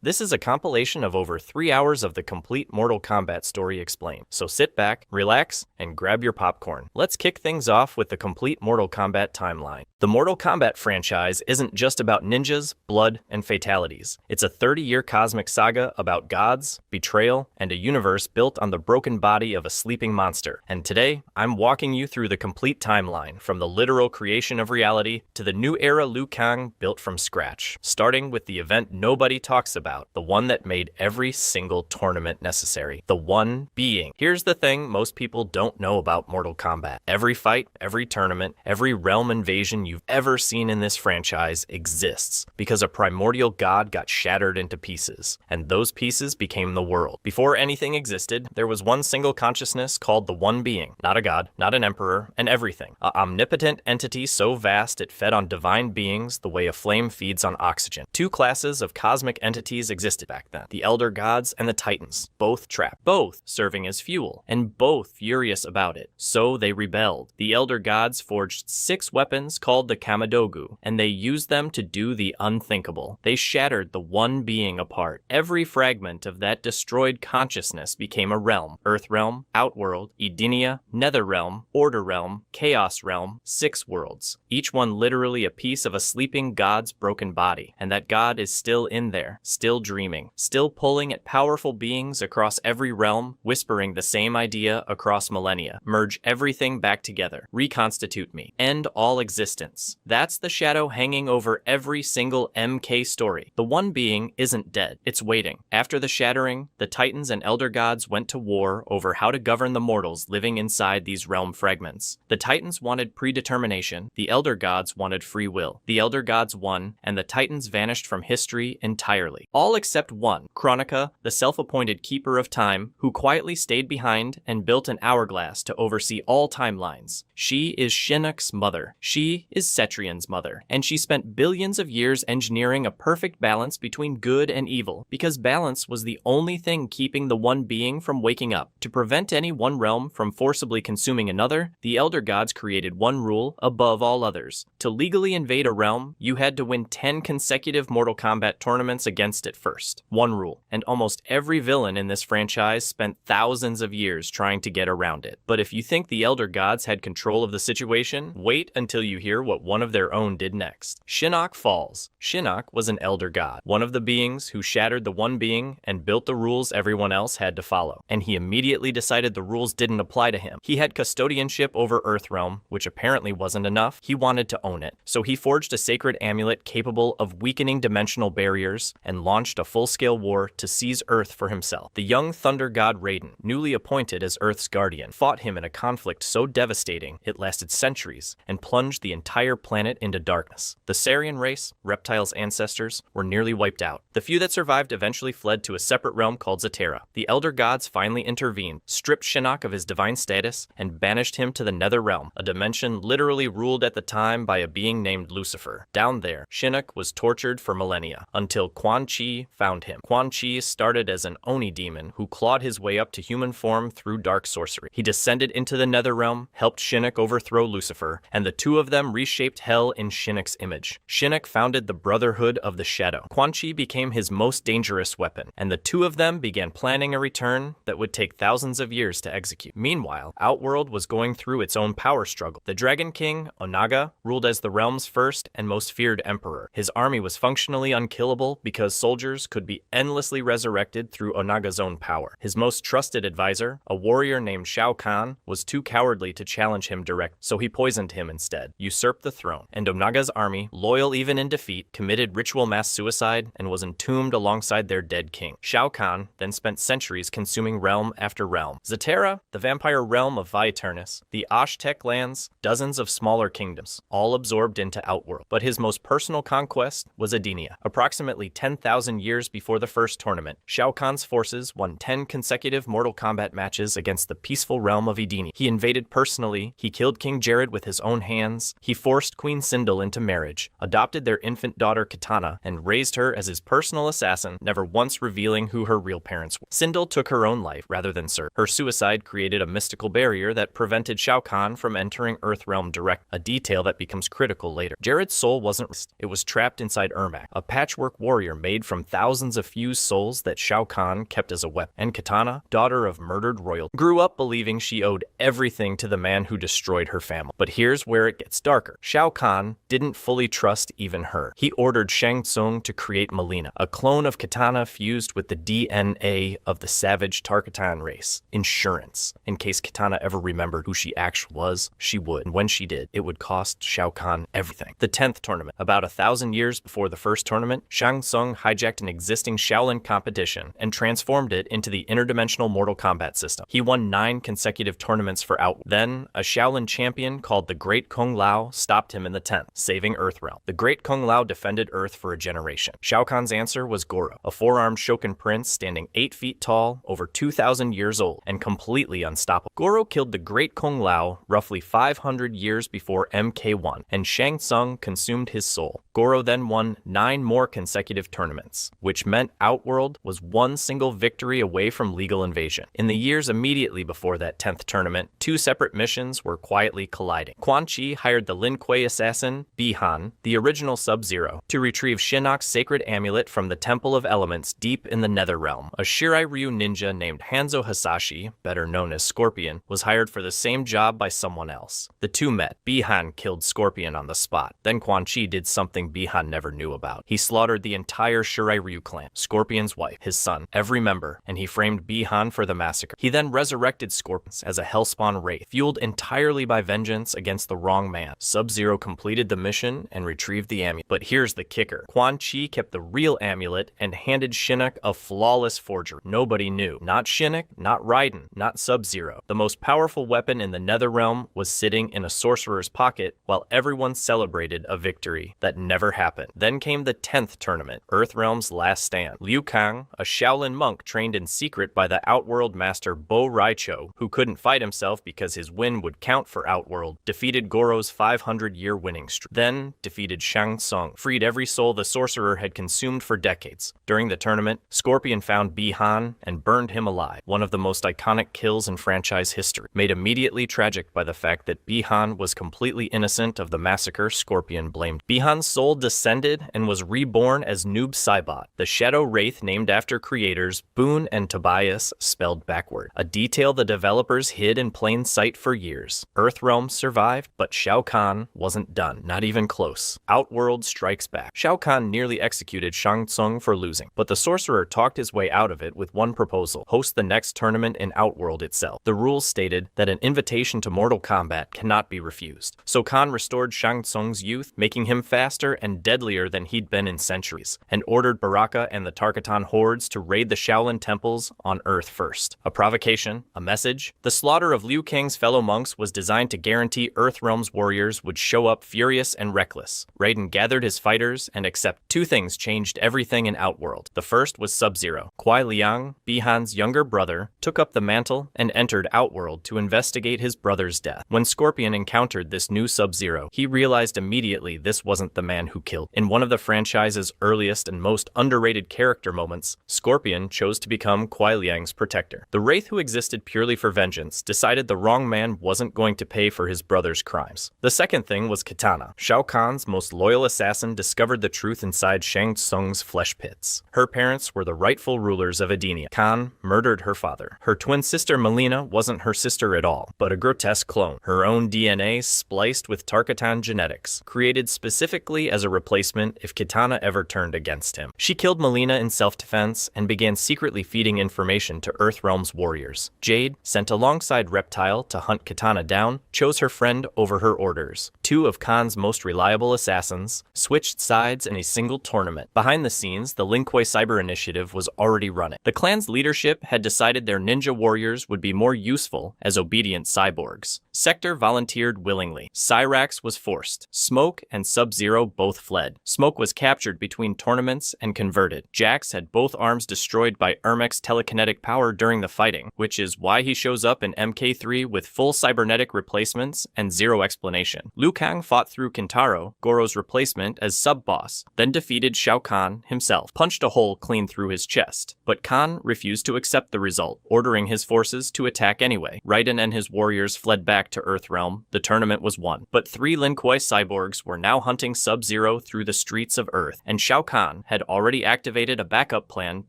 This is a compilation of over 3 hours of the complete Mortal Kombat story explained. So sit back, relax, and grab your popcorn. Let's kick things off with the complete Mortal Kombat timeline. The Mortal Kombat franchise isn't just about ninjas, blood, and fatalities. It's a 30-year cosmic saga about gods, betrayal, and a universe built on the broken body of a sleeping monster. And today, I'm walking you through the complete timeline, from the literal creation of reality to the new era Liu Kang built from scratch. Starting with the event nobody talks about, the one that made every single tournament necessary. The One Being. Here's the thing most people don't know about Mortal Kombat. Every fight, every tournament, every realm invasion you've ever seen in this franchise exists because a primordial god got shattered into pieces, and those pieces became the world. Before anything existed, there was one single consciousness called the One Being. Not a god, not an emperor, an everything. An omnipotent entity so vast it fed on divine beings the way a flame feeds on oxygen. Two classes of cosmic entities existed back then. The Elder Gods and the Titans, both trapped, both serving as fuel, and both furious about it. So they rebelled. The Elder Gods forged 6 weapons called the Kamadogu, and they used them to do the unthinkable. They shattered the One Being apart. Every fragment of that destroyed consciousness became a realm. Earth Realm, Outworld, Edenia, Nether Realm, Order Realm, Chaos Realm, 6 worlds. Each one literally a piece of a sleeping god's broken body. And that god is still in there, still dreaming, still pulling at powerful beings across every realm, whispering the same idea across millennia. Merge everything back together. Reconstitute me. End all existence. That's the shadow hanging over every single MK story. The One Being isn't dead. It's waiting. After the shattering, the Titans and Elder Gods went to war over how to govern the mortals living inside these realm fragments. The Titans wanted predetermination. The Elder Gods wanted free will. The Elder Gods won, and the Titans vanished from history entirely. All except one, Kronika, the self-appointed keeper of time, who quietly stayed behind and built an hourglass to oversee all timelines. She is Shinnok's mother. She is Cetrian's mother. And she spent billions of years engineering a perfect balance between good and evil, because balance was the only thing keeping the One Being from waking up. To prevent any one realm from forcibly consuming another, the Elder Gods created one rule above all others. To legally invade a realm, you had to win 10 consecutive Mortal Kombat tournaments against it first. One rule. And almost every villain in this franchise spent thousands of years trying to get around it. But if you think the Elder Gods had control of the situation, wait until you hear what one of their own did next. Shinnok falls. Shinnok was an Elder God, one of the beings who shattered the One Being and built the rules everyone else had to follow. And he immediately decided the rules didn't apply to him. He had custodianship over Earthrealm, which apparently wasn't enough. He wanted to own it. So he forged a sacred amulet capable of weakening dimensional barriers and launched a full-scale war to seize Earth for himself. The young Thunder God Raiden, newly appointed as Earth's guardian, fought him in a conflict so devastating it lasted centuries and plunged the entire planet into darkness. The Sarian race, Reptile's ancestors, were nearly wiped out. The few that survived eventually fled to a separate realm called Zatera. The Elder Gods finally intervened, stripped Shinnok of his divine status, and banished him to the Nether Realm, a dimension literally ruled at the time by a being named Lucifer. Down there, Shinnok was tortured for millennia, until Quan Chi found him. Quan Chi started as an Oni demon who clawed his way up to human form through dark sorcery. He descended into the Nether Realm, helped Shinnok overthrow Lucifer, and the two of them reshaped hell in Shinnok's image. Shinnok founded the Brotherhood of the Shadow. Quan Chi became his most dangerous weapon, and the two of them began planning a return that would take thousands of years to execute. Meanwhile, Outworld was going through its own power struggle. The Dragon King, Onaga, ruled as the realm's first and most feared emperor. His army was functionally unkillable because soldiers could be endlessly resurrected through Onaga's own power. His most trusted advisor, a warrior named Shao Kahn, was too cowardly to challenge him direct, so he poisoned him instead, usurped the throne. And Onaga's army, loyal even in defeat, committed ritual mass suicide and was entombed alongside their dead king. Shao Kahn then spent centuries consuming realm after realm. Zatera, the vampire realm of Vaeternus, the Aztec lands, dozens of smaller kingdoms, all absorbed into Outworld. But his most personal conquest was Edenia. Approximately 10,000 years before the first tournament, Shao Kahn's forces won 10 consecutive Mortal Kombat matches against the peaceful realm of Edenia. He invaded personally, he killed King Jared with his own hands, he forced Queen Sindel into marriage, adopted their infant daughter Kitana, and raised her as his personal assassin, never once revealing who her real parents were. Sindel took her own life rather than serve. Her suicide created a mystical barrier that prevented Shao Kahn from entering Earthrealm direct, a detail that becomes critical later. Jared's soul wasn't, it was trapped inside Ermac, a patchwork warrior made from from thousands of fused souls that Shao Kahn kept as a weapon. And Kitana, daughter of murdered royalty, grew up believing she owed everything to the man who destroyed her family. But here's where it gets darker. Shao Kahn didn't fully trust even her. He ordered Shang Tsung to create Mileena, a clone of Kitana fused with the DNA of the savage Tarkatan race. Insurance. In case Kitana ever remembered who she actually was, she would. And when she did, it would cost Shao Kahn everything. The 10th tournament. About 1,000 years before the first tournament, Shang Tsung hijacked an existing Shaolin competition and transformed it into the interdimensional Mortal Kombat system. He won 9 consecutive tournaments for Outworld. Then, a Shaolin champion called the Great Kung Lao stopped him in the 10th, saving Earthrealm. The Great Kung Lao defended Earth for a generation. Shao Kahn's answer was Goro, a 4-armed Shokin prince standing 8 feet tall, over 2,000 years old, and completely unstoppable. Goro killed the Great Kung Lao roughly 500 years before MK1, and Shang Tsung consumed his soul. Goro then won 9 more consecutive tournaments, which meant Outworld was one single victory away from legal invasion. In the years immediately before that 10th tournament, 2 separate missions were quietly colliding. Quan Chi hired the Lin Kuei assassin, Bi-Han, the original Sub-Zero, to retrieve Shinnok's sacred amulet from the Temple of Elements deep in the Netherrealm. A Shirai Ryu ninja named Hanzo Hasashi, better known as Scorpion, was hired for the same job by someone else. The two met. Bi-Han killed Scorpion on the spot. Then Quan Chi did something Bi-Han never knew about. He slaughtered the entire Shirai Ryu clan, Scorpion's wife, his son, every member, and he framed Bi-Han for the massacre. He then resurrected Scorpion as a Hellspawn wraith, fueled entirely by vengeance against the wrong man. Sub-Zero completed the mission and retrieved the amulet. But here's the kicker. Quan Chi kept the real amulet and handed Shinnok a flawless forgery. Nobody knew. Not Shinnok, not Raiden, not Sub-Zero. The most powerful weapon in the Netherrealm was sitting in a sorcerer's pocket while everyone celebrated a victory that never happened. Then came the 10th tournament, Earthrealm's last stand. Liu Kang, a Shaolin monk trained in secret by the Outworld master Bo Raicho, who couldn't fight himself because his win would count for Outworld, defeated Goro's 500-year winning streak. Then defeated Shang Tsung, freed every soul the sorcerer had consumed for decades. During the tournament, Scorpion found Bi-Han and burned him alive, one of the most iconic kills in franchise history, made immediately tragic by the fact that Bi-Han was completely innocent of the massacre Scorpion blamed. Bi-Han's soul descended and was reborn as Noob Saibot, the shadow wraith named after creators Boone and Tobias spelled backward, a detail the developers hid in plain sight for years. Earthrealm survived, but Shao Kahn wasn't done, not even close. Outworld strikes back. Shao Kahn nearly executed Shang Tsung for losing, but the sorcerer talked his way out of it with one proposal: host the next tournament in Outworld itself. The rules stated that an invitation to Mortal Kombat cannot be refused. So Kahn restored Shang Tsung's youth, making him faster and deadlier than he'd been in centuries, and ordered Baraka and the Tarkatan hordes to raid the Shaolin temples on Earth first. A provocation, a message. The slaughter of Liu Kang's fellow monks was designed to guarantee Earthrealm's warriors would show up furious and reckless. Raiden gathered his fighters and accepted. 2 things changed everything in Outworld. The first was Sub-Zero. Kuai Liang, Bi-Han's younger brother, took up the mantle and entered Outworld to investigate his brother's death. When Scorpion encountered this new Sub-Zero, he realized immediately this wasn't the man who killed. In one of the franchise's earliest and most underrated character moments, Scorpion chose to become Kuai Liang's protector. The wraith who existed purely for vengeance decided the wrong man wasn't going to pay for his brother's crimes. The second thing was Kitana. Shao Kahn's most loyal assassin discovered the truth inside Shang Tsung's flesh pits. Her parents were the rightful rulers of Edenia. Kahn murdered her father. Her twin sister Mileena wasn't her sister at all, but a grotesque clone. Her own DNA spliced with Tarkatan genetics, created specifically as a replacement if Kitana ever turned against him. She killed Mileena in self-defense and began secretly feeding information to Earthrealm's warriors. Jade, sent alongside Reptile to hunt Kitana down, chose her friend over her orders. 2 of Kahn's most reliable assassins switched sides in a single tournament. Behind the scenes, the Lin Kuei Cyber Initiative was already running. The clan's leadership had decided their ninja warriors would be more useful as obedient cyborgs. Sector volunteered willingly. Cyrax was forced. Smoke and Sub-Zero both fled. Smoke was captured between tournaments and converted. Jax had both arms destroyed by Ermec's telekinetic power during the fighting, which is why he shows up in MK3 with full cybernetic replacements and zero explanation. Liu Kang fought through Kintaro, Goro's replacement, as sub-boss, then defeated Shao Kahn himself, punched a hole clean through his chest. But Kahn refused to accept the result, ordering his forces to attack anyway. Raiden and his warriors fled back to Earthrealm. The tournament was won. But 3 Lin Kuei cyborgs were now hunting Sub-Zero through the streets of Earth, and Shao Kahn had had already activated a backup plan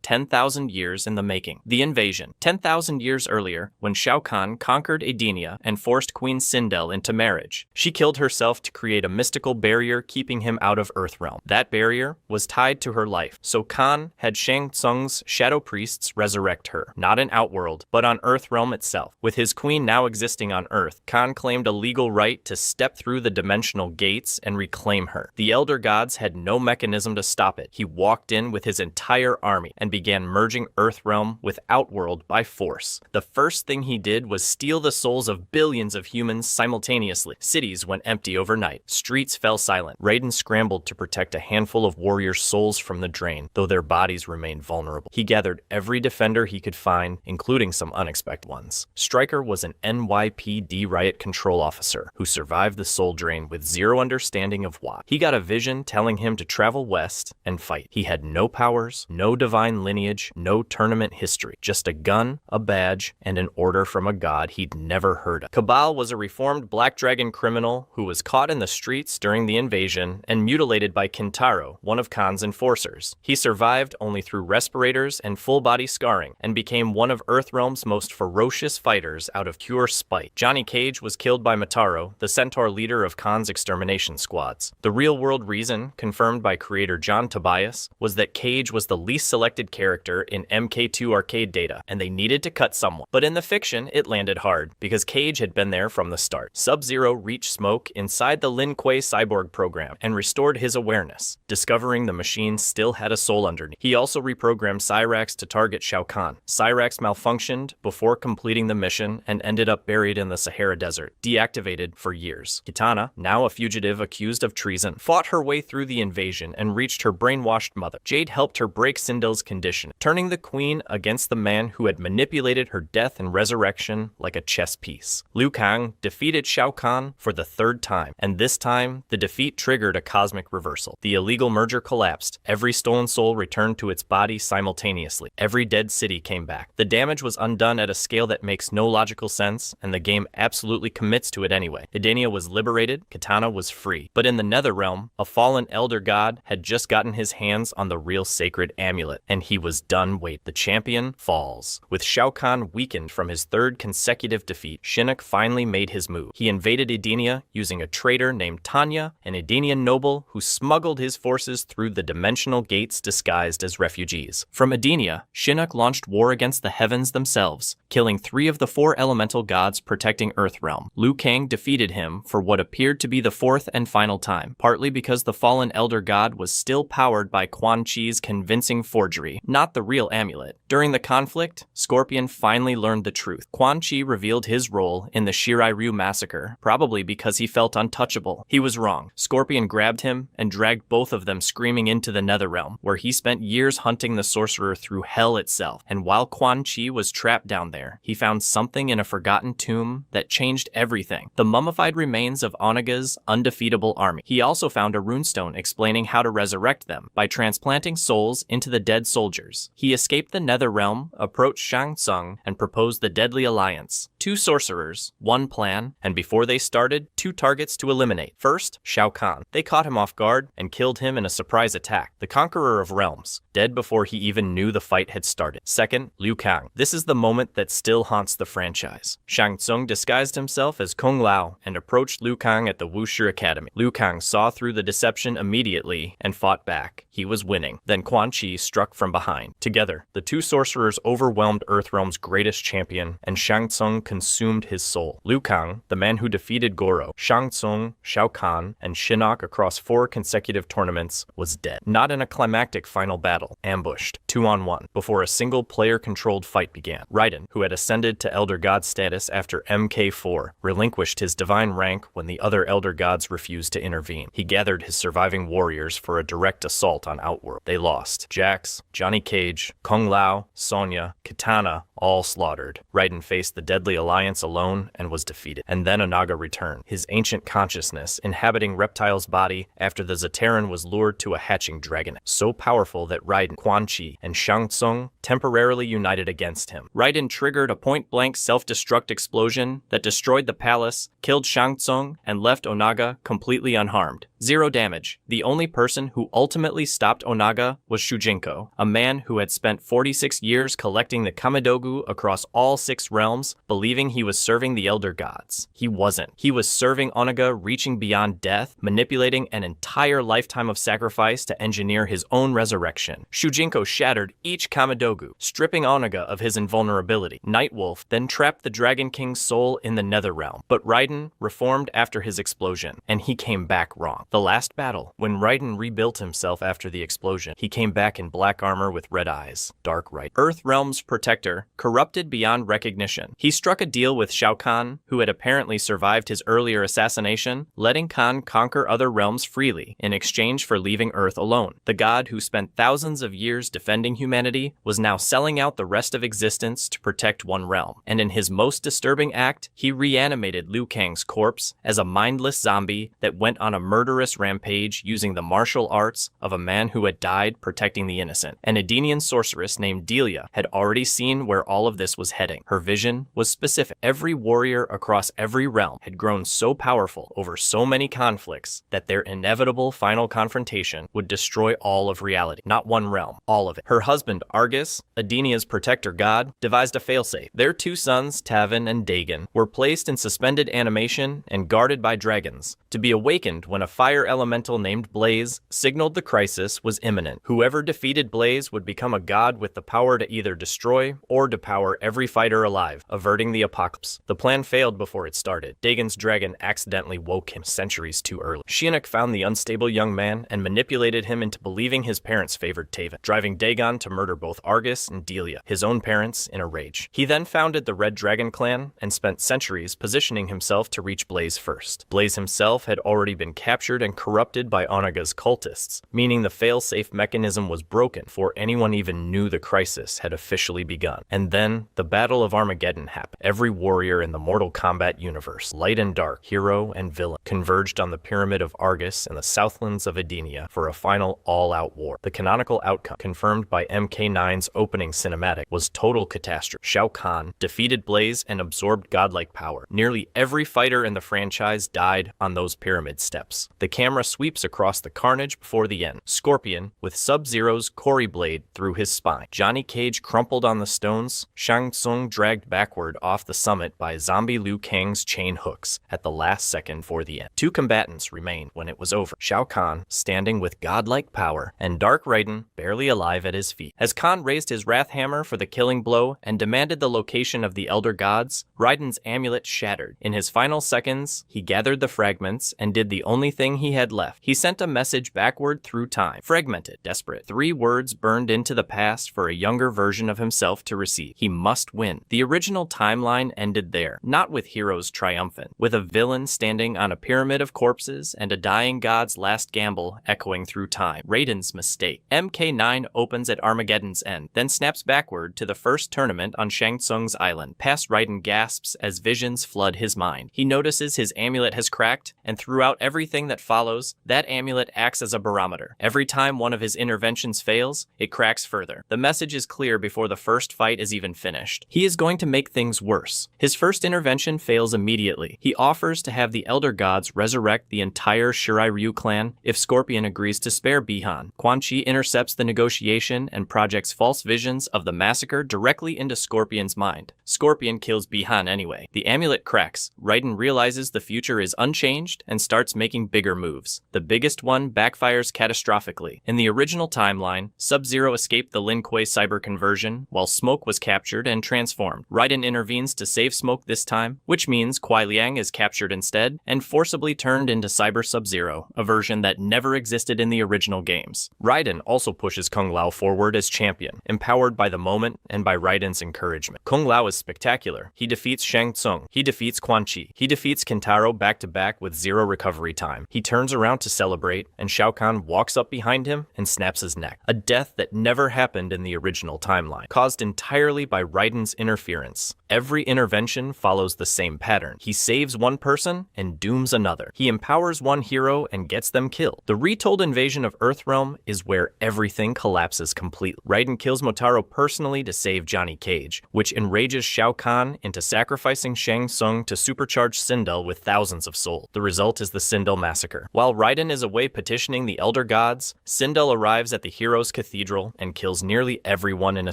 10,000 years in the making. The invasion. 10,000 years earlier, when Shao Kahn conquered Edenia and forced Queen Sindel into marriage, she killed herself to create a mystical barrier keeping him out of Earthrealm. That barrier was tied to her life, so Kahn had Shang Tsung's shadow priests resurrect her, not in Outworld, but on Earthrealm itself. With his queen now existing on Earth, Kahn claimed a legal right to step through the dimensional gates and reclaim her. The Elder Gods had no mechanism to stop it. He walked in with his entire army and began merging Earthrealm with Outworld by force. The first thing he did was steal the souls of billions of humans simultaneously. Cities went empty overnight. Streets fell silent. Raiden scrambled to protect a handful of warriors' souls from the drain, though their bodies remained vulnerable. He gathered every defender he could find, including some unexpected ones. Stryker was an NYPD riot control officer who survived the soul drain with zero understanding of why. He got a vision telling him to travel west and fight. He had no powers, no divine lineage, no tournament history, just a gun, a badge, and an order from a god he'd never heard of. Kabal was a reformed Black Dragon criminal who was caught in the streets during the invasion and mutilated by Kintaro, one of Khan's enforcers. He survived only through respirators and full-body scarring, and became one of Earthrealm's most ferocious fighters out of pure spite. Johnny Cage was killed by Mataro, the Centaur leader of Khan's extermination squads. The real-world reason, confirmed by creator John Tobias, was that Cage was the least selected character in MK2 arcade data, and they needed to cut someone. But in the fiction, it landed hard, because Cage had been there from the start. Sub-Zero reached Smoke inside the Lin Kuei cyborg program and restored his awareness, discovering the machine still had a soul underneath. He also reprogrammed Cyrax to target Shao Kahn. Cyrax malfunctioned before completing the mission and ended up buried in the Sahara Desert, deactivated for years. Kitana, now a fugitive accused of treason, fought her way through the invasion and reached her brainwashed mother. Jade helped her break Sindel's condition, turning the queen against the man who had manipulated her death and resurrection like a chess piece. Liu Kang defeated Shao Kahn for the third time, and this time, the defeat triggered a cosmic reversal. The illegal merger collapsed. Every stolen soul returned to its body simultaneously. Every dead city came back. The damage was undone at a scale that makes no logical sense, and the game absolutely commits to it anyway. Edenia was liberated, Kitana was free. But in the Netherrealm, a fallen Elder God had just gotten his hands on the real sacred amulet, and he was done waiting. The champion falls. With Shao Kahn weakened from his third consecutive defeat, Shinnok finally made his move. He invaded Edenia using a traitor named Tanya, an Edenian noble who smuggled his forces through the dimensional gates disguised as refugees. From Edenia, Shinnok launched war against the heavens themselves, killing 3 of the 4 elemental gods protecting Earthrealm. Liu Kang defeated him for what appeared to be the 4th and final time, partly because the fallen Elder God was still powered by Quan Chi's convincing forgery, not the real amulet. During the conflict, Scorpion finally learned the truth. Quan Chi revealed his role in the Shirai-Ryu massacre, probably because he felt untouchable. He was wrong. Scorpion grabbed him and dragged both of them screaming into the Netherrealm, where he spent years hunting the sorcerer through hell itself. And while Quan Chi was trapped down there, he found something in a forgotten tomb that changed everything. The mummified remains of Onaga's undefeatable army. He also found a runestone explaining how to resurrect them by transplanting souls into the dead soldiers. He escaped the Netherrealm, approached Shang Tsung, and proposed the Deadly Alliance. 2 sorcerers, 1 plan, and before they started, 2 targets to eliminate. First, Shao Kahn. They caught him off guard and killed him in a surprise attack. The Conqueror of Realms, dead before he even knew the fight had started. Second, Liu Kang. This is the moment that still haunts the franchise. Shang Tsung disguised himself as Kung Lao and approached Liu Kang at the Wushu Academy. Liu Kang saw through the deception immediately and fought back. He was winning. Then Quan Chi struck from behind. Together, the 2 sorcerers overwhelmed Earthrealm's greatest champion, and Shang Tsung consumed his soul. Liu Kang, the man who defeated Goro, Shang Tsung, Shao Kahn, and Shinnok across 4 consecutive tournaments, was dead. Not in a climactic final battle, ambushed, 2-on-1, before a single player-controlled fight began. Raiden, who had ascended to Elder God status after MK4, relinquished his divine rank when the other Elder Gods refused to intervene. He gathered his surviving warriors for a direct assault on Outworld. They lost. Jax, Johnny Cage, Kung Lao, Sonya, Kitana, all slaughtered. Raiden faced the Deadly Alliance alone and was defeated. And then Onaga returned, his ancient consciousness inhabiting Reptile's body after the Zaterran was lured to a hatching dragon, so powerful that Raiden, Quan Chi, and Shang Tsung temporarily united against him. Raiden triggered a point-blank self-destruct explosion that destroyed the palace, killed Shang Tsung, and left Onaga completely unharmed. 0 damage. The only person who ultimately stopped Onaga was Shujinko, a man who had spent 46 years collecting the Kamidogu across all 6 realms, believing he was serving the Elder Gods. He wasn't. He was serving Onaga, reaching beyond death, manipulating an entire lifetime of sacrifice to engineer his own resurrection. Shujinko shattered each Kamidogu, stripping Onaga of his invulnerability. Nightwolf then trapped the Dragon King's soul in the Netherrealm, but Raiden reformed after his explosion, and he came back wrong. The last battle, when Raiden rebuilt himself after the explosion, he came back in black armor with red eyes. Dark Raiden. Earthrealm's protector, corrupted beyond recognition. He struck a deal with Shao Kahn, who had apparently survived his earlier assassination, letting Kahn conquer other realms freely in exchange for leaving Earth alone. The god who spent thousands of years defending humanity was now selling out the rest of existence to protect one realm, and in his most disturbing act, he reanimated Liu Kang's corpse as a mindless zombie that went on a murderous rampage using the martial arts of a man who had died protecting the innocent. An Edenian sorceress named Delia had already seen where all of this was heading. Her vision was specific. Every warrior across every realm had grown so powerful over so many conflicts that their inevitable final confrontation would destroy all of reality. Not one realm, all of it. Her husband, Argus, Edenia's protector god, devised a failsafe. Their 2 sons, Tavin and Dagon, were placed in suspended animation and guarded by dragons, to be awakened when a fire elemental named Blaze signaled the crisis was imminent. Whoever defeated Blaze would become a god with the power to either destroy or depower every fighter alive, averting the apocalypse. The plan failed before it started. Dagon's dragon accidentally woke him centuries too early. Shinnok found the unstable young man and manipulated him into believing his parents favored Tavin, driving Dagon to murder both Argus and Delia, his own parents, in a rage. He then founded the Red Dragon clan and spent centuries positioning himself to reach Blaze first. Blaze himself had already been captured and corrupted by Onaga's cultists, meaning the fail-safe mechanism was broken before anyone even knew the crisis had officially begun. And then, the Battle of Armageddon happened. Every warrior in the Mortal Kombat universe, light and dark, hero and villain, converged on the Pyramid of Argus in the Southlands of Edenia for a final all-out war. The canonical outcome, confirmed by MK9's opening cinematic, was total catastrophe. Shao Kahn defeated Blaze and absorbed godlike power. Nearly every fighter in the franchise died on those pyramid steps. The camera sweeps across the carnage before the end. Scorpion, with Sub-Zero's Cory blade through his spine. Johnny Cage crumpled on the stones, Shang Tsung dragged backward off the summit by zombie Liu Kang's chain hooks at the last second for the end. 2 combatants remained when it was over. Shao Kahn, standing with godlike power, and Dark Raiden, barely alive at his feet. As Kahn raised his wrath hammer for the killing blow and demanded the location of the Elder Gods, Raiden's amulet shattered. In his final seconds, he gathered the fragments and did the only thing he had left. He sent a message backward through time. Fragmented, desperate. 3 words burned into the past for a younger version of himself to receive. He must win. The original timeline ended there, not with heroes triumphant, with a villain standing on a pyramid of corpses and a dying god's last gamble echoing through time. Raiden's mistake. MK9 opens at Armageddon's end, then snaps backward to the first tournament on Shang Tsung's island. Past Raiden gasps as visions flood his mind. He notices his amulet has cracked, and throughout everything that follows, that amulet acts as a barometer. Every time one of his interventions fails, it cracks further. The message is clear before the first fight is even finished. He is going to make things worse. His first intervention fails immediately. He offers to have the Elder Gods resurrect the entire Shiryu clan if Scorpion agrees to spare Bihan. Quan Chi intercepts the negotiation and projects false visions of the massacre directly into Scorpion's mind. Scorpion kills Bihan anyway. The amulet cracks. Raiden realizes the future is unchanged and starts making bigger moves. The biggest one backfires catastrophically. In the original timeline, Sub-Zero escaped the Lin Kuei cyber conversion, while Smoke was captured and transformed. Raiden intervenes to save Smoke this time, which means Kuai Liang is captured instead and forcibly turned into Cyber Sub-Zero, a version that never existed in the original games. Raiden also pushes Kung Lao forward as champion, empowered by the moment and by Raiden's encouragement. Kung Lao is spectacular. He defeats Shang Tsung. He defeats Quan Chi. He defeats Kintaro back-to-back with 0 recovery time. He turns around to celebrate, and Shao Kahn walks up behind him and snaps his neck. A death that never happened in the original timeline, caused entirely by Raiden's interference. Every intervention follows the same pattern. He saves one person and dooms another. He empowers one hero and gets them killed. The retold invasion of Earthrealm is where everything collapses completely. Raiden kills Motaro personally to save Johnny Cage, which enrages Shao Kahn into sacrificing Shang Tsung to supercharge Sindel with thousands of souls. The result result is the Sindel massacre. While Raiden is away petitioning the Elder Gods, Sindel arrives at the Heroes' Cathedral and kills nearly everyone in a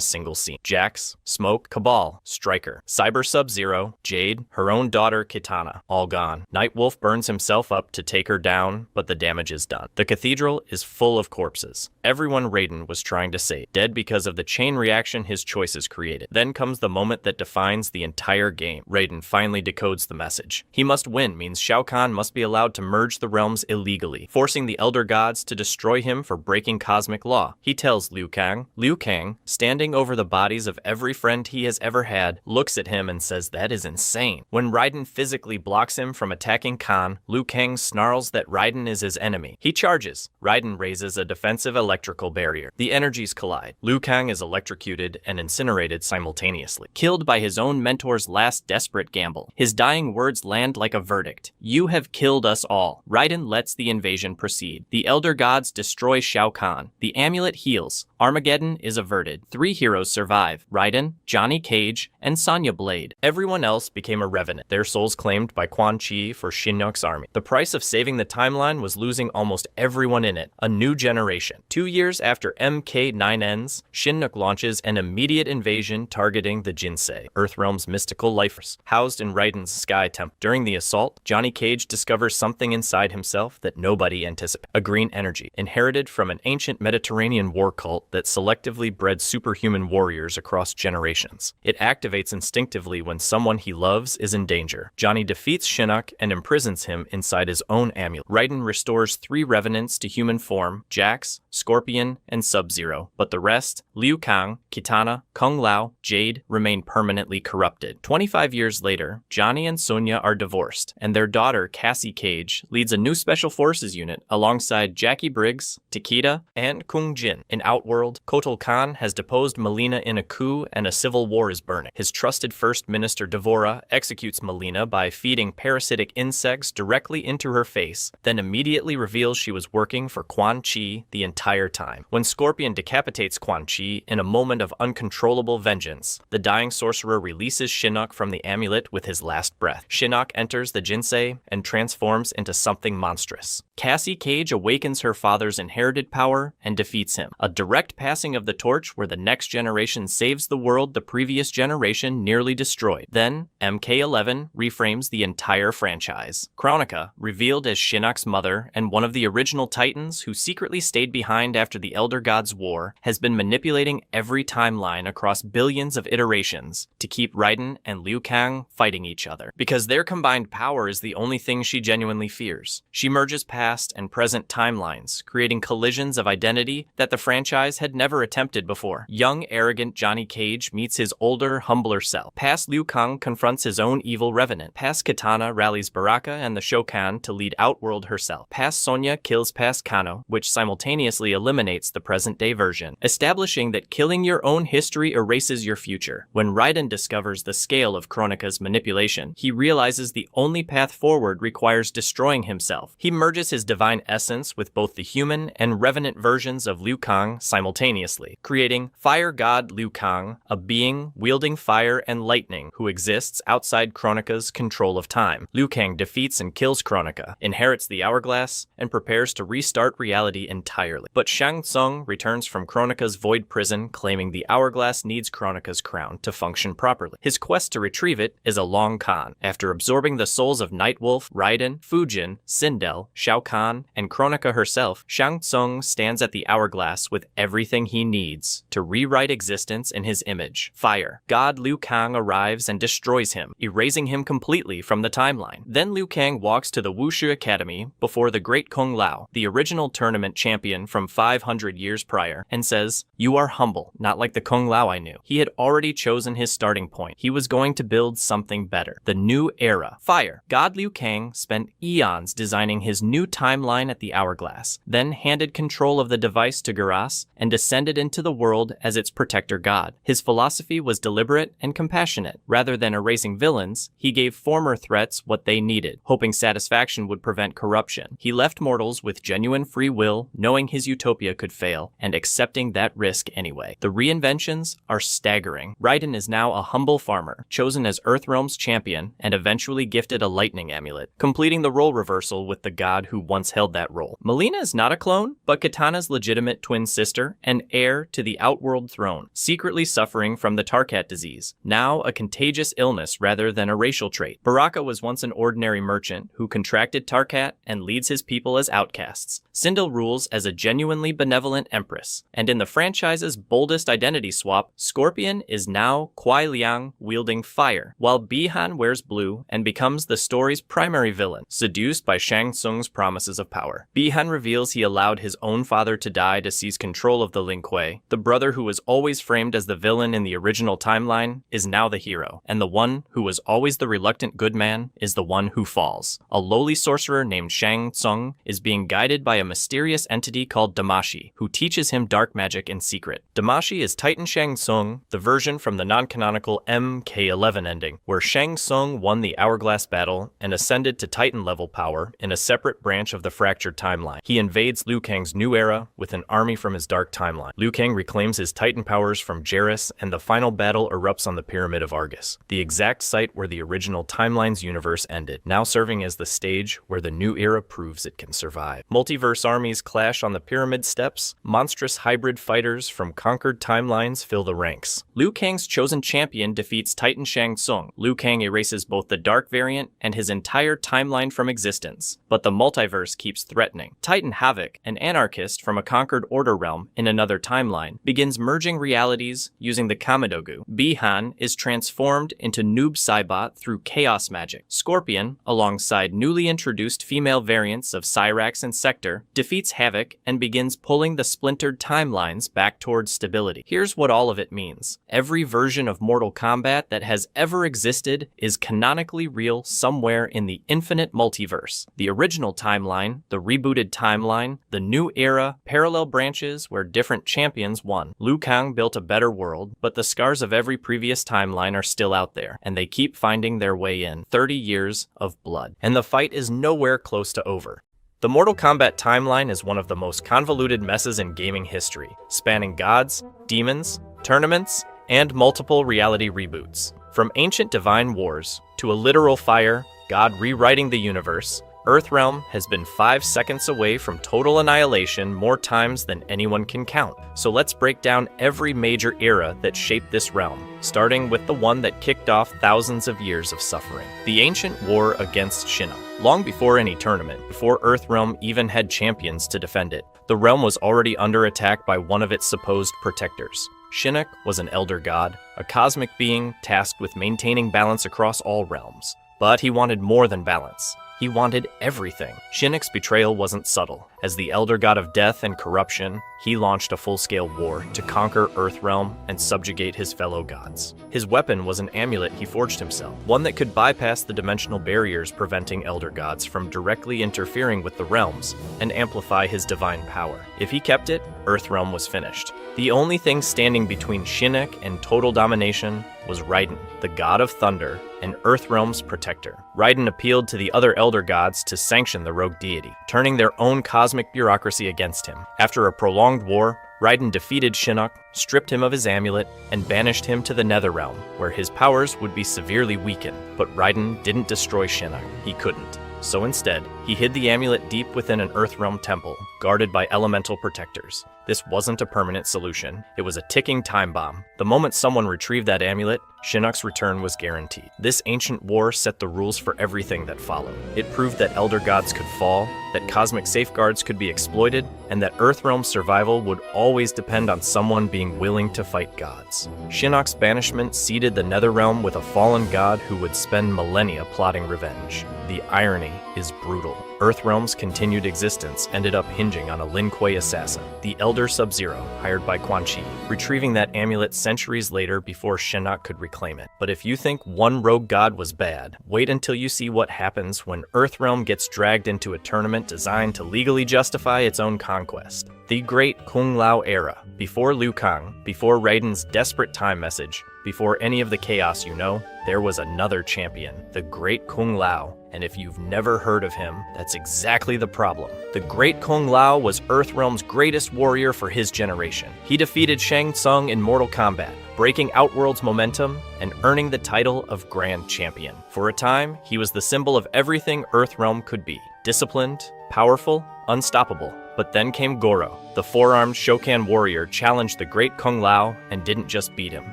single scene. Jax, Smoke, Cabal, Stryker, Cyber Sub-Zero, Jade, her own daughter Kitana, all gone. Nightwolf burns himself up to take her down, but the damage is done. The cathedral is full of corpses. Everyone Raiden was trying to save, dead because of the chain reaction his choices created. Then comes the moment that defines the entire game. Raiden finally decodes the message. He must win means Shao Kahn must be allowed to merge the realms illegally, forcing the Elder Gods to destroy him for breaking cosmic law. He tells Liu Kang. Liu Kang, standing over the bodies of every friend he has ever had, looks at him and says that is insane. When Raiden physically blocks him from attacking Kahn, Liu Kang snarls that Raiden is his enemy. He charges. Raiden raises a defensive electrical barrier. The energies collide. Liu Kang is electrocuted and incinerated simultaneously, killed by his own mentor's last desperate gamble. His dying words land like a verdict. You have killed us all. Raiden lets the invasion proceed. The Elder Gods destroy Shao Kahn. The amulet heals. Armageddon is averted. 3 heroes survive: Raiden, Johnny Cage, and Sonya Blade. Everyone else became a revenant, their souls claimed by Quan Chi for Shinnok's army. The price of saving the timeline was losing almost everyone in it. A new generation. 2 years after MK9 ends, Shinnok launches an immediate invasion targeting the Jinsei, Earthrealm's mystical lifers, housed in Raiden's Sky Temple. During the assault, Johnny Cage discovers something inside himself that nobody anticipated: a green energy, inherited from an ancient Mediterranean war cult that selectively bred superhuman warriors across generations. It activates instinctively when someone he loves is in danger. Johnny defeats Shinnok and imprisons him inside his own amulet. Raiden restores 3 revenants to human form: Jax, Scorpion, and Sub-Zero, but the rest, Liu Kang, Kitana, Kung Lao, Jade, remain permanently corrupted. 25 years later, Johnny and Sonya are divorced, and their daughter, Cassie Cage, leads a new Special Forces unit alongside Jackie Briggs, Takeda, and Kung Jin. In Outworld, Kotal Khan has deposed Melina in a coup and a civil war is burning. His trusted First Minister Devora executes Melina by feeding parasitic insects directly into her face, then immediately reveals she was working for Quan Chi the entire time. When Scorpion decapitates Quan Chi in a moment of uncontrollable vengeance, the dying sorcerer releases Shinnok from the amulet with his last breath. Shinnok enters the Jinsei and transforms into something monstrous. Cassie Cage awakens her father's inherited power and defeats him. A direct passing of the torch where the next generation saves the world the previous generation nearly destroyed. Then, MK11 reframes the entire franchise. Kronika, revealed as Shinnok's mother and one of the original Titans who secretly stayed behind after the Elder Gods' war, has been manipulating every timeline across billions of iterations to keep Raiden and Liu Kang fighting each other. Because their combined power is the only thing she genuinely fears. She merges past and present timelines, creating collisions of identity that the franchise had never attempted before. Young, arrogant Johnny Cage meets his older, humbler self. Past Liu Kang confronts his own evil revenant. Past Kitana rallies Baraka and the Shokan to lead Outworld herself. Past Sonya kills past Kano, which simultaneously eliminates the present-day version, establishing that killing your own history erases your future. When Raiden discovers the scale of Kronika's manipulation, he realizes the only path forward requires destroying himself. He merges his divine essence with both the human and revenant versions of Liu Kang simultaneously, creating Fire God Liu Kang, a being wielding fire and lightning who exists outside Kronika's control of time. Liu Kang defeats and kills Kronika, inherits the hourglass, and prepares to restart reality entirely. But Shang Tsung returns from Kronika's void prison, claiming the hourglass needs Kronika's crown to function properly. His quest to retrieve it is a long con. After absorbing the souls of Nightwolf, Raiden, Fujin, Sindel, Shao Kahn, and Kronika herself, Shang Tsung stands at the hourglass with everything he needs to rewrite existence in his image. Fire God Liu Kang arrives and destroys him, erasing him completely from the timeline. Then Liu Kang walks to the Wushu Academy before the great Kung Lao, the original tournament champion from 500 years prior, and says, "You are humble, not like the Kung Lao I knew." He had already chosen his starting point. He was going to build something better. The new era. Fire God Liu Kang spent eons designing his new timeline at the hourglass, then handed control of the device to Geras and descended into the world as its protector god. His philosophy was deliberate and compassionate. Rather than erasing villains, he gave former threats what they needed, hoping satisfaction would prevent corruption. He left mortals with genuine free will, knowing his his utopia could fail, and accepting that risk anyway. The reinventions are staggering. Raiden is now a humble farmer, chosen as Earthrealm's champion, and eventually gifted a lightning amulet, completing the role reversal with the god who once held that role. Mileena is not a clone, but Kitana's legitimate twin sister and heir to the Outworld throne, secretly suffering from the Tarkat disease, now a contagious illness rather than a racial trait. Baraka was once an ordinary merchant who contracted Tarkat and leads his people as outcasts. Sindel rules as a genuinely benevolent empress, and in the franchise's boldest identity swap, Scorpion is now Kuai Liang wielding fire, while Bi-Han wears blue and becomes the story's primary villain, seduced by Shang Tsung's promises of power. Bi-Han reveals he allowed his own father to die to seize control of the Lin Kuei. The brother who was always framed as the villain in the original timeline is now the hero, and the one who was always the reluctant good man is the one who falls. A lowly sorcerer named Shang Tsung is being guided by a mysterious entity called Damashi, who teaches him dark magic in secret. Damashi is Titan Shang Tsung, the version from the non-canonical MK11 ending, where Shang Tsung won the Hourglass battle and ascended to Titan-level power in a separate branch of the fractured timeline. He invades Liu Kang's new era with an army from his dark timeline. Liu Kang reclaims his Titan powers from Geras, and the final battle erupts on the Pyramid of Argus, the exact site where the original timeline's universe ended, now serving as the stage where the new era proves it can survive. Multiverse armies clash on the pyramid steps. Monstrous hybrid fighters from conquered timelines fill the ranks. Liu Kang's chosen champion defeats Titan Shang Tsung. Liu Kang erases both the dark variant and his entire timeline from existence, but the multiverse keeps threatening. Titan Havoc, an anarchist from a conquered Order realm in another timeline, begins merging realities using the Kamidogu. Bi-Han is transformed into Noob Saibot through chaos magic. Scorpion, alongside newly introduced female variants of Cyrax and Sector, defeats Havoc and begins pulling the splintered timelines back towards stability. Here's what all of it means. Every version of Mortal Kombat that has ever existed is canonically real somewhere in the infinite multiverse. The original timeline, the rebooted timeline, the new era, parallel branches where different champions won. Liu Kang built a better world, but the scars of every previous timeline are still out there, and they keep finding their way in. 30 years of blood. And the fight is nowhere close to over. The Mortal Kombat timeline is one of the most convoluted messes in gaming history, spanning gods, demons, tournaments, and multiple reality reboots. From ancient divine wars to a literal fire, God rewriting the universe, Earthrealm has been 5 seconds away from total annihilation more times than anyone can count. So let's break down every major era that shaped this realm, starting with the one that kicked off thousands of years of suffering. The ancient war against Shinnok. Long before any tournament, before Earthrealm even had champions to defend it, the realm was already under attack by one of its supposed protectors. Shinnok was an elder god, a cosmic being tasked with maintaining balance across all realms. But he wanted more than balance. He wanted everything. Shinnok's betrayal wasn't subtle. As the elder god of death and corruption, he launched a full-scale war to conquer Earthrealm and subjugate his fellow gods. His weapon was an amulet he forged himself, one that could bypass the dimensional barriers preventing elder gods from directly interfering with the realms and amplify his divine power. If he kept it, Earthrealm was finished. The only thing standing between Shinnok and total domination was Raiden, the god of thunder and Earthrealm's protector. Raiden appealed to the other elder gods to sanction the rogue deity, turning their own cosmic bureaucracy against him. After a prolonged war, Raiden defeated Shinnok, stripped him of his amulet, and banished him to the Netherrealm, where his powers would be severely weakened. But Raiden didn't destroy Shinnok. He couldn't. So instead, he hid the amulet deep within an Earthrealm temple, guarded by elemental protectors. This wasn't a permanent solution. It was a ticking time bomb. The moment someone retrieved that amulet, Shinnok's return was guaranteed. This ancient war set the rules for everything that followed. It proved that elder gods could fall, that cosmic safeguards could be exploited, and that Earthrealm's survival would always depend on someone being willing to fight gods. Shinnok's banishment seeded the Netherrealm with a fallen god who would spend millennia plotting revenge. The irony is brutal. Earthrealm's continued existence ended up hinging on a Lin Kuei assassin, the Elder Sub-Zero, hired by Quan Chi, retrieving that amulet centuries later before Shinnok could recover claim it. But if you think one rogue god was bad, wait until you see what happens when Earthrealm gets dragged into a tournament designed to legally justify its own conquest. The Great Kung Lao era. Before Liu Kang, before Raiden's desperate time message, before any of the chaos you know, there was another champion, the Great Kung Lao. And if you've never heard of him, that's exactly the problem. The Great Kung Lao was Earthrealm's greatest warrior for his generation. He defeated Shang Tsung in Mortal Kombat, breaking Outworld's momentum and earning the title of Grand Champion. For a time, he was the symbol of everything Earthrealm could be. Disciplined, powerful, unstoppable. But then came Goro. The four-armed Shokan warrior challenged the Great Kung Lao and didn't just beat him,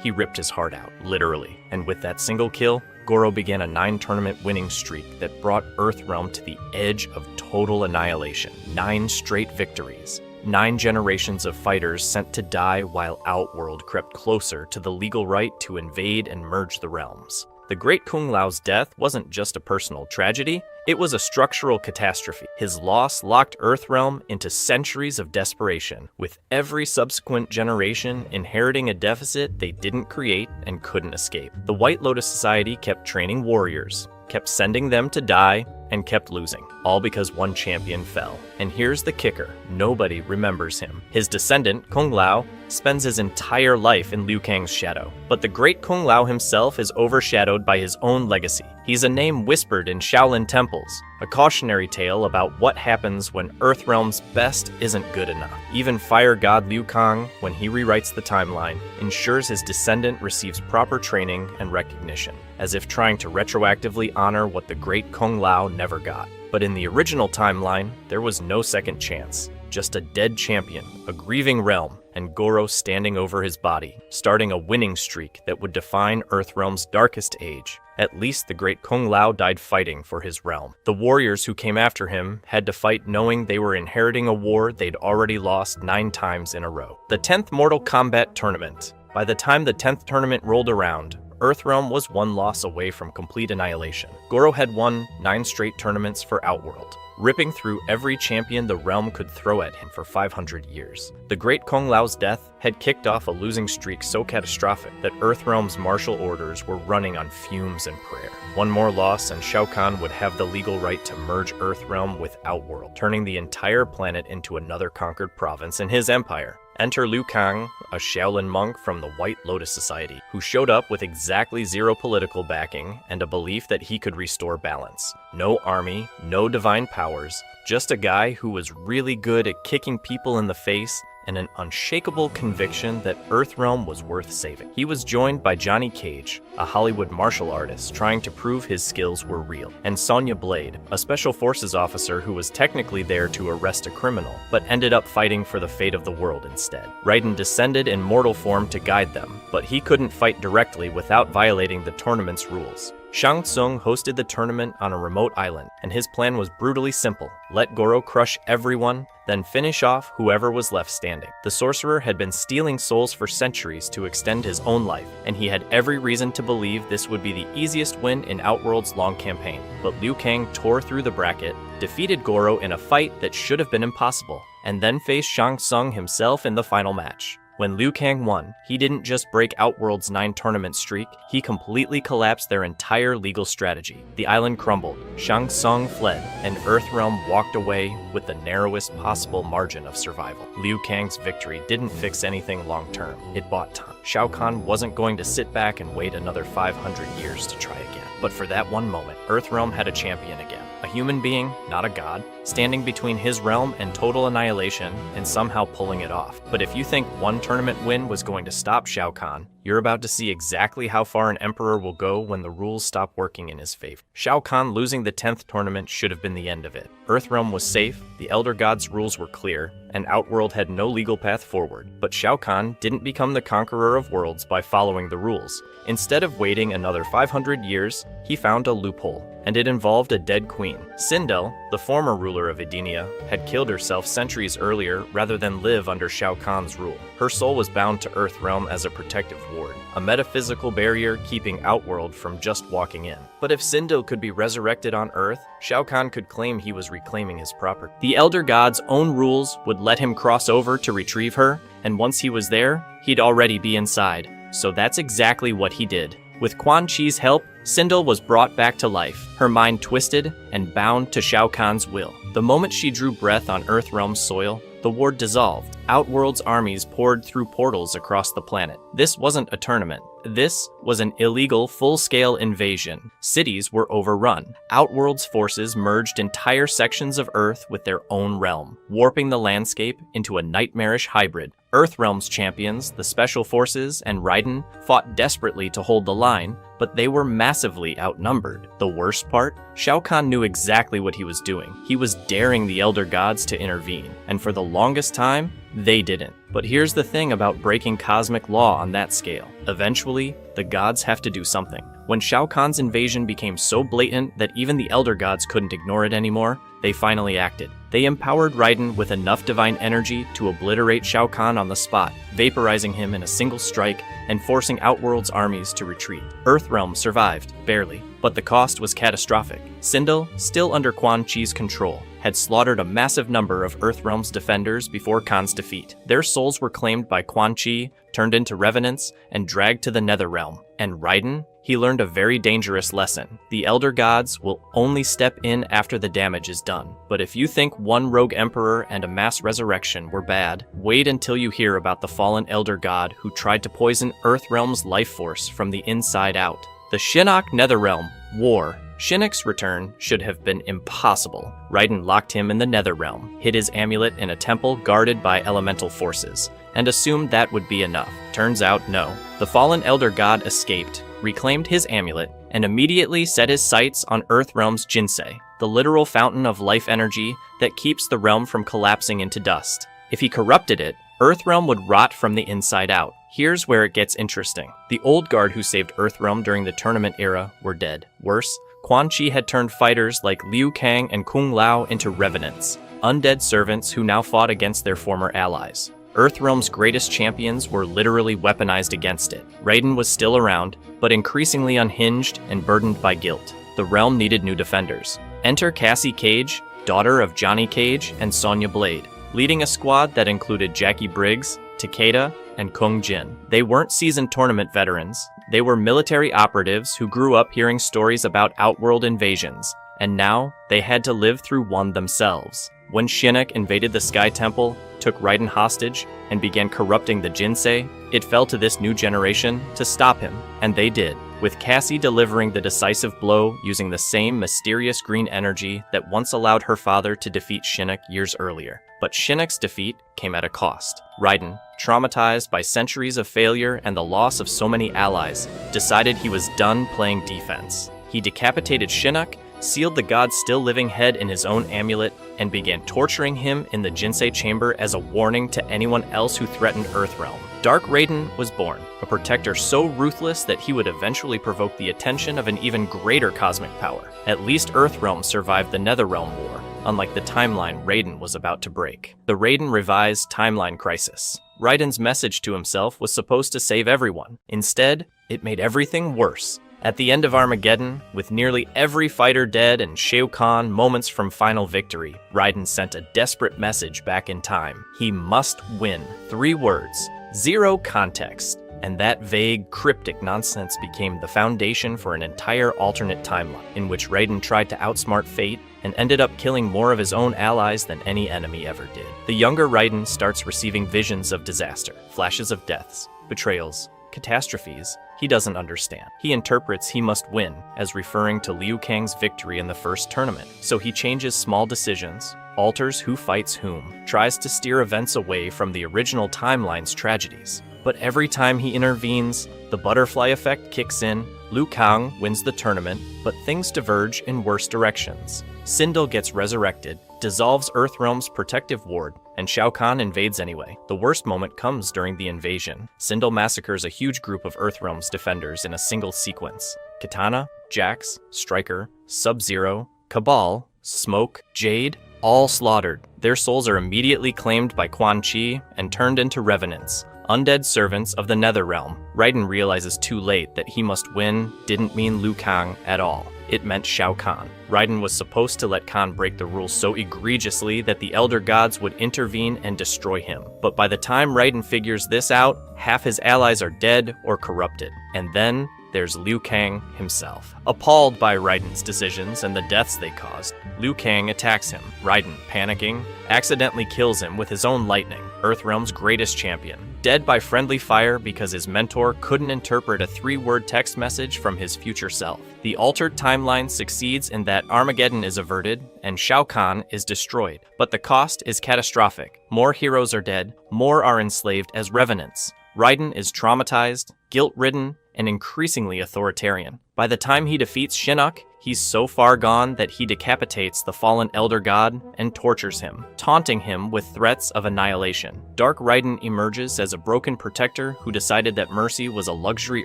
he ripped his heart out, literally. And with that single kill, Goro began a 9-tournament winning streak that brought Earthrealm to the edge of total annihilation. 9 straight victories. 9 generations of fighters sent to die while Outworld crept closer to the legal right to invade and merge the realms. The Great Kung Lao's death wasn't just a personal tragedy, it was a structural catastrophe. His loss locked Earthrealm into centuries of desperation, with every subsequent generation inheriting a deficit they didn't create and couldn't escape. The White Lotus Society kept training warriors, kept sending them to die, and kept losing, all because one champion fell. And here's the kicker, nobody remembers him. His descendant, Kung Lao, spends his entire life in Liu Kang's shadow. But the Great Kung Lao himself is overshadowed by his own legacy. He's a name whispered in Shaolin temples, a cautionary tale about what happens when Earthrealm's best isn't good enough. Even Fire God Liu Kang, when he rewrites the timeline, ensures his descendant receives proper training and recognition, as if trying to retroactively honor what the Great Kung Lao never got. But in the original timeline, there was no second chance. Just a dead champion, a grieving realm, and Goro standing over his body, starting a winning streak that would define Earthrealm's darkest age. At least the Great Kung Lao died fighting for his realm. The warriors who came after him had to fight knowing they were inheriting a war they'd already lost 9 times in a row. The 10th Mortal Kombat Tournament. By the time the 10th tournament rolled around, Earthrealm was 1 loss away from complete annihilation. Goro had won 9 straight tournaments for Outworld, ripping through every champion the realm could throw at him for 500 years. The Great Kung Lao's death had kicked off a losing streak so catastrophic that Earthrealm's martial orders were running on fumes and prayer. 1 more loss and Shao Kahn would have the legal right to merge Earthrealm with Outworld, turning the entire planet into another conquered province in his empire. Enter Liu Kang, a Shaolin monk from the White Lotus Society, who showed up with exactly 0 political backing and a belief that he could restore balance. No army, no divine powers, just a guy who was really good at kicking people in the face and an unshakable conviction that Earthrealm was worth saving. He was joined by Johnny Cage, a Hollywood martial artist trying to prove his skills were real, and Sonya Blade, a special forces officer who was technically there to arrest a criminal, but ended up fighting for the fate of the world instead. Raiden descended in mortal form to guide them, but he couldn't fight directly without violating the tournament's rules. Shang Tsung hosted the tournament on a remote island, and his plan was brutally simple. Let Goro crush everyone, then finish off whoever was left standing. The sorcerer had been stealing souls for centuries to extend his own life, and he had every reason to believe this would be the easiest win in Outworld's long campaign. But Liu Kang tore through the bracket, defeated Goro in a fight that should have been impossible, and then faced Shang Tsung himself in the final match. When Liu Kang won, he didn't just break Outworld's 9-tournament streak, he completely collapsed their entire legal strategy. The island crumbled, Shang Tsung fled, and Earthrealm walked away with the narrowest possible margin of survival. Liu Kang's victory didn't fix anything long-term, it bought time. Shao Kahn wasn't going to sit back and wait another 500 years to try again. But for that one moment, Earthrealm had a champion again. A human being, not a god, standing between his realm and total annihilation and somehow pulling it off. But if you think one tournament win was going to stop Shao Kahn, you're about to see exactly how far an emperor will go when the rules stop working in his favor. Shao Kahn losing the 10th tournament should have been the end of it. Earthrealm was safe, the Elder God's rules were clear, and Outworld had no legal path forward. But Shao Kahn didn't become the conqueror of worlds by following the rules. Instead of waiting another 500 years, he found a loophole, and it involved a dead queen. Sindel, the former ruler of Edenia, had killed herself centuries earlier rather than live under Shao Kahn's rule. Her soul was bound to Earthrealm as a protective ward, a metaphysical barrier keeping Outworld from just walking in. But if Sindel could be resurrected on Earth, Shao Kahn could claim he was reclaiming his property. The Elder God's own rules would let him cross over to retrieve her, and once he was there, he'd already be inside. So that's exactly what he did. With Quan Chi's help, Sindel was brought back to life, her mind twisted and bound to Shao Kahn's will. The moment she drew breath on Earthrealm's soil, the ward dissolved. Outworld's armies poured through portals across the planet. This wasn't a tournament. This was an illegal, full-scale invasion. Cities were overrun. Outworld's forces merged entire sections of Earth with their own realm, warping the landscape into a nightmarish hybrid. Earthrealm's champions, the Special Forces, and Raiden fought desperately to hold the line, but they were massively outnumbered. The worst part? Shao Kahn knew exactly what he was doing. He was daring the Elder Gods to intervene, and for the longest time, they didn't. But here's the thing about breaking cosmic law on that scale. Eventually, the gods have to do something. When Shao Kahn's invasion became so blatant that even the Elder Gods couldn't ignore it anymore, they finally acted. They empowered Raiden with enough divine energy to obliterate Shao Kahn on the spot, vaporizing him in a single strike and forcing Outworld's armies to retreat. Earthrealm survived, barely, but the cost was catastrophic. Sindel, still under Quan Chi's control, had slaughtered a massive number of Earthrealm's defenders before Kahn's defeat. Their souls were claimed by Quan Chi, turned into revenants, and dragged to the Netherrealm. And Raiden? He learned a very dangerous lesson. The Elder Gods will only step in after the damage is done. But if you think one rogue emperor and a mass resurrection were bad, wait until you hear about the fallen Elder God who tried to poison Earthrealm's life force from the inside out. The Shinnok Netherrealm War. Shinnok's return should have been impossible. Raiden locked him in the Netherrealm, hid his amulet in a temple guarded by elemental forces, and assumed that would be enough. Turns out, no. The fallen Elder God escaped, reclaimed his amulet, and immediately set his sights on Earthrealm's Jinsei, the literal fountain of life energy that keeps the realm from collapsing into dust. If he corrupted it, Earthrealm would rot from the inside out. Here's where it gets interesting. The old guard who saved Earthrealm during the tournament era were dead. Worse, Quan Chi had turned fighters like Liu Kang and Kung Lao into revenants, undead servants who now fought against their former allies. Earthrealm's greatest champions were literally weaponized against it. Raiden was still around, but increasingly unhinged and burdened by guilt. The realm needed new defenders. Enter Cassie Cage, daughter of Johnny Cage and Sonya Blade, leading a squad that included Jackie Briggs, Takeda, and Kung Jin. They weren't seasoned tournament veterans. They were military operatives who grew up hearing stories about Outworld invasions, and now they had to live through one themselves. When Shinnok invaded the Sky Temple, took Raiden hostage, and began corrupting the Jinsei, it fell to this new generation to stop him, and they did, with Cassie delivering the decisive blow using the same mysterious green energy that once allowed her father to defeat Shinnok years earlier. But Shinnok's defeat came at a cost. Raiden, traumatized by centuries of failure and the loss of so many allies, decided he was done playing defense. He decapitated Shinnok, sealed the god's still-living head in his own amulet, and began torturing him in the Jinsei chamber as a warning to anyone else who threatened Earthrealm. Dark Raiden was born, a protector so ruthless that he would eventually provoke the attention of an even greater cosmic power. At least Earthrealm survived the Netherrealm War, unlike the timeline Raiden was about to break. The Raiden Revised Timeline Crisis. Raiden's message to himself was supposed to save everyone. Instead, it made everything worse. At the end of Armageddon, with nearly every fighter dead and Shao Kahn moments from final victory, Raiden sent a desperate message back in time. He must win. 3 words. Zero context. And that vague, cryptic nonsense became the foundation for an entire alternate timeline, in which Raiden tried to outsmart fate and ended up killing more of his own allies than any enemy ever did. The younger Raiden starts receiving visions of disaster, flashes of deaths, betrayals, catastrophes he doesn't understand. He interprets he must win as referring to Liu Kang's victory in the first tournament, so he changes small decisions, alters who fights whom, tries to steer events away from the original timeline's tragedies. But every time he intervenes, the butterfly effect kicks in, Liu Kang wins the tournament, but things diverge in worse directions. Sindel gets resurrected, dissolves Earthrealm's protective ward, and Shao Kahn invades anyway. The worst moment comes during the invasion. Sindel massacres a huge group of Earthrealm's defenders in a single sequence. Kitana, Jax, Stryker, Sub-Zero, Cabal, Smoke, Jade, all slaughtered. Their souls are immediately claimed by Quan Chi and turned into revenants, undead servants of the Netherrealm. Raiden realizes too late that he must win didn't mean Liu Kang at all. It meant Shao Kahn. Raiden was supposed to let Kahn break the rules so egregiously that the Elder Gods would intervene and destroy him. But by the time Raiden figures this out, half his allies are dead or corrupted. And then, there's Liu Kang himself. Appalled by Raiden's decisions and the deaths they caused, Liu Kang attacks him. Raiden, panicking, accidentally kills him with his own lightning, Earthrealm's greatest champion. Dead by friendly fire because his mentor couldn't interpret a 3-word text message from his future self. The altered timeline succeeds in that Armageddon is averted and Shao Kahn is destroyed, but the cost is catastrophic. More heroes are dead, more are enslaved as revenants. Raiden is traumatized, guilt-ridden, and increasingly authoritarian. By the time he defeats Shinnok, he's so far gone that he decapitates the fallen Elder God and tortures him, taunting him with threats of annihilation. Dark Raiden emerges as a broken protector who decided that mercy was a luxury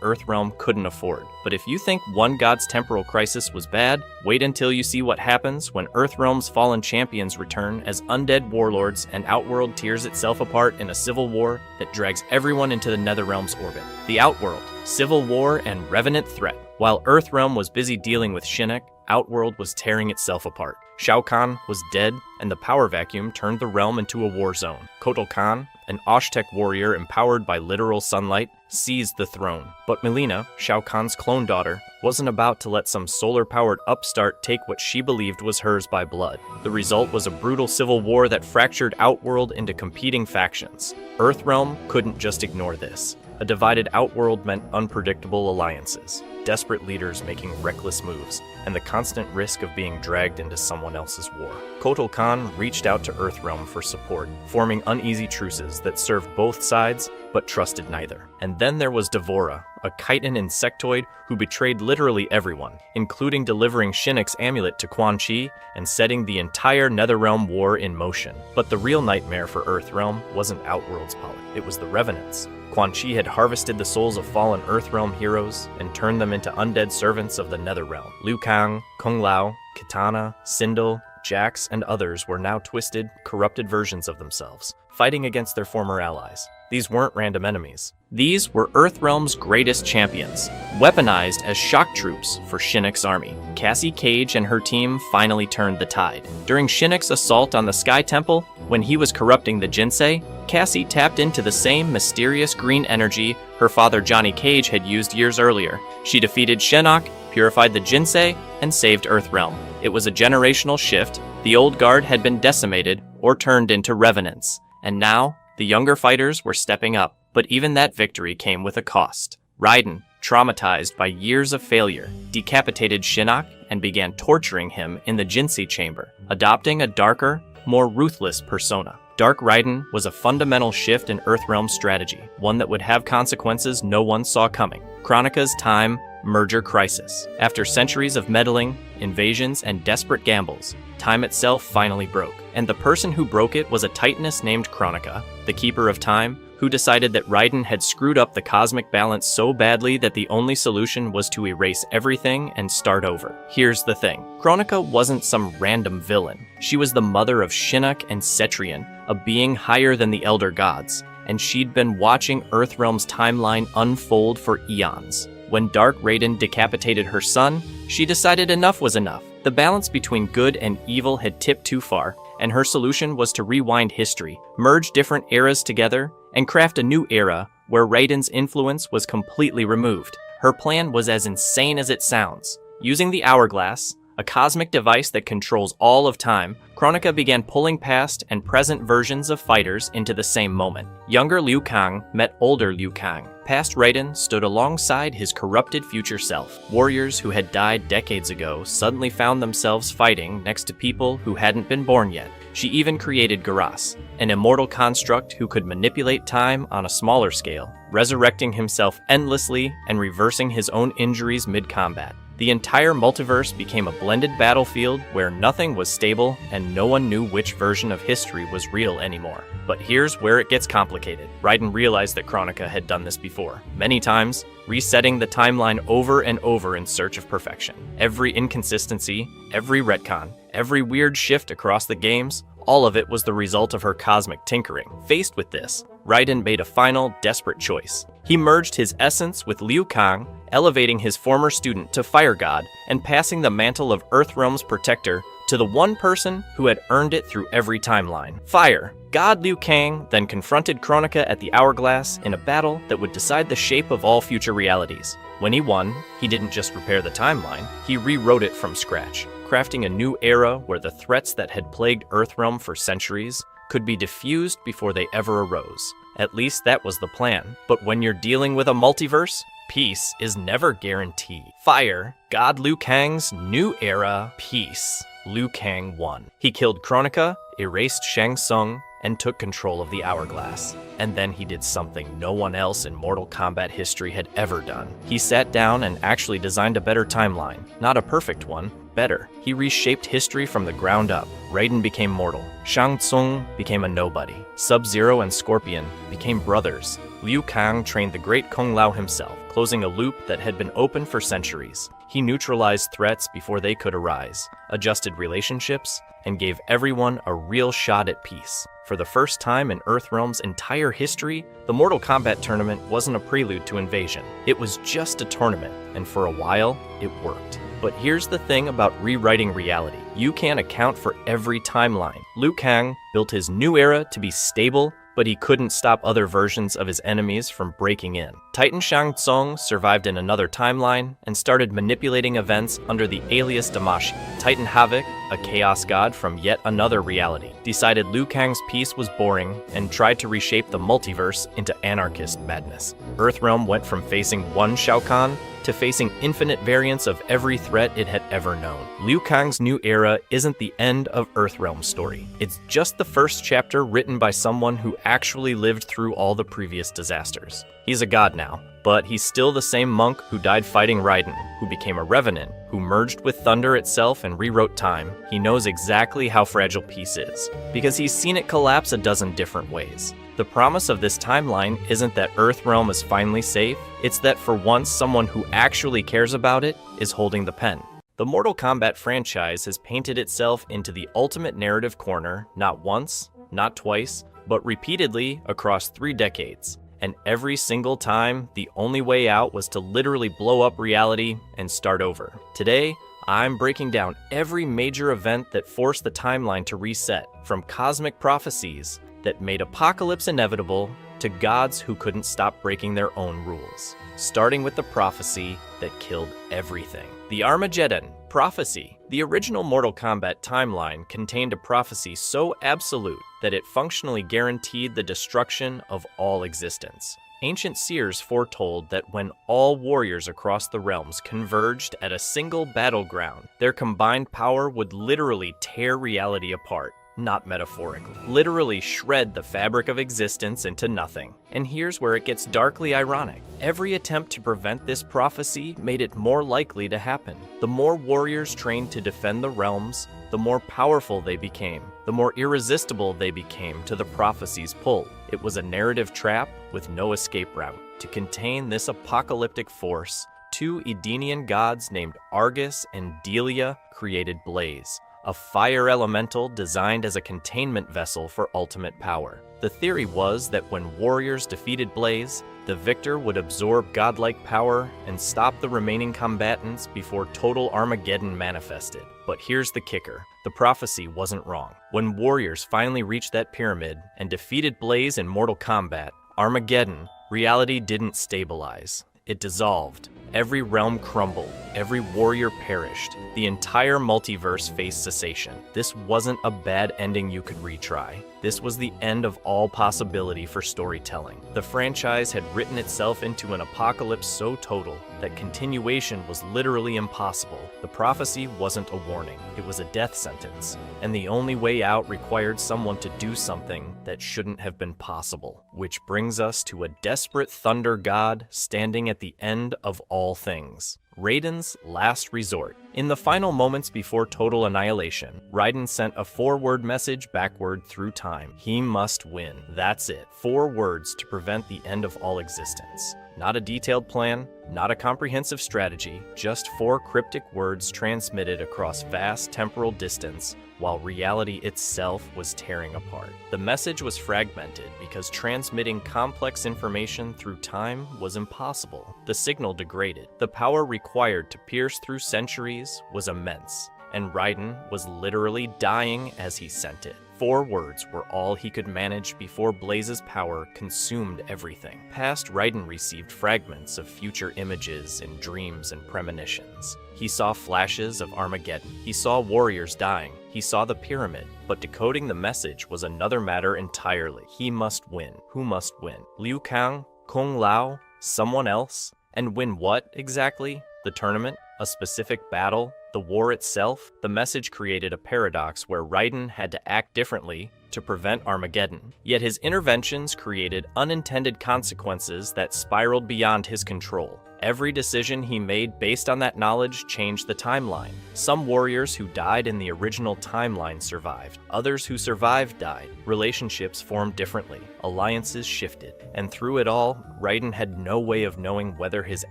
Earthrealm couldn't afford. But if you think one god's temporal crisis was bad, wait until you see what happens when Earthrealm's fallen champions return as undead warlords and Outworld tears itself apart in a civil war that drags everyone into the Netherrealm's orbit. The Outworld, civil war, and revenant threat. While Earthrealm was busy dealing with Shinnok, Outworld was tearing itself apart. Shao Kahn was dead, and the power vacuum turned the realm into a war zone. Kotal Khan, an Oshtek warrior empowered by literal sunlight, seized the throne. But Mileena, Shao Kahn's clone daughter, wasn't about to let some solar-powered upstart take what she believed was hers by blood. The result was a brutal civil war that fractured Outworld into competing factions. Earthrealm couldn't just ignore this. A divided Outworld meant unpredictable alliances, desperate leaders making reckless moves, and the constant risk of being dragged into someone else's war. Kotal Khan reached out to Earthrealm for support, forming uneasy truces that served both sides but trusted neither. And then there was Devora, a chitin insectoid who betrayed literally everyone, including delivering Shinnok's amulet to Quan Chi and setting the entire Netherrealm war in motion. But the real nightmare for Earthrealm wasn't Outworld's politics, it was the Revenants. Quan Chi had harvested the souls of fallen Earthrealm heroes and turned them into undead servants of the Netherrealm. Liu Kang, Kung Lao, Kitana, Sindel, Jax, and others were now twisted, corrupted versions of themselves, fighting against their former allies. These weren't random enemies. These were Earthrealm's greatest champions, weaponized as shock troops for Shinnok's army. Cassie Cage and her team finally turned the tide. During Shinnok's assault on the Sky Temple, when he was corrupting the Jinsei, Cassie tapped into the same mysterious green energy her father Johnny Cage had used years earlier. She defeated Shinnok, purified the Jinsei, and saved Earthrealm. It was a generational shift. The old guard had been decimated or turned into revenants, and now the younger fighters were stepping up. But even that victory came with a cost. Raiden, traumatized by years of failure, decapitated Shinnok and began torturing him in the Jinsei chamber, adopting a darker, more ruthless persona. Dark Raiden was a fundamental shift in Earthrealm's strategy, one that would have consequences no one saw coming. Kronika's time merger crisis. After centuries of meddling, invasions, and desperate gambles, time itself finally broke. And the person who broke it was a titaness named Kronika, the Keeper of Time, who decided that Raiden had screwed up the cosmic balance so badly that the only solution was to erase everything and start over. Here's the thing. Kronika wasn't some random villain. She was the mother of Shinnok and Cetrion, a being higher than the Elder Gods, and she'd been watching Earthrealm's timeline unfold for eons. When Dark Raiden decapitated her son, she decided enough was enough. The balance between good and evil had tipped too far, and her solution was to rewind history, merge different eras together, and craft a new era where Raiden's influence was completely removed. Her plan was as insane as it sounds. Using the Hourglass, a cosmic device that controls all of time, Kronika began pulling past and present versions of fighters into the same moment. Younger Liu Kang met older Liu Kang. Past Raiden stood alongside his corrupted future self. Warriors who had died decades ago suddenly found themselves fighting next to people who hadn't been born yet. She even created Geras, an immortal construct who could manipulate time on a smaller scale, resurrecting himself endlessly and reversing his own injuries mid-combat. The entire multiverse became a blended battlefield where nothing was stable and no one knew which version of history was real anymore. But here's where it gets complicated. Raiden realized that Kronika had done this before, many times, resetting the timeline over and over in search of perfection. Every inconsistency, every retcon, every weird shift across the games, all of it was the result of her cosmic tinkering. Faced with this, Raiden made a final, desperate choice. He merged his essence with Liu Kang, elevating his former student to Fire God and passing the mantle of Earthrealm's protector to the one person who had earned it through every timeline. Fire. God Liu Kang then confronted Kronika at the Hourglass in a battle that would decide the shape of all future realities. When he won, he didn't just repair the timeline, he rewrote it from scratch, crafting a new era where the threats that had plagued Earthrealm for centuries could be diffused before they ever arose. At least that was the plan. But when you're dealing with a multiverse, peace is never guaranteed. Fire. God Liu Kang's new era. Peace. Liu Kang won. He killed Kronika, erased Shang Tsung, and took control of the Hourglass. And then he did something no one else in Mortal Kombat history had ever done. He sat down and actually designed a better timeline. Not a perfect one, better. He reshaped history from the ground up. Raiden became mortal. Shang Tsung became a nobody. Sub-Zero and Scorpion became brothers. Liu Kang trained the great Kung Lao himself, closing a loop that had been open for centuries. He neutralized threats before they could arise, adjusted relationships, and gave everyone a real shot at peace. For the first time in Earthrealm's entire history, the Mortal Kombat tournament wasn't a prelude to invasion. It was just a tournament, and for a while, it worked. But here's the thing about rewriting reality. You can't account for every timeline. Liu Kang built his new era to be stable, but he couldn't stop other versions of his enemies from breaking in. Titan Shang Tsung survived in another timeline and started manipulating events under the alias Damashi. Titan Havoc, a chaos god from yet another reality, decided Liu Kang's peace was boring and tried to reshape the multiverse into anarchist madness. Earthrealm went from facing one Shao Kahn to facing infinite variants of every threat it had ever known. Liu Kang's new era isn't the end of Earthrealm's story. It's just the first chapter written by someone who actually lived through all the previous disasters. He's a god now, but he's still the same monk who died fighting Raiden, who became a revenant, who merged with Thunder itself and rewrote time. He knows exactly how fragile peace is, because he's seen it collapse a dozen different ways. The promise of this timeline isn't that Earthrealm is finally safe, it's that for once someone who actually cares about it is holding the pen. The Mortal Kombat franchise has painted itself into the ultimate narrative corner not once, not twice, but repeatedly across 3 decades. And every single time, the only way out was to literally blow up reality and start over. Today, I'm breaking down every major event that forced the timeline to reset, from cosmic prophecies that made apocalypse inevitable to gods who couldn't stop breaking their own rules. Starting with the prophecy that killed everything. The Armageddon prophecy. The original Mortal Kombat timeline contained a prophecy so absolute that it functionally guaranteed the destruction of all existence. Ancient seers foretold that when all warriors across the realms converged at a single battleground, their combined power would literally tear reality apart. Not metaphorically, literally shred the fabric of existence into nothing. And here's where it gets darkly ironic. Every attempt to prevent this prophecy made it more likely to happen. The more warriors trained to defend the realms, the more powerful they became, the more irresistible they became to the prophecy's pull. It was a narrative trap with no escape route. To contain this apocalyptic force, 2 Edenian gods named Argus and Delia created Blaze, a fire elemental designed as a containment vessel for ultimate power. The theory was that when warriors defeated Blaze, the victor would absorb godlike power and stop the remaining combatants before total Armageddon manifested. But here's the kicker. The prophecy wasn't wrong. When warriors finally reached that pyramid and defeated Blaze in Mortal Kombat, Armageddon, reality didn't stabilize. It dissolved. Every realm crumbled. Every warrior perished. The entire multiverse faced cessation. This wasn't a bad ending you could retry. This was the end of all possibility for storytelling. The franchise had written itself into an apocalypse so total that continuation was literally impossible. The prophecy wasn't a warning. It was a death sentence. And the only way out required someone to do something that shouldn't have been possible. Which brings us to a desperate thunder god standing at the end of all things. Raiden's last resort. In the final moments before total annihilation, Raiden sent a 4-word message backward through time. He must win. That's it. 4 words to prevent the end of all existence. Not a detailed plan, not a comprehensive strategy, just 4 cryptic words transmitted across vast temporal distance while reality itself was tearing apart. The message was fragmented because transmitting complex information through time was impossible. The signal degraded. The power required to pierce through centuries was immense. and Raiden was literally dying as he sent it. 4 words were all he could manage before Blaze's power consumed everything. Past Raiden received fragments of future images in dreams and premonitions. He saw flashes of Armageddon. He saw warriors dying. He saw the pyramid. But decoding the message was another matter entirely. He must win. Who must win? Liu Kang? Kung Lao? Someone else? And win what exactly? The tournament? A specific battle? The war itself? The message created a paradox where Raiden had to act differently to prevent Armageddon. Yet his interventions created unintended consequences that spiraled beyond his control. Every decision he made based on that knowledge changed the timeline. Some warriors who died in the original timeline survived. Others who survived died. Relationships formed differently. Alliances shifted. And through it all, Raiden had no way of knowing whether his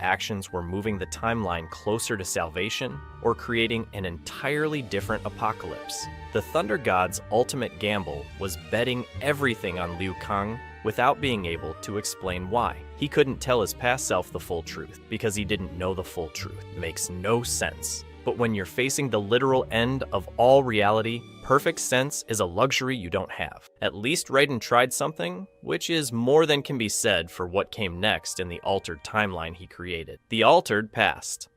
actions were moving the timeline closer to salvation or creating an entirely different apocalypse. The Thunder God's ultimate gamble was betting everything on Liu Kang without being able to explain why. He couldn't tell his past self the full truth because he didn't know the full truth. Makes no sense. But when you're facing the literal end of all reality, perfect sense is a luxury you don't have. At least Raiden tried something, which is more than can be said for what came next in the altered timeline he created. The altered past.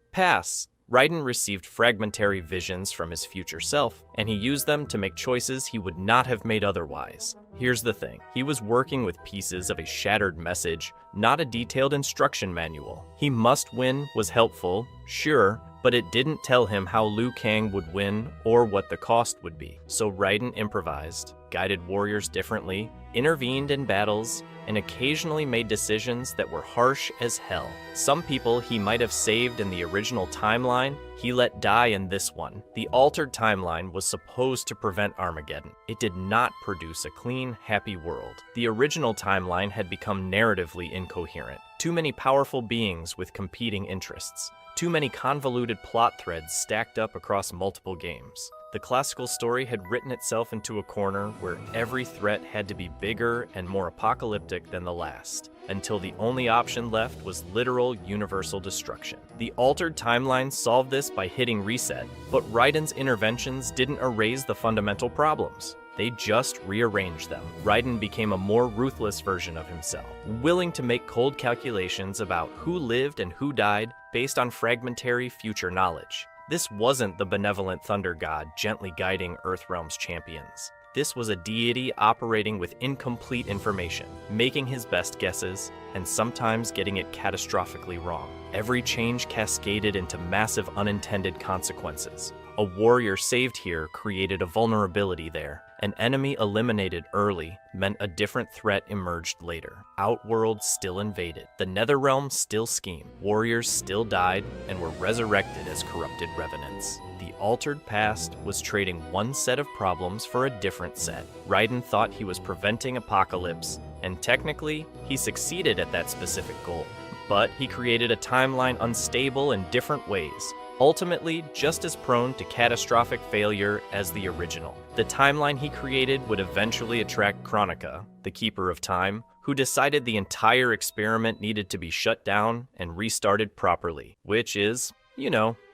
Raiden received fragmentary visions from his future self, and he used them to make choices he would not have made otherwise. Here's the thing, he was working with pieces of a shattered message, not a detailed instruction manual. He must win was helpful, sure, but it didn't tell him how Liu Kang would win or what the cost would be. So Raiden improvised, guided warriors differently, intervened in battles, and occasionally made decisions that were harsh as hell. Some people he might have saved in the original timeline, he let die in this one. The altered timeline was supposed to prevent Armageddon. It did not produce a clean, happy world. The original timeline had become narratively incoherent. Too many powerful beings with competing interests. Too many convoluted plot threads stacked up across multiple games. The classical story had written itself into a corner where every threat had to be bigger and more apocalyptic than the last, until the only option left was literal universal destruction. The altered timeline solved this by hitting reset, but Raiden's interventions didn't erase the fundamental problems. They just rearranged them. Raiden became a more ruthless version of himself, willing to make cold calculations about who lived and who died based on fragmentary future knowledge. This wasn't the benevolent Thunder God gently guiding Earthrealm's champions. This was a deity operating with incomplete information, making his best guesses, and sometimes getting it catastrophically wrong. Every change cascaded into massive unintended consequences. A warrior saved here created a vulnerability there. An enemy eliminated early meant a different threat emerged later. Outworld still invaded. The Netherrealm still schemed. Warriors still died and were resurrected as corrupted revenants. The altered past was trading one set of problems for a different set. Raiden thought he was preventing apocalypse, and technically, he succeeded at that specific goal. But he created a timeline unstable in different ways, ultimately just as prone to catastrophic failure as the original. The timeline he created would eventually attract Kronika, the Keeper of Time, who decided the entire experiment needed to be shut down and restarted properly, which is,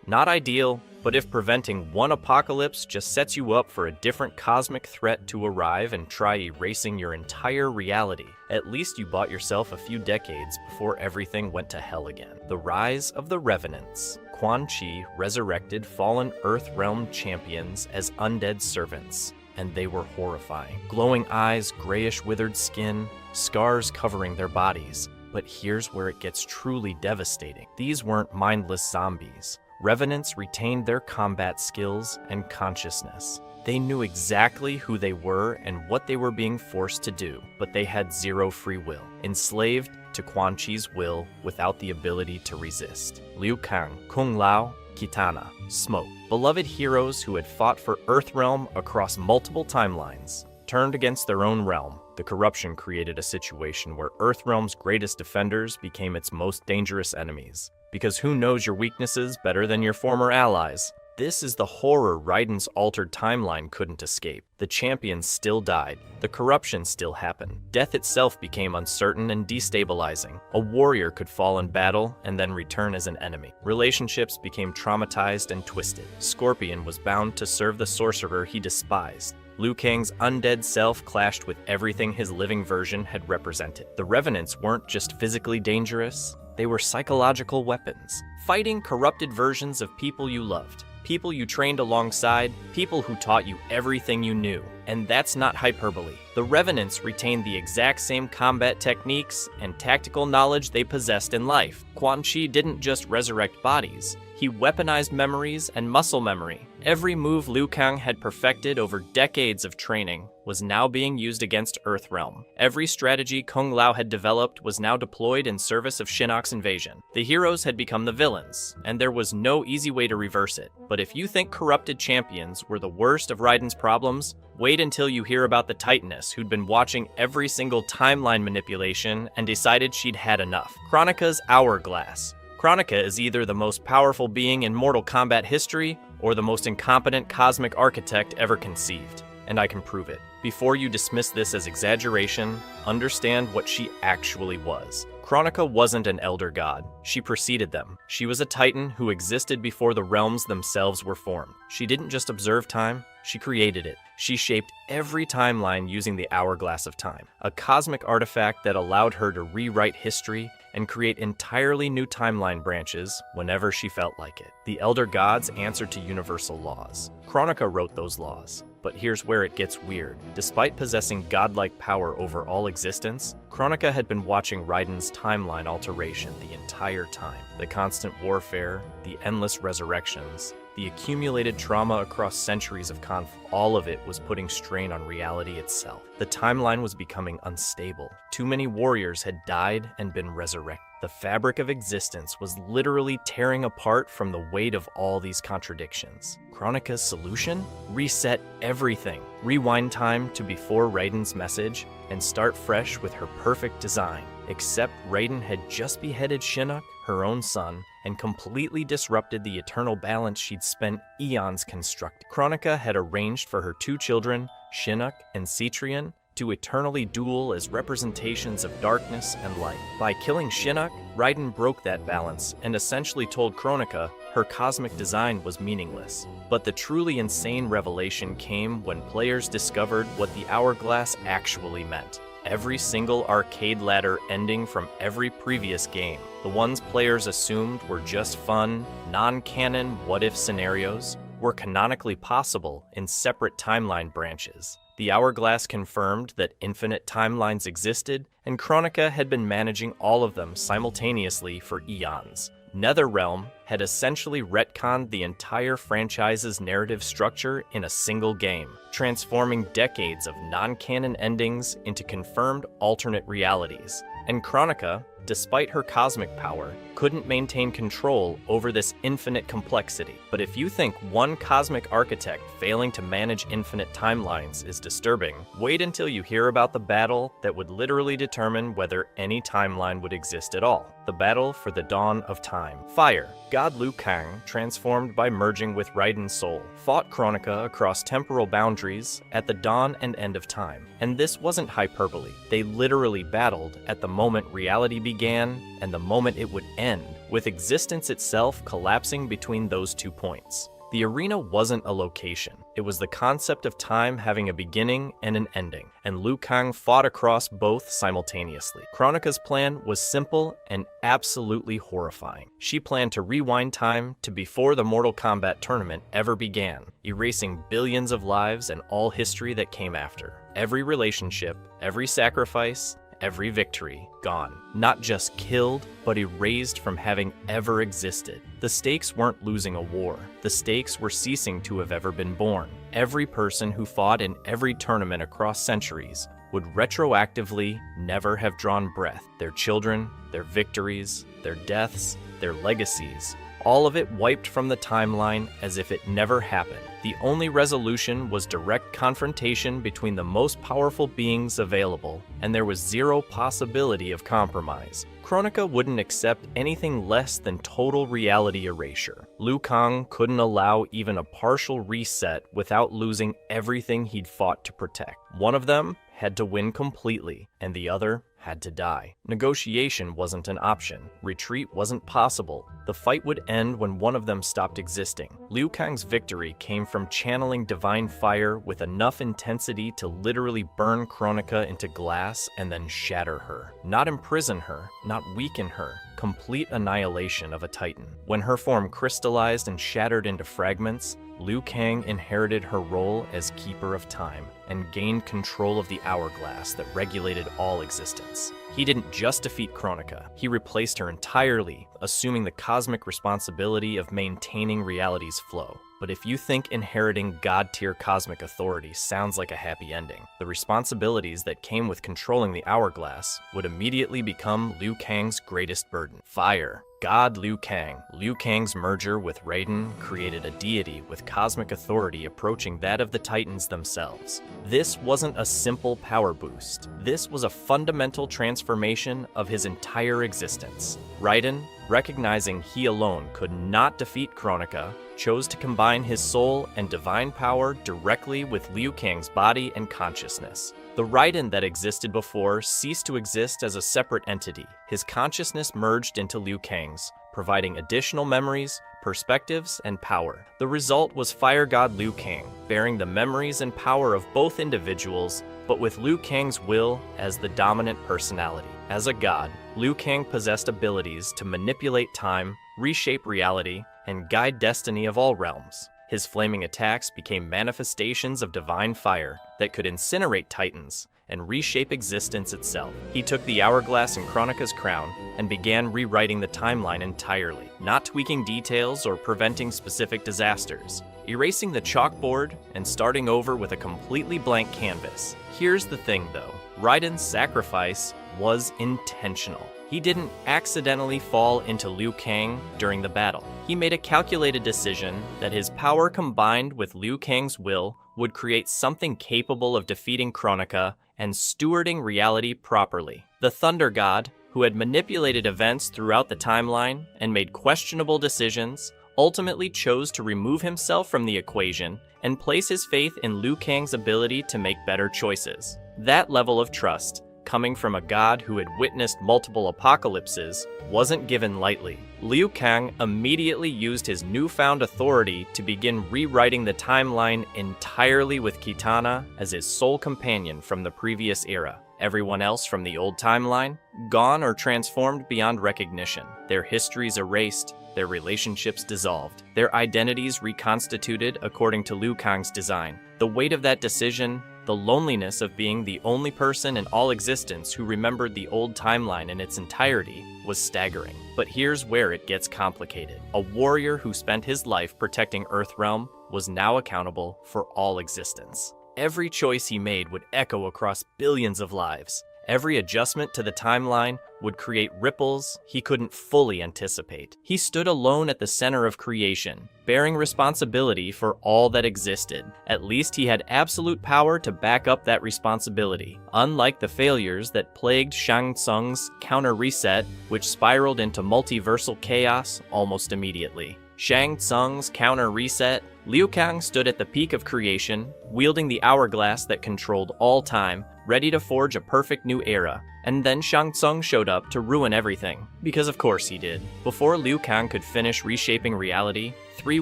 not ideal, but if preventing one apocalypse just sets you up for a different cosmic threat to arrive and try erasing your entire reality, at least you bought yourself a few decades before everything went to hell again. The Rise of the Revenants. Quan Chi resurrected fallen Earthrealm champions as undead servants, and they were horrifying. Glowing eyes, grayish withered skin, scars covering their bodies. But here's where it gets truly devastating. These weren't mindless zombies. Revenants retained their combat skills and consciousness. They knew exactly who they were and what they were being forced to do, but they had zero free will, enslaved to Quan Chi's will without the ability to resist. Liu Kang, Kung Lao, Kitana, Smoke, beloved heroes who had fought for Earthrealm across multiple timelines, turned against their own realm. The corruption created a situation where Earthrealm's greatest defenders became its most dangerous enemies. Because who knows your weaknesses better than your former allies? This is the horror Raiden's altered timeline couldn't escape. The champions still died. The corruption still happened. Death itself became uncertain and destabilizing. A warrior could fall in battle and then return as an enemy. Relationships became traumatized and twisted. Scorpion was bound to serve the sorcerer he despised. Liu Kang's undead self clashed with everything his living version had represented. The Revenants weren't just physically dangerous, they were psychological weapons, fighting corrupted versions of people you loved. People you trained alongside, people who taught you everything you knew. And that's not hyperbole. The Revenants retained the exact same combat techniques and tactical knowledge they possessed in life. Quan Chi didn't just resurrect bodies, he weaponized memories and muscle memory. Every move Liu Kang had perfected over decades of training was now being used against Earthrealm. Every strategy Kung Lao had developed was now deployed in service of Shinnok's invasion. The heroes had become the villains, and there was no easy way to reverse it. But if you think corrupted champions were the worst of Raiden's problems, wait until you hear about the Titaness who'd been watching every single timeline manipulation and decided she'd had enough. Kronika's Hourglass. Kronika is either the most powerful being in Mortal Kombat history or the most incompetent cosmic architect ever conceived, and I can prove it. Before you dismiss this as exaggeration, understand what she actually was. Kronika wasn't an elder god. She preceded them. She was a titan who existed before the realms themselves were formed. She didn't just observe time, she created it. She shaped every timeline using the Hourglass of Time, a cosmic artifact that allowed her to rewrite history and create entirely new timeline branches whenever she felt like it. The Elder Gods answered to universal laws. Kronika wrote those laws. But here's where it gets weird. Despite possessing godlike power over all existence, Kronika had been watching Raiden's timeline alteration the entire time. The constant warfare, the endless resurrections, the accumulated trauma across centuries of conflict, all of it was putting strain on reality itself. The timeline was becoming unstable. Too many warriors had died and been resurrected. The fabric of existence was literally tearing apart from the weight of all these contradictions. Kronika's solution? Reset everything. Rewind time to before Raiden's message and start fresh with her perfect design. Except Raiden had just beheaded Shinnok, her own son, and completely disrupted the eternal balance she'd spent eons constructing. Kronika had arranged for her two children, Shinnok and Cetrion, to eternally duel as representations of darkness and light. By killing Shinnok, Raiden broke that balance and essentially told Kronika her cosmic design was meaningless. But the truly insane revelation came when players discovered what the Hourglass actually meant. Every single arcade ladder ending from every previous game, the ones players assumed were just fun, non-canon what-if scenarios, were canonically possible in separate timeline branches. The Hourglass confirmed that infinite timelines existed, and Kronika had been managing all of them simultaneously for eons. NetherRealm had essentially retconned the entire franchise's narrative structure in a single game, transforming decades of non-canon endings into confirmed alternate realities. And Kronika, despite her cosmic power, couldn't maintain control over this infinite complexity. But if you think one cosmic architect failing to manage infinite timelines is disturbing, wait until you hear about the battle that would literally determine whether any timeline would exist at all. The battle for the dawn of time. Fire. God Liu Kang, transformed by merging with Raiden's soul, fought Kronika across temporal boundaries at the dawn and end of time. And this wasn't hyperbole. They literally battled at the moment reality began and the moment it would end, with existence itself collapsing between those 2 points. The arena wasn't a location. It was the concept of time having a beginning and an ending, and Liu Kang fought across both simultaneously. Kronika's plan was simple and absolutely horrifying. She planned to rewind time to before the Mortal Kombat tournament ever began, erasing billions of lives and all history that came after. Every relationship, every sacrifice, every victory, gone. Not just killed, but erased from having ever existed. The stakes weren't losing a war. The stakes were ceasing to have ever been born. Every person who fought in every tournament across centuries would retroactively never have drawn breath. Their children, their victories, their deaths, their legacies, all of it wiped from the timeline as if it never happened. The only resolution was direct confrontation between the most powerful beings available, and there was zero possibility of compromise. Kronika wouldn't accept anything less than total reality erasure. Liu Kang couldn't allow even a partial reset without losing everything he'd fought to protect. One of them had to win completely, and the other had to die. Negotiation wasn't an option. Retreat wasn't possible. The fight would end when one of them stopped existing. Liu Kang's victory came from channeling divine fire with enough intensity to literally burn Kronika into glass and then shatter her. Not imprison her, not weaken her. Complete annihilation of a titan. When her form crystallized and shattered into fragments, Liu Kang inherited her role as Keeper of Time and gained control of the hourglass that regulated all existence. He didn't just defeat Kronika, he replaced her entirely, assuming the cosmic responsibility of maintaining reality's flow. But if you think inheriting god-tier cosmic authority sounds like a happy ending, the responsibilities that came with controlling the hourglass would immediately become Liu Kang's greatest burden. Fire. God Liu Kang. Liu Kang's merger with Raiden created a deity with cosmic authority approaching that of the Titans themselves. This wasn't a simple power boost. This was a fundamental transformation of his entire existence. Raiden, recognizing he alone could not defeat Kronika, chose to combine his soul and divine power directly with Liu Kang's body and consciousness. The Raiden that existed before ceased to exist as a separate entity. His consciousness merged into Liu Kang's, providing additional memories, perspectives, and power. The result was Fire God Liu Kang, bearing the memories and power of both individuals, but with Liu Kang's will as the dominant personality. As a god, Liu Kang possessed abilities to manipulate time, reshape reality, and guide destiny of all realms. His flaming attacks became manifestations of divine fire that could incinerate titans and reshape existence itself. He took the hourglass and Kronika's crown and began rewriting the timeline entirely, not tweaking details or preventing specific disasters, erasing the chalkboard and starting over with a completely blank canvas. Here's the thing though, Raiden's sacrifice was intentional. He didn't accidentally fall into Liu Kang during the battle. He made a calculated decision that his power combined with Liu Kang's will would create something capable of defeating Kronika and stewarding reality properly. The Thunder God, who had manipulated events throughout the timeline and made questionable decisions, ultimately chose to remove himself from the equation and place his faith in Liu Kang's ability to make better choices. That level of trust, coming from a god who had witnessed multiple apocalypses, wasn't given lightly. Liu Kang immediately used his newfound authority to begin rewriting the timeline entirely with Kitana as his sole companion from the previous era. Everyone else from the old timeline, gone or transformed beyond recognition. Their histories erased, their relationships dissolved, their identities reconstituted according to Liu Kang's design. The weight of that decision, the loneliness of being the only person in all existence who remembered the old timeline in its entirety, was staggering. But here's where it gets complicated. A warrior who spent his life protecting Earthrealm was now accountable for all existence. Every choice he made would echo across billions of lives. Every adjustment to the timeline would create ripples he couldn't fully anticipate. He stood alone at the center of creation, bearing responsibility for all that existed. At least he had absolute power to back up that responsibility, unlike the failures that plagued Shang Tsung's counter reset, which spiraled into multiversal chaos almost immediately. Shang Tsung's counter reset, Liu Kang stood at the peak of creation, wielding the hourglass that controlled all time, ready to forge a perfect new era. And then Shang Tsung showed up to ruin everything. Because of course he did. Before Liu Kang could finish reshaping reality, 3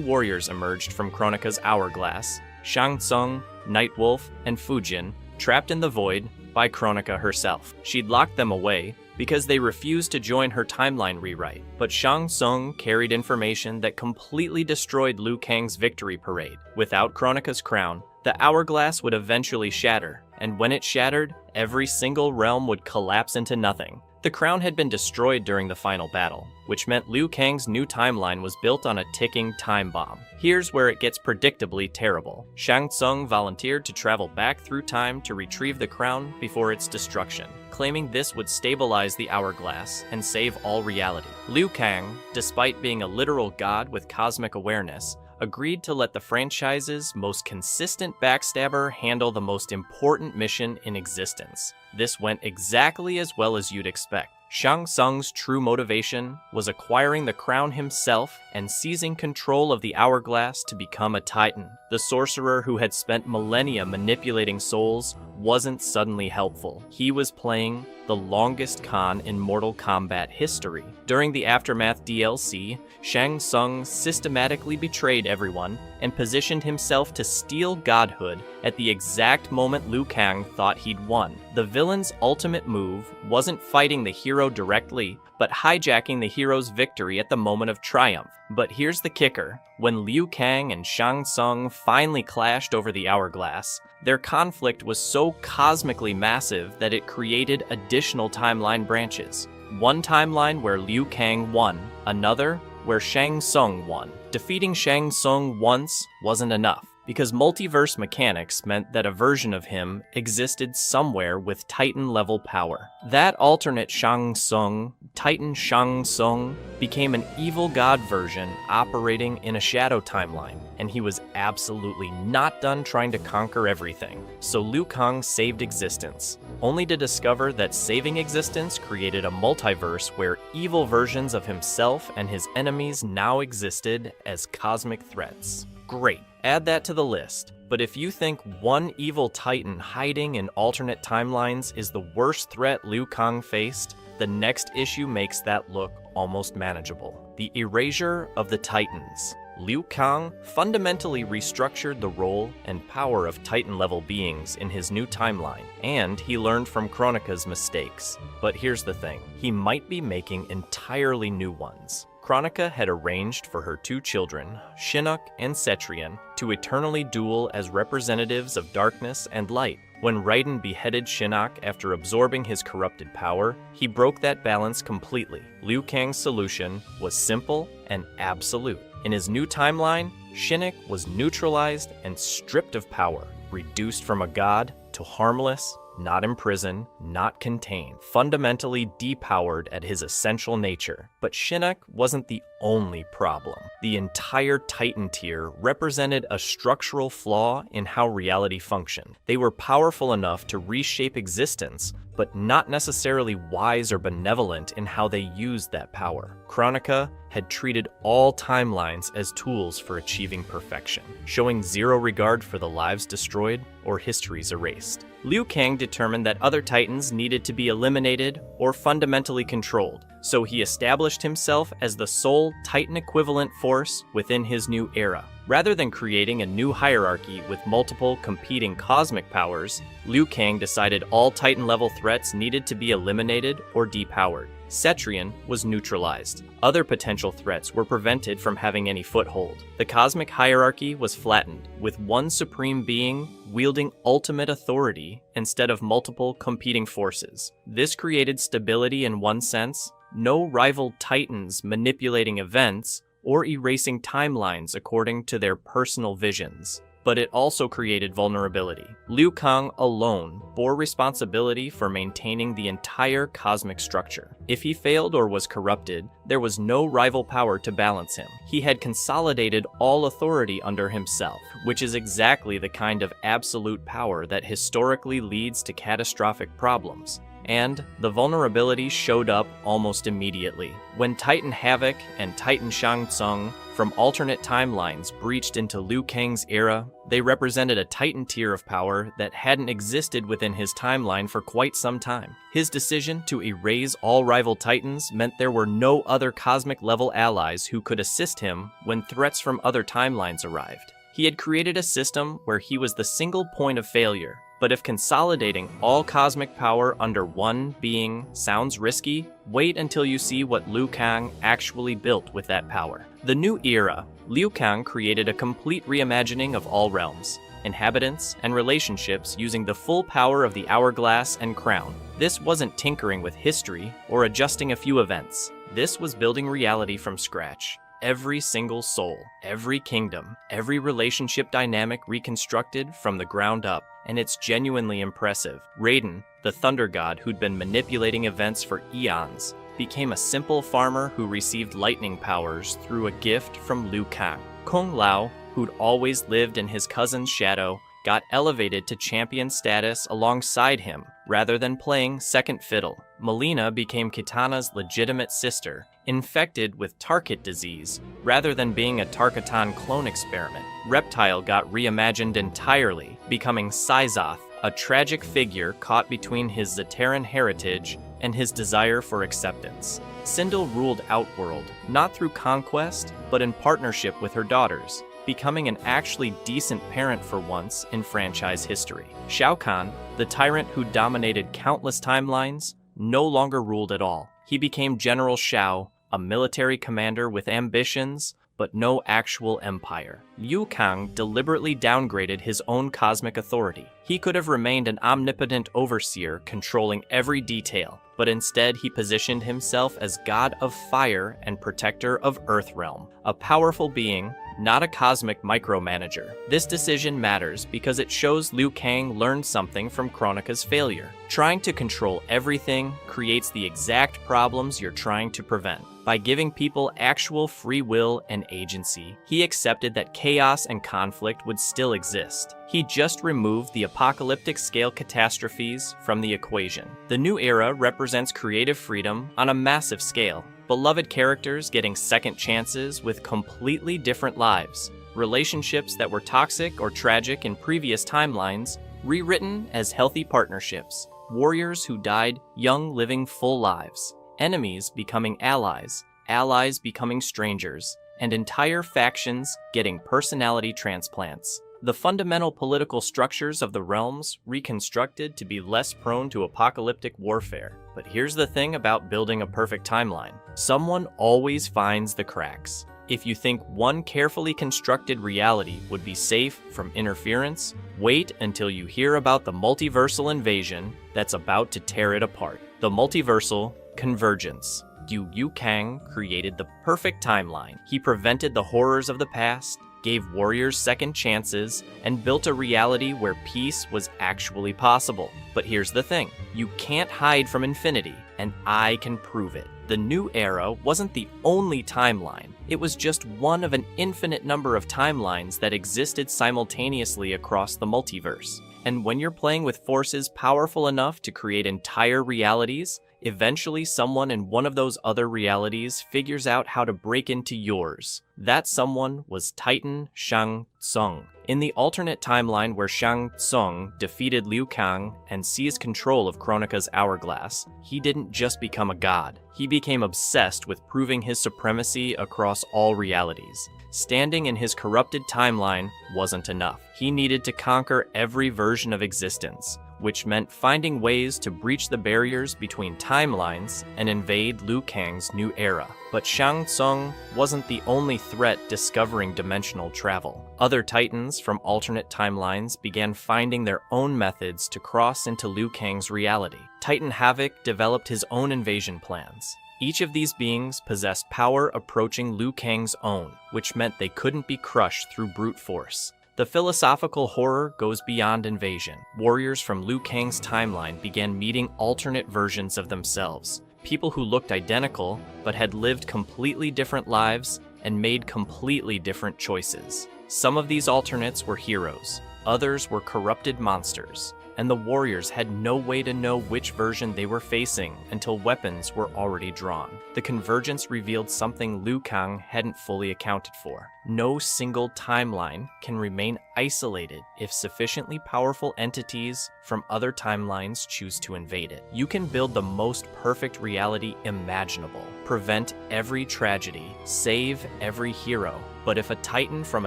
warriors emerged from Kronika's hourglass: Shang Tsung, Nightwolf, and Fujin, trapped in the void by Kronika herself. She'd locked them away because they refused to join her timeline rewrite. But Shang Tsung carried information that completely destroyed Liu Kang's victory parade. Without Kronika's crown, the hourglass would eventually shatter, and when it shattered, every single realm would collapse into nothing. The crown had been destroyed during the final battle, which meant Liu Kang's new timeline was built on a ticking time bomb. Here's where it gets predictably terrible. Shang Tsung volunteered to travel back through time to retrieve the crown before its destruction, claiming this would stabilize the hourglass and save all reality. Liu Kang, despite being a literal god with cosmic awareness, agreed to let the franchise's most consistent backstabber handle the most important mission in existence. This went exactly as well as you'd expect. Shang Tsung's true motivation was acquiring the crown himself and seizing control of the hourglass to become a titan. The sorcerer who had spent millennia manipulating souls wasn't suddenly helpful. He was playing the longest con in Mortal Kombat history. During the Aftermath DLC, Shang Tsung systematically betrayed everyone and positioned himself to steal godhood at the exact moment Liu Kang thought he'd won. The villain's ultimate move wasn't fighting the hero directly, but hijacking the hero's victory at the moment of triumph. But here's the kicker. When Liu Kang and Shang Tsung finally clashed over the hourglass, their conflict was so cosmically massive that it created additional timeline branches. One timeline where Liu Kang won, another where Shang Tsung won. Defeating Shang Tsung once wasn't enough, because multiverse mechanics meant that a version of him existed somewhere with Titan-level power. That alternate Shang Tsung, Titan Shang Tsung, became an evil god version operating in a shadow timeline, and he was absolutely not done trying to conquer everything. So Liu Kang saved existence, only to discover that saving existence created a multiverse where evil versions of himself and his enemies now existed as cosmic threats. Great. Add that to the list. But if you think one evil titan hiding in alternate timelines is the worst threat Liu Kang faced, the next issue makes that look almost manageable. The Erasure of the Titans. Liu Kang fundamentally restructured the role and power of Titan-level beings in his new timeline, and he learned from Kronika's mistakes. But here's the thing, he might be making entirely new ones. Kronika had arranged for her two children, Shinnok and Cetrion, to eternally duel as representatives of darkness and light. When Raiden beheaded Shinnok after absorbing his corrupted power, he broke that balance completely. Liu Kang's solution was simple and absolute. In his new timeline, Shinnok was neutralized and stripped of power, reduced from a god to harmless, not imprisoned, not contained, fundamentally depowered at his essential nature. But Shinnok wasn't the only problem. The entire Titan tier represented a structural flaw in how reality functioned. They were powerful enough to reshape existence, but not necessarily wise or benevolent in how they used that power. Kronika had treated all timelines as tools for achieving perfection, showing zero regard for the lives destroyed or histories erased. Liu Kang determined that other Titans needed to be eliminated or fundamentally controlled, so he established himself as the sole Titan equivalent force within his new era. Rather than creating a new hierarchy with multiple competing cosmic powers, Liu Kang decided all Titan-level threats needed to be eliminated or depowered. Cetrion was neutralized. Other potential threats were prevented from having any foothold. The cosmic hierarchy was flattened, with one supreme being wielding ultimate authority instead of multiple competing forces. This created stability in one sense, no rival titans manipulating events or erasing timelines according to their personal visions. But it also created vulnerability. Liu Kang alone bore responsibility for maintaining the entire cosmic structure. If he failed or was corrupted, there was no rival power to balance him. He had consolidated all authority under himself, which is exactly the kind of absolute power that historically leads to catastrophic problems. And the vulnerability showed up almost immediately. When Titan Havoc and Titan Shang Tsung from alternate timelines breached into Liu Kang's era, they represented a Titan tier of power that hadn't existed within his timeline for quite some time. His decision to erase all rival Titans meant there were no other cosmic-level allies who could assist him when threats from other timelines arrived. He had created a system where he was the single point of failure. But if consolidating all cosmic power under one being sounds risky, wait until you see what Liu Kang actually built with that power. The new era, Liu Kang created a complete reimagining of all realms, inhabitants, and relationships using the full power of the hourglass and crown. This wasn't tinkering with history or adjusting a few events. This was building reality from scratch. Every single soul, every kingdom, every relationship dynamic reconstructed from the ground up, and it's genuinely impressive. Raiden, the Thunder God who'd been manipulating events for eons, became a simple farmer who received lightning powers through a gift from Liu Kang. Kung Lao, who'd always lived in his cousin's shadow, got elevated to champion status alongside him, rather than playing second fiddle. Melina became Kitana's legitimate sister, infected with Tarkit disease, rather than being a Tarkatan clone experiment. Reptile got reimagined entirely, becoming Syzoth, a tragic figure caught between his Zaterran heritage and his desire for acceptance. Sindel ruled Outworld, not through conquest, but in partnership with her daughters, becoming an actually decent parent for once in franchise history. Shao Kahn, the tyrant who dominated countless timelines, no longer ruled at all. He became General Shao, a military commander with ambitions, but no actual empire. Liu Kang deliberately downgraded his own cosmic authority. He could have remained an omnipotent overseer controlling every detail, but instead he positioned himself as God of Fire and Protector of Earthrealm, a powerful being, not a cosmic micromanager. This decision matters because it shows Liu Kang learned something from Kronika's failure. Trying to control everything creates the exact problems you're trying to prevent. By giving people actual free will and agency, he accepted that chaos and conflict would still exist. He just removed the apocalyptic scale catastrophes from the equation. The new era represents creative freedom on a massive scale. Beloved characters getting second chances with completely different lives. Relationships that were toxic or tragic in previous timelines, rewritten as healthy partnerships. Warriors who died young living full lives. Enemies becoming allies, allies becoming strangers, and entire factions getting personality transplants. The fundamental political structures of the realms reconstructed to be less prone to apocalyptic warfare. But here's the thing about building a perfect timeline. Someone always finds the cracks. If you think one carefully constructed reality would be safe from interference, wait until you hear about the multiversal invasion that's about to tear it apart. The multiversal convergence. Liu Kang created the perfect timeline. He prevented the horrors of the past, gave warriors second chances, and built a reality where peace was actually possible. But here's the thing, you can't hide from infinity, and I can prove it. The new era wasn't the only timeline. It was just one of an infinite number of timelines that existed simultaneously across the multiverse. And when you're playing with forces powerful enough to create entire realities, eventually someone in one of those other realities figures out how to break into yours. That someone was Titan Shang Tsung. In the alternate timeline where Shang Tsung defeated Liu Kang and seized control of Kronika's hourglass, he didn't just become a god. He became obsessed with proving his supremacy across all realities. Standing in his corrupted timeline wasn't enough. He needed to conquer every version of existence, which meant finding ways to breach the barriers between timelines and invade Liu Kang's new era. But Shang Tsung wasn't the only threat discovering dimensional travel. Other titans from alternate timelines began finding their own methods to cross into Liu Kang's reality. Titan Havoc developed his own invasion plans. Each of these beings possessed power approaching Liu Kang's own, which meant they couldn't be crushed through brute force. The philosophical horror goes beyond invasion. Warriors from Liu Kang's timeline began meeting alternate versions of themselves. People who looked identical, but had lived completely different lives and made completely different choices. Some of these alternates were heroes, others were corrupted monsters, and the warriors had no way to know which version they were facing until weapons were already drawn. The convergence revealed something Liu Kang hadn't fully accounted for. No single timeline can remain isolated if sufficiently powerful entities from other timelines choose to invade it. You can build the most perfect reality imaginable, prevent every tragedy, save every hero, but if a titan from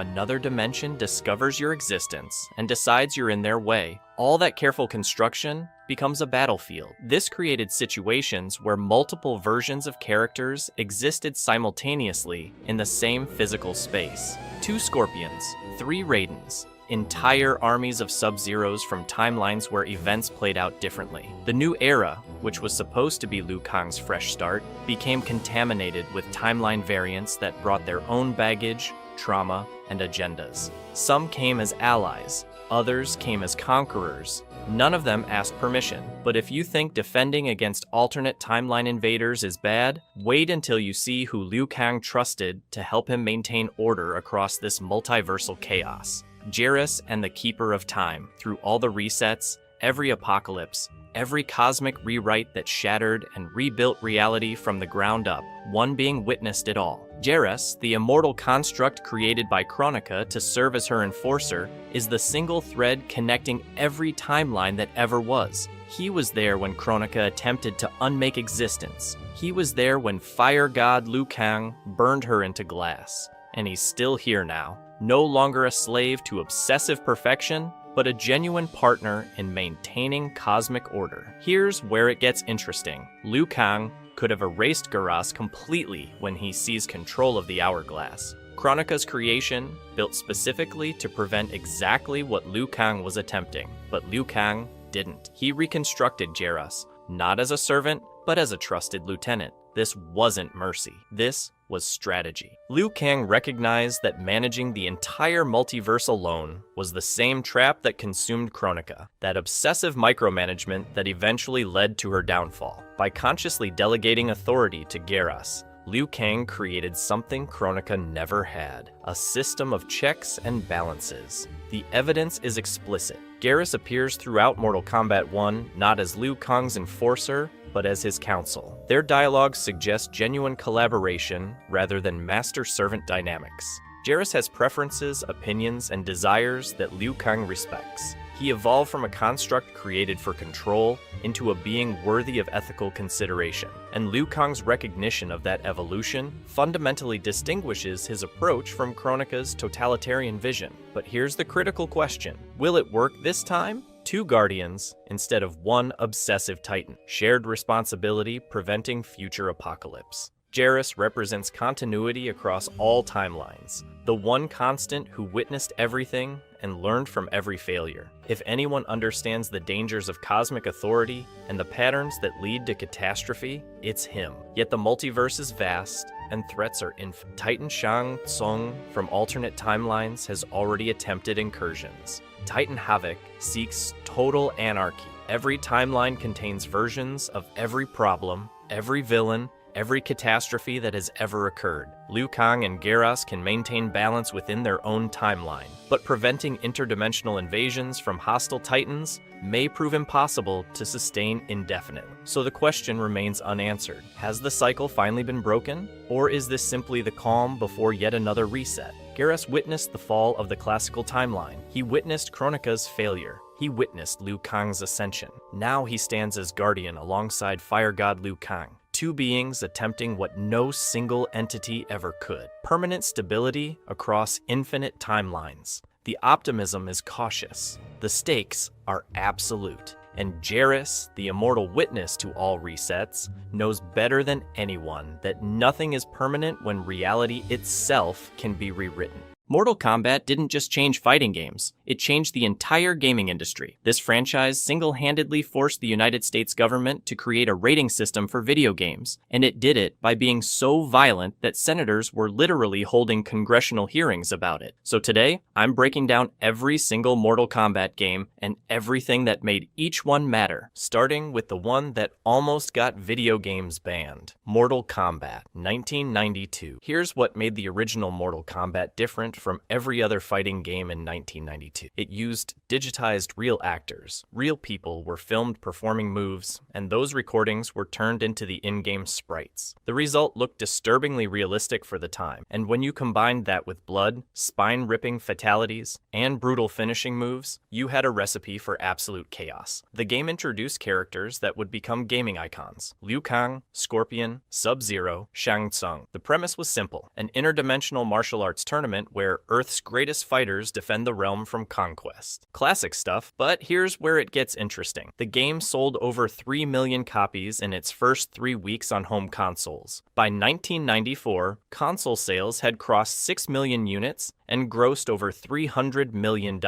another dimension discovers your existence and decides you're in their way, all that careful construction becomes a battlefield. This created situations where multiple versions of characters existed simultaneously in the same physical space. 2 Scorpions, 3 Raidens, entire armies of Sub-Zeros from timelines where events played out differently. The new era, which was supposed to be Liu Kang's fresh start, became contaminated with timeline variants that brought their own baggage, trauma, and agendas. Some came as allies, others came as conquerors. None of them asked permission. But if you think defending against alternate timeline invaders is bad, wait until you see who Liu Kang trusted to help him maintain order across this multiversal chaos. Geras and the Keeper of Time, through all the resets, every apocalypse, every cosmic rewrite that shattered and rebuilt reality from the ground up, one being witnessed it all. Geras, the immortal construct created by Kronika to serve as her enforcer, is the single thread connecting every timeline that ever was. He was there when Kronika attempted to unmake existence. He was there when fire god Liu Kang burned her into glass. And he's still here now, no longer a slave to obsessive perfection, but a genuine partner in maintaining cosmic order. Here's where it gets interesting. Liu Kang could have erased Geras completely when he seized control of the hourglass. Kronika's creation, built specifically to prevent exactly what Liu Kang was attempting, but Liu Kang didn't. He reconstructed Geras, not as a servant, but as a trusted lieutenant. This wasn't mercy. This was strategy. Liu Kang recognized that managing the entire multiverse alone was the same trap that consumed Kronika, that obsessive micromanagement that eventually led to her downfall. By consciously delegating authority to Geras, Liu Kang created something Kronika never had, a system of checks and balances. The evidence is explicit. Geras appears throughout Mortal Kombat 1 not as Liu Kang's enforcer, but as his counsel. Their dialogues suggest genuine collaboration rather than master-servant dynamics. Geras has preferences, opinions, and desires that Liu Kang respects. He evolved from a construct created for control into a being worthy of ethical consideration, and Liu Kang's recognition of that evolution fundamentally distinguishes his approach from Kronika's totalitarian vision. But here's the critical question: will it work this time? Two guardians instead of one obsessive titan. Shared responsibility preventing future apocalypse. Geras represents continuity across all timelines, the one constant who witnessed everything and learned from every failure. If anyone understands the dangers of cosmic authority and the patterns that lead to catastrophe, it's him. Yet the multiverse is vast, and threats are infinite. Titan Shang Tsung from alternate timelines has already attempted incursions. Titan Havoc seeks total anarchy. Every timeline contains versions of every problem, every villain, every catastrophe that has ever occurred. Liu Kang and Geras can maintain balance within their own timeline, but preventing interdimensional invasions from hostile titans may prove impossible to sustain indefinitely. So the question remains unanswered. Has the cycle finally been broken? Or is this simply the calm before yet another reset? Geras witnessed the fall of the classical timeline. He witnessed Kronika's failure. He witnessed Liu Kang's ascension. Now he stands as guardian alongside Fire God Liu Kang. Two beings attempting what no single entity ever could. Permanent stability across infinite timelines. The optimism is cautious. The stakes are absolute. And Geras, the immortal witness to all resets, knows better than anyone that nothing is permanent when reality itself can be rewritten. Mortal Kombat didn't just change fighting games, it changed the entire gaming industry. This franchise single-handedly forced the United States government to create a rating system for video games, and it did it by being so violent that senators were literally holding congressional hearings about it. So today, I'm breaking down every single Mortal Kombat game and everything that made each one matter, starting with the one that almost got video games banned. Mortal Kombat, 1992. Here's what made the original Mortal Kombat different from every other fighting game in 1992. It used digitized real actors. Real people were filmed performing moves, and those recordings were turned into the in-game sprites. The result looked disturbingly realistic for the time, and when you combined that with blood, spine-ripping fatalities, and brutal finishing moves, you had a recipe for absolute chaos. The game introduced characters that would become gaming icons: Liu Kang, Scorpion, Sub-Zero, Shang Tsung. The premise was simple: an interdimensional martial arts tournament where where Earth's greatest fighters defend the realm from conquest. Classic stuff, but here's where it gets interesting. The game sold over 3 million copies in its first 3 weeks on home consoles. By 1994, console sales had crossed 6 million units and grossed over $300 million.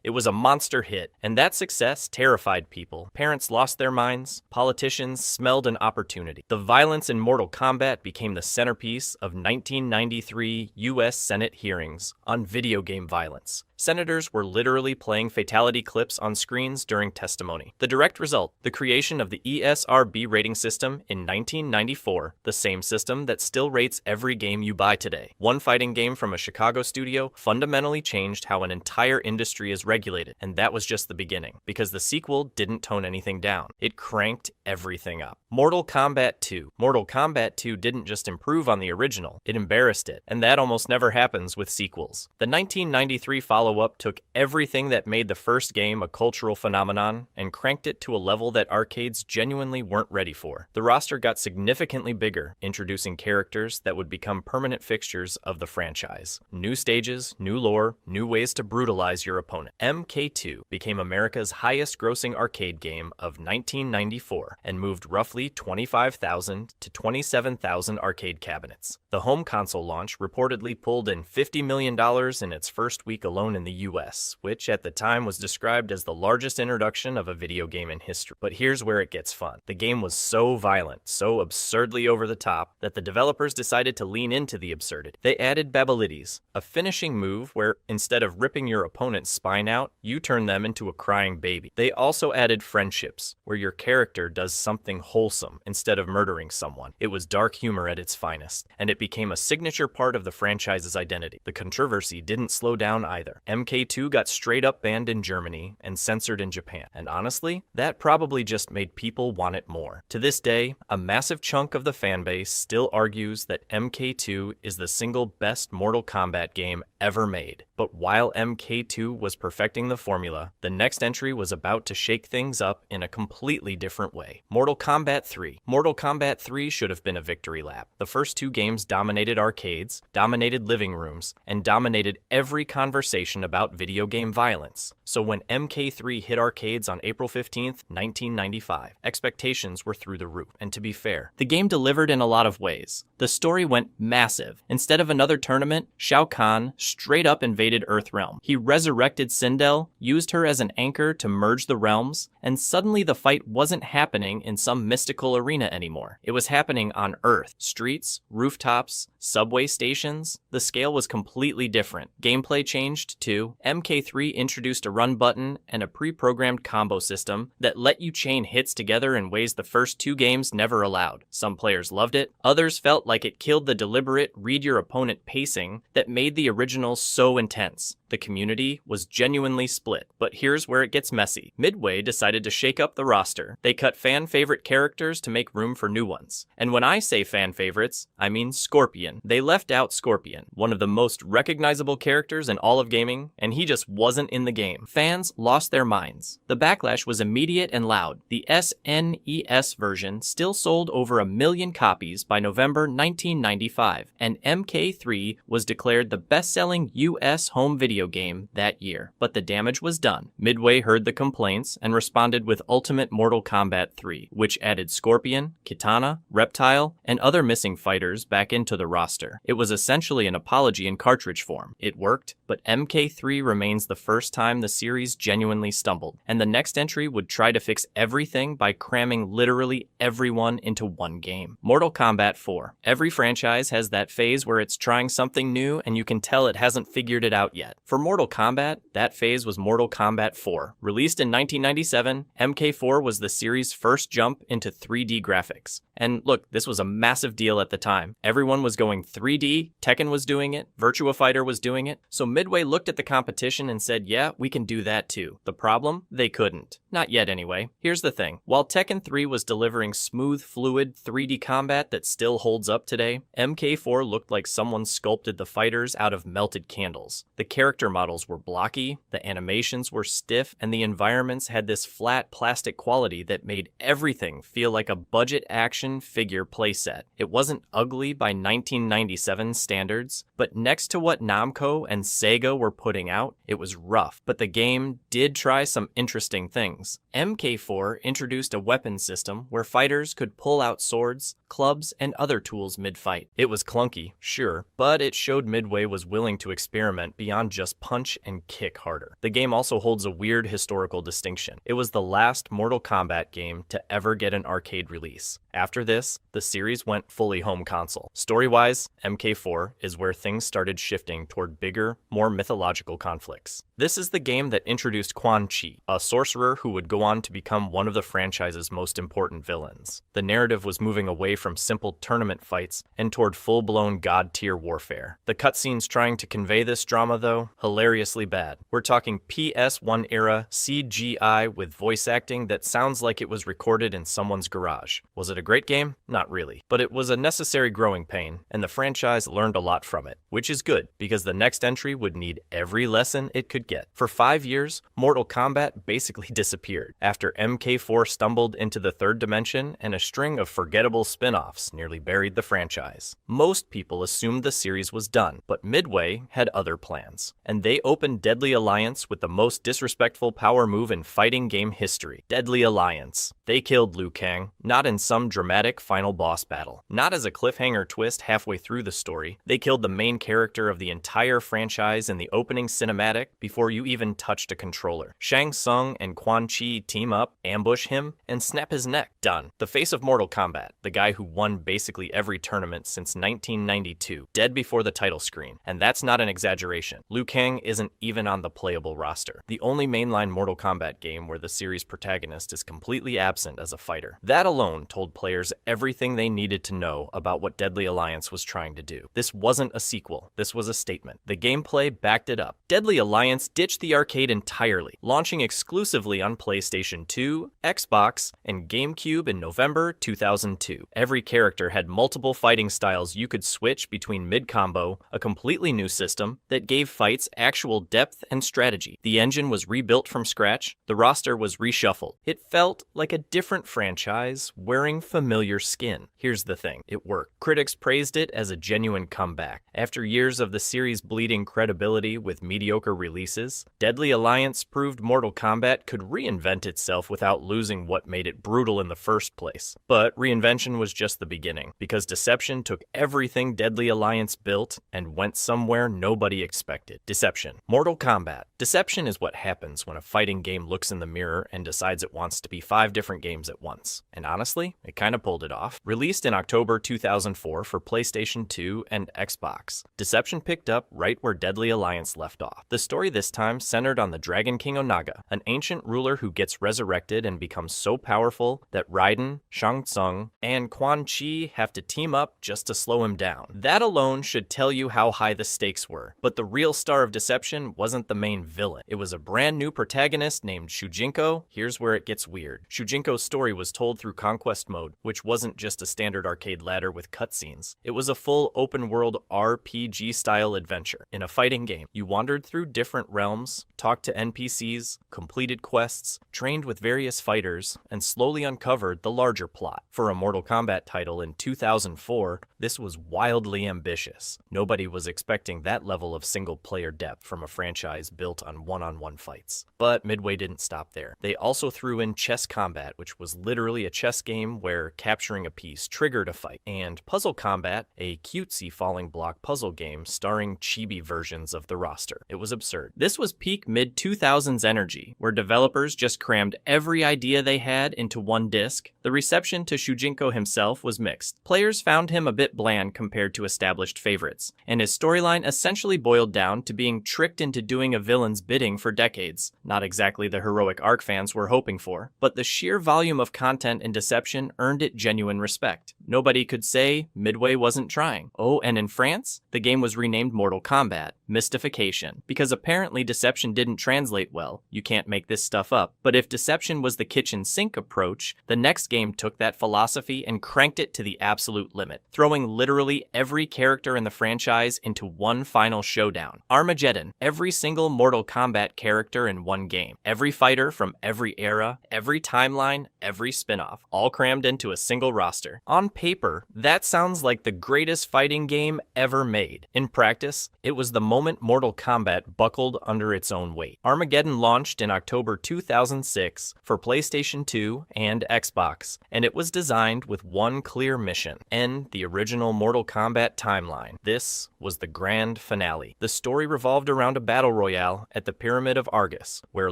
It was a monster hit, and that success terrified people. Parents lost their minds, politicians smelled an opportunity. The violence in Mortal Kombat became the centerpiece of 1993 U.S. Senate hearings on video game violence. Senators were literally playing fatality clips on screens during testimony. The direct result, the creation of the ESRB rating system in 1994, the same system that still rates every game you buy today. One fighting game from a Chicago studio fundamentally changed how an entire industry is regulated, and that was just the beginning, because the sequel didn't tone anything down. It cranked everything up. Mortal Kombat 2. Mortal Kombat 2 didn't just improve on the original, it embarrassed it, and that almost never happens with sequels. The 1993 follow-up took everything that made the first game a cultural phenomenon and cranked it to a level that arcades genuinely weren't ready for. The roster got significantly bigger, introducing characters that would become permanent fixtures of the franchise. New stages, new lore, new ways to brutalize your opponent. MK2 became America's highest-grossing arcade game of 1994 and moved roughly 25,000 to 27,000 arcade cabinets. The home console launch reportedly pulled in $50 million in its first week alone in the US, which at the time was described as the largest introduction of a video game in history. But here's where it gets fun. The game was so violent, so absurdly over the top, that the developers decided to lean into the absurdity. They added Babalides, a finishing move where instead of ripping your opponent's spine out, you turn them into a crying baby. They also added friendships, where your character does something wholesome instead of murdering someone. It was dark humor at its finest, and it became a signature part of the franchise's identity. The controversy didn't slow down either. MK2 got straight up banned in Germany and censored in Japan, and honestly, that probably just made people want it more. To this day, a massive chunk of the fanbase still argues that MK2 is the single best Mortal Kombat game ever made. But while MK2 was perfecting the formula, the next entry was about to shake things up in a completely different way. Mortal Kombat 3. Mortal Kombat 3 should have been a victory lap. The first two games dominated arcades, dominated living rooms, and dominated every conversation about video game violence. So when MK3 hit arcades on April 15th, 1995, expectations were through the roof. And to be fair, the game delivered in a lot of ways. The story went massive. Instead of another tournament, Shao Kahn straight up invaded Earthrealm. He resurrected Sindel, used her as an anchor to merge the realms, and suddenly the fight wasn't happening in some mystical arena anymore. It was happening on Earth. Streets, rooftops, subway stations. The scale was completely different. Gameplay changed too. MK3 introduced a run button and a pre-programmed combo system that let you chain hits together in ways the first two games never allowed. Some players loved it, others felt like it killed the deliberate read your opponent pacing that made the original so intense. The community was genuinely split, but here's where it gets messy. Midway decided to shake up the roster. They cut fan-favorite characters to make room for new ones. And when I say fan-favorites, I mean Scorpion. They left out Scorpion, one of the most recognizable characters in all of gaming, and he just wasn't in the game. Fans lost their minds. The backlash was immediate and loud. The SNES version still sold over 1 million copies by November 1995, and MK3 was declared the best-selling US home video game that year. But the damage was done. Midway heard the complaints and responded with Ultimate Mortal Kombat 3, which added Scorpion, Kitana, Reptile, and other missing fighters back into the roster. It was essentially an apology in cartridge form. It worked, but MK3 remains the first time the series genuinely stumbled, and the next entry would try to fix everything by cramming literally everyone into one game. Mortal Kombat 4. Every franchise has that phase where it's trying something new and you can tell it hasn't figured it out yet. For Mortal Kombat, that phase was Mortal Kombat 4. Released in 1997, MK4 was the series' first jump into 3D graphics. And look, this was a massive deal at the time. Everyone was going 3D, Tekken was doing it, Virtua Fighter was doing it, so Midway looked at at the competition and said, yeah, we can do that too. The problem? They couldn't. Not yet anyway. Here's the thing. While Tekken 3 was delivering smooth, fluid, 3D combat that still holds up today, MK4 looked like someone sculpted the fighters out of melted candles. The character models were blocky, the animations were stiff, and the environments had this flat plastic quality that made everything feel like a budget action figure playset. It wasn't ugly by 1997 standards, but next to what Namco and Sega were putting out, it was rough. But the game did try some interesting things. MK4 introduced a weapon system where fighters could pull out swords, clubs, and other tools mid-fight. It was clunky, sure, but it showed Midway was willing to experiment beyond just punch and kick harder. The game also holds a weird historical distinction. It was the last Mortal Kombat game to ever get an arcade release. After this, the series went fully home console. Story-wise, MK4 is where things started shifting toward bigger, more mythological conflicts. This is the game that introduced Quan Chi, a sorcerer who would go on to become one of the franchise's most important villains. The narrative was moving away from simple tournament fights and toward full-blown god-tier warfare. The cutscenes trying to convey this drama, though, hilariously bad. We're talking PS1 era CGI with voice acting that sounds like it was recorded in someone's garage. Was it a great game? Not really. But it was a necessary growing pain, and the franchise learned a lot from it, which is good, because the next entry would need every lesson it could get. For 5 years, Mortal Kombat basically disappeared, after MK4 stumbled into the third dimension and a string of forgettable spin-offs nearly buried the franchise. Most people assumed the series was done, but Midway had other plans, and they opened Deadly Alliance with the most disrespectful power move in fighting game history. Deadly Alliance. They killed Liu Kang, not in some dramatic final boss battle, not as a cliffhanger twist halfway through the story. They killed the main character of the entire franchise in the opening cinematic before you even touched a controller. Shang Tsung and Quan Chi team up, ambush him, and snap his neck. Done. The face of Mortal Kombat, the guy who won basically every tournament since 1992, dead before the title screen. And that's not an exaggeration. Liu Kang isn't even on the playable roster. The only mainline Mortal Kombat game where the series protagonist is completely absent as a fighter. That alone told players everything they needed to know about what Deadly Alliance was trying to do. This wasn't a sequel. This was a statement. The gameplay backed it up. Deadly Alliance ditched the arcade entirely, launching exclusively on PlayStation 2, Xbox, and GameCube in November 2002. Every character had multiple fighting styles you could switch between mid-combo, a completely new system that gave fights actual depth and strategy. The engine was rebuilt from scratch, the roster was reshuffled. It felt like a different franchise wearing familiar skin. Here's the thing, it worked. Critics praised it as a genuine comeback. After years of the series bleeding credibility with mediocre releases, Deadly Alliance proved Mortal Kombat could reinvent itself without losing what made it brutal in the first place. But reinvention was just the beginning, because Deception took everything Deadly Alliance built and went somewhere nobody expected. Deception. Mortal Kombat. Deception is what happens when a fighting game looks in the mirror and decides it wants to be 5 different games at once. And honestly, it kinda pulled it off. Released in October 2004 for PlayStation 2 and Xbox, Deception picked up right where Deadly Alliance left off. The story this time centered on the Dragon King Onaga, an ancient ruler who gets resurrected and becomes so powerful that Raiden, Shang Tsung, and Quan Chi have to team up just to slow him down. That alone should tell you how high the stakes were. But the real star of Deception wasn't the main villain. It was a brand new protagonist named Shujinko. Here's where it gets weird. Shujinko's story was told through Conquest Mode, which wasn't just a standard arcade ladder with cutscenes. It was a full open-world RPG-style adventure. In a fighting game, you wandered through different realms, talked to NPCs, completed quests, trained with various fighters, and slowly uncovered the larger plot. For a Mortal Kombat title in 2004, this was wildly ambitious. Nobody was expecting that level of single-player depth from a franchise built on one-on-one fights. But Midway didn't stop there. They also threw in chess combat, which was literally a chess game where capturing a piece triggered a fight, and Puzzle Combat, a cutesy falling block puzzle game starring chibi versions of the roster. It was absurd. This was peak mid-2000s energy, where developers just crammed every idea they had into one disc. The reception to Shujinko himself was mixed. Players found him a bit bland compared to established favorites, and his storyline essentially boiled down to being tricked into doing a villain's bidding for decades. Not exactly the heroic arc fans were hoping for, but the sheer volume of content in Deception earned it genuine respect. Nobody could say Midway wasn't trying. Oh, and in France, the game was renamed Mortal Kombat. Mystification. Because apparently deception didn't translate well. You can't make this stuff up. But if deception was the kitchen sink approach, the next game took that philosophy and cranked it to the absolute limit, throwing literally every character in the franchise into one final showdown. Armageddon. Every single Mortal Kombat character in one game. Every fighter from every era, every timeline, every spin-off, all crammed into a single roster. On paper, that sounds like the greatest fighting game ever made. In practice, it was the moment Mortal Kombat buckled under its own weight. Armageddon launched in October 2006 for PlayStation 2 and Xbox, and it was designed with one clear mission: end the original Mortal Kombat timeline. This was the grand finale. The story revolved around a battle royale at the Pyramid of Argus, where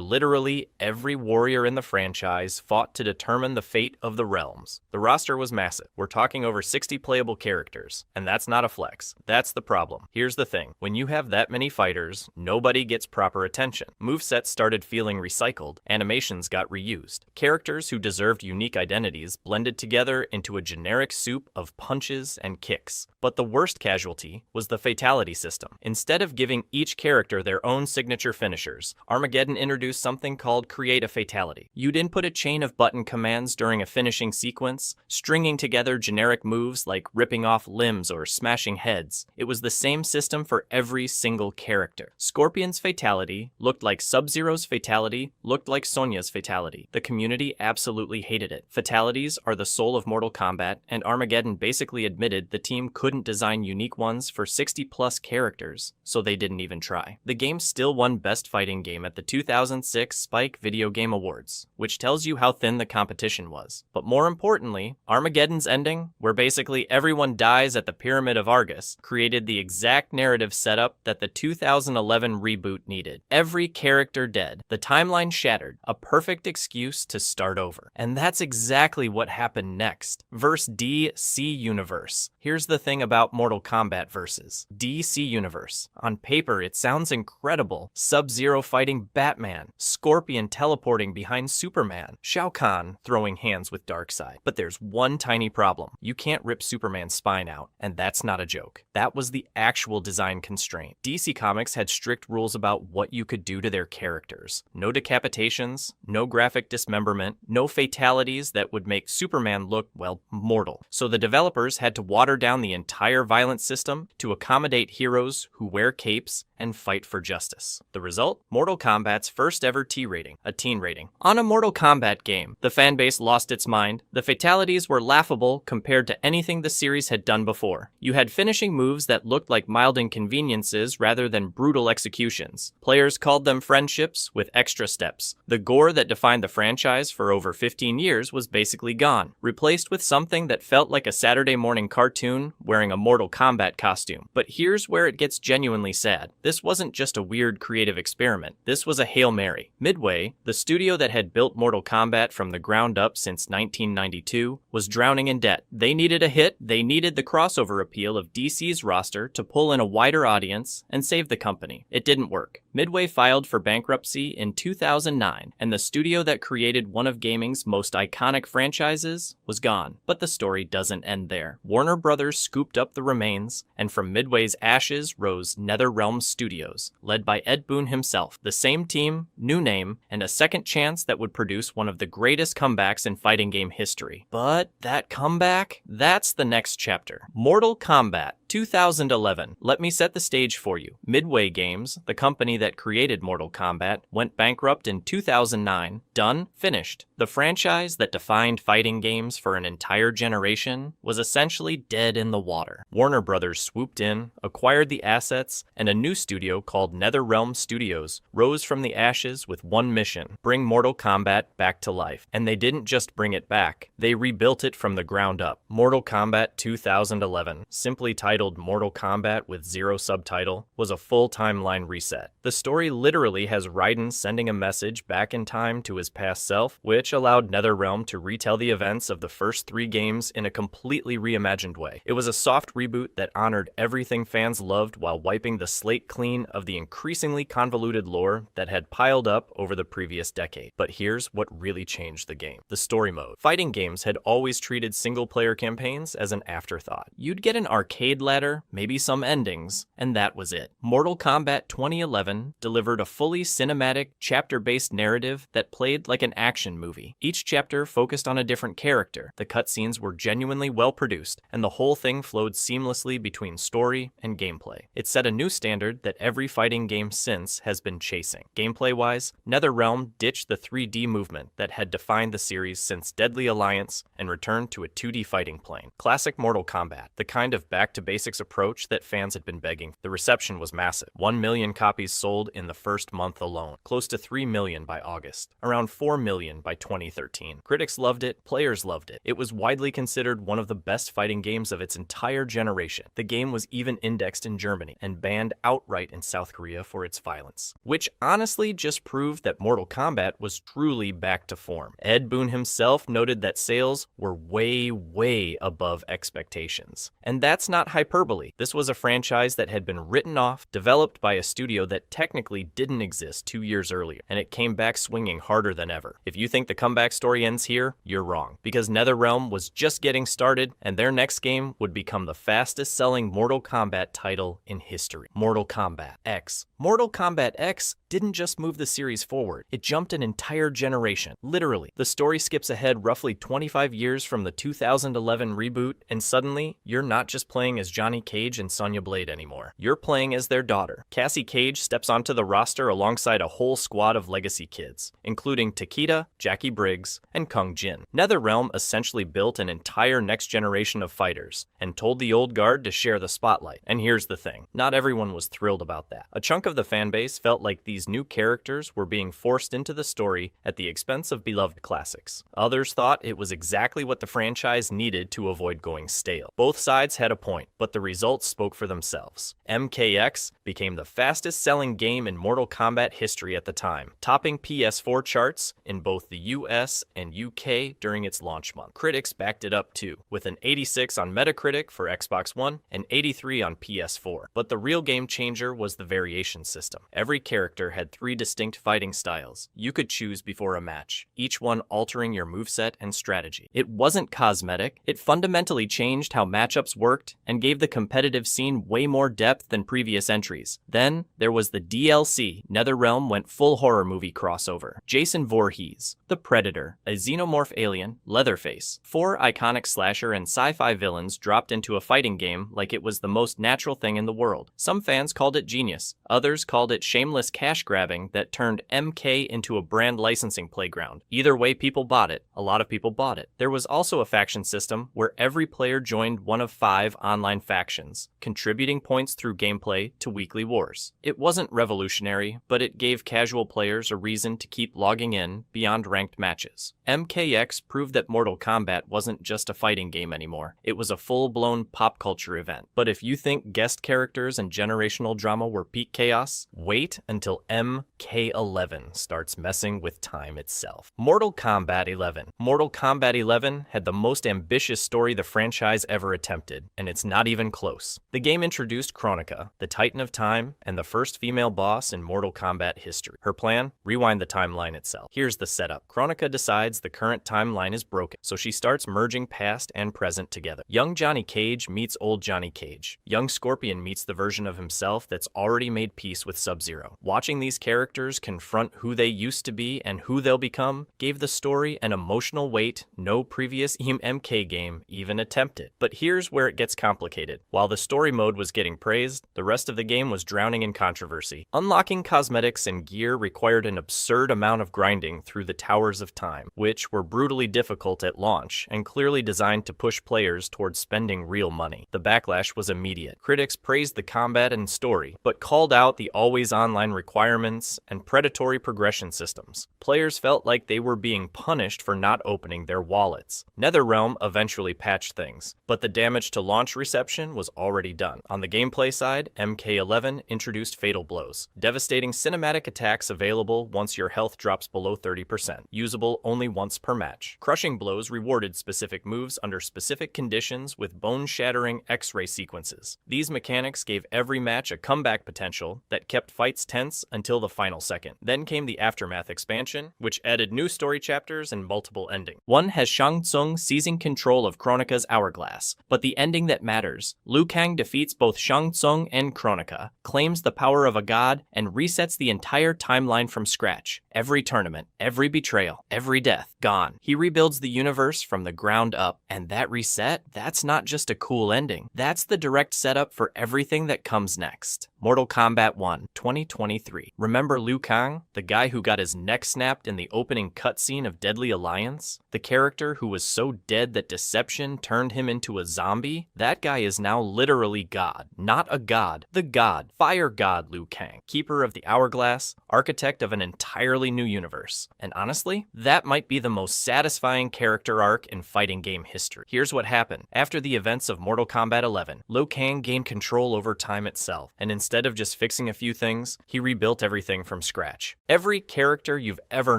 literally every warrior in the franchise fought to determine the fate of the realms. The roster was massive. We're talking over 60 playable characters, and that's not a flex. That's the problem. Here's the thing. When you have that many fighters, nobody gets proper attention. Movesets started feeling recycled, animations got reused. Characters who deserved unique identities blended together into a generic soup of punches and kicks. But the worst casualty was the fatality system. Instead of giving each character their own signature finishers, Armageddon introduced something called Create a Fatality. You'd input a chain of button commands during a finishing sequence, stringing together generic moves like ripping off limbs or smashing heads. It was the same system for every single character. Scorpion's fatality looked like Sub-Zero's fatality, looked like Sonya's fatality. The community absolutely hated it. Fatalities are the soul of Mortal Kombat, and Armageddon basically admitted the team couldn't design unique ones for 60 plus characters, so they didn't even try. The game still won Best Fighting Game at the 2006 Spike Video Game Awards, which tells you how thin the competition was. But more importantly, Armageddon's ending, where basically everyone dies at the Pyramid of Argus, created the exact narrative setup that the 2011 reboot needed. Every character dead, the timeline shattered, a perfect excuse to start over. And that's exactly what happened next. Verse DC Universe. Here's the thing about Mortal Kombat versus DC Universe. On paper, it sounds incredible. Sub-Zero fighting Batman, Scorpion teleporting behind Superman, Shao Kahn throwing hands with Darkseid. But there's one tiny problem. You can't rip Superman's spine out, and that's not a joke. That was the actual design constraint. DC Comics had strict rules about what you could do to their characters. No decapitations, no graphic dismemberment, no fatalities that would make Superman look, well, mortal. So the developers had to water down the entire violence system to accommodate heroes who wear capes and fight for justice. The result? Mortal Kombat's first ever T rating, a teen rating. On a Mortal Kombat game, the fanbase lost its mind. The fatalities were laughable compared to anything the series had done before. You had finishing moves that looked like mild inconveniences rather than brutal executions. Players called them friendships with extra steps. The gore that defined the franchise for over 15 years was basically gone, replaced with something that felt like a Saturday morning cartoon wearing a Mortal Kombat costume. But here's where it gets genuinely sad. This wasn't just a weird creative experiment. This was a Hail Mary. Midway, the studio that had built Mortal Kombat from the ground up since 1992, was drowning in debt. They needed a hit. They needed the crossover appeal of DC's roster to pull in a wider audience and save the company. It didn't work. Midway filed for bankruptcy in 2009, and the studio that created one of gaming's most iconic franchises was gone. But the story doesn't end there. Warner Brothers scooped up the remains, and from Midway's ashes rose NetherRealm Studios, led by Ed Boon himself. The same team, new name, and a second chance that would produce one of the greatest comebacks in fighting game history. But that comeback? That's the next chapter. Mortal Kombat 2011. Let me set the stage for you. Midway Games, the company that created Mortal Kombat, went bankrupt in 2009. Done, finished. The franchise that defined fighting games for an entire generation was essentially dead in the water. Warner Brothers swooped in, acquired the assets, and a new studio called NetherRealm Studios rose from the ashes with one mission: bring Mortal Kombat back to life. And they didn't just bring it back, they rebuilt it from the ground up. Mortal Kombat 2011, simply titled Mortal Kombat with zero subtitle, was a full timeline reset. The story literally has Raiden sending a message back in time to his past self, which which allowed NetherRealm to retell the events of the first 3 games in a completely reimagined way. It was a soft reboot that honored everything fans loved while wiping the slate clean of the increasingly convoluted lore that had piled up over the previous decade. But here's what really changed the game: the story mode. Fighting games had always treated single-player campaigns as an afterthought. You'd get an arcade ladder, maybe some endings, and that was it. Mortal Kombat 2011 delivered a fully cinematic, chapter-based narrative that played like an action movie. Each chapter focused on a different character, the cutscenes were genuinely well-produced, and the whole thing flowed seamlessly between story and gameplay. It set a new standard that every fighting game since has been chasing. Gameplay-wise, NetherRealm ditched the 3D movement that had defined the series since Deadly Alliance and returned to a 2D fighting plane. Classic Mortal Kombat, the kind of back-to-basics approach that fans had been begging. The reception was massive. 1 million copies sold in the first month alone, close to 3 million by August, around 4 million by 2013. Critics loved it, players loved it. It was widely considered one of the best fighting games of its entire generation. The game was even indexed in Germany and banned outright in South Korea for its violence, which honestly just proved that Mortal Kombat was truly back to form. Ed Boon himself noted that sales were way above expectations. And that's not hyperbole. This was a franchise that had been written off, developed by a studio that technically didn't exist 2 years earlier, and it came back swinging harder than ever. If you think the comeback story ends here, you're wrong, because NetherRealm was just getting started, and their next game would become the fastest-selling Mortal Kombat title in history: Mortal Kombat X. Mortal Kombat X didn't just move the series forward, it jumped an entire generation. Literally, the story skips ahead roughly 25 years from the 2011 reboot, and suddenly, you're not just playing as Johnny Cage and Sonya Blade anymore. You're playing as their daughter. Cassie Cage steps onto the roster alongside a whole squad of legacy kids, including Takeda, Jackie Briggs, and Kung Jin. NetherRealm essentially built an entire next generation of fighters, and told the old guard to share the spotlight. And here's the thing, not everyone was thrilled about that. A chunk of the fanbase felt like these new characters were being forced into the story at the expense of beloved classics. Others thought it was exactly what the franchise needed to avoid going stale. Both sides had a point, but the results spoke for themselves. MKX became the fastest-selling game in Mortal Kombat history at the time, topping PS4 charts in both the US and UK during its launch month. Critics backed it up too, with an 86 on Metacritic for Xbox One and 83 on PS4. But the real game changer was the variation system. Every character had 3 distinct fighting styles you could choose before a match, each one altering your moveset and strategy. It wasn't cosmetic, it fundamentally changed how matchups worked and gave the competitive scene way more depth than previous entries. Then, there was the DLC. NetherRealm went full horror movie crossover. Jason Voorhees, the Predator, a xenomorph alien, Leatherface. 4 iconic slasher and sci-fi villains dropped into a fighting game like it was the most natural thing in the world. Some fans called it genius, others called it shameless cash grabbing that turned MK into a brand licensing playground. Either way, people bought it. A lot of people bought it. There was also a faction system where every player joined one of 5 online factions, contributing points through gameplay to weekly wars. It wasn't revolutionary, but it gave casual players a reason to keep logging in beyond ranked matches. MKX proved that Mortal Kombat wasn't just a fighting game anymore. It was a full-blown pop culture event. But if you think guest characters and generational drama were peak chaos, wait until MK11 starts messing with time itself. Mortal Kombat 11. Mortal Kombat 11 had the most ambitious story the franchise ever attempted, and it's not even close. The game introduced Kronika, the Titan of Time, and the first female boss in Mortal Kombat history. Her plan? Rewind the timeline itself. Here's the setup. Kronika decides the current timeline is broken, so she starts merging past and present together. Young Johnny Cage meets old Johnny Cage. Young Scorpion meets the version of himself that's already made peace with Sub-Zero. Watching these characters confront who they used to be and who they'll become gave the story an emotional weight no previous MK game even attempted. But here's where it gets complicated. While the story mode was getting praised, the rest of the game was drowning in controversy. Unlocking cosmetics and gear required an absurd amount of grinding through the Towers of Time, which were brutally difficult at launch and clearly designed to push players towards spending real money. The backlash was immediate. Critics praised the combat and story, but called out the always online requirements and predatory progression systems. Players felt like they were being punished for not opening their wallets. NetherRealm eventually patched things, but the damage to launch reception was already done. On the gameplay side, MK11 introduced fatal blows, devastating cinematic attacks available once your health drops below 30%, usable only once per match. Crushing blows rewarded specific moves under specific conditions with bone-shattering X-ray sequences. These mechanics gave every match a comeback potential that kept fights tense until the final second. Then came the Aftermath expansion, which added new story chapters and multiple endings. One has Shang Tsung seizing control of Kronika's hourglass, but the ending that matters. Liu Kang defeats both Shang Tsung and Kronika, claims the power of a god, and resets the entire timeline from scratch. Every tournament, every betrayal, every death, gone. He rebuilds the universe from the ground up, and that reset, that's not just a cool ending. That's the direct setup for everything that comes next. Mortal Kombat 1, 2023. Remember Liu Kang, the guy who got his neck snapped in the opening cutscene of Deadly Alliance? The character who was so dead that deception turned him into a zombie? That guy is now literally God. Not a god, the god, fire god Liu Kang, keeper of the hourglass, architect of an entirely new universe. And honestly, that might be the most satisfying character arc in fighting game history. Here's what happened. After the events of Mortal Kombat 11, Liu Kang gained control over time itself, and instead of just fixing a few things, he rebuilt everything from scratch. Every character you've ever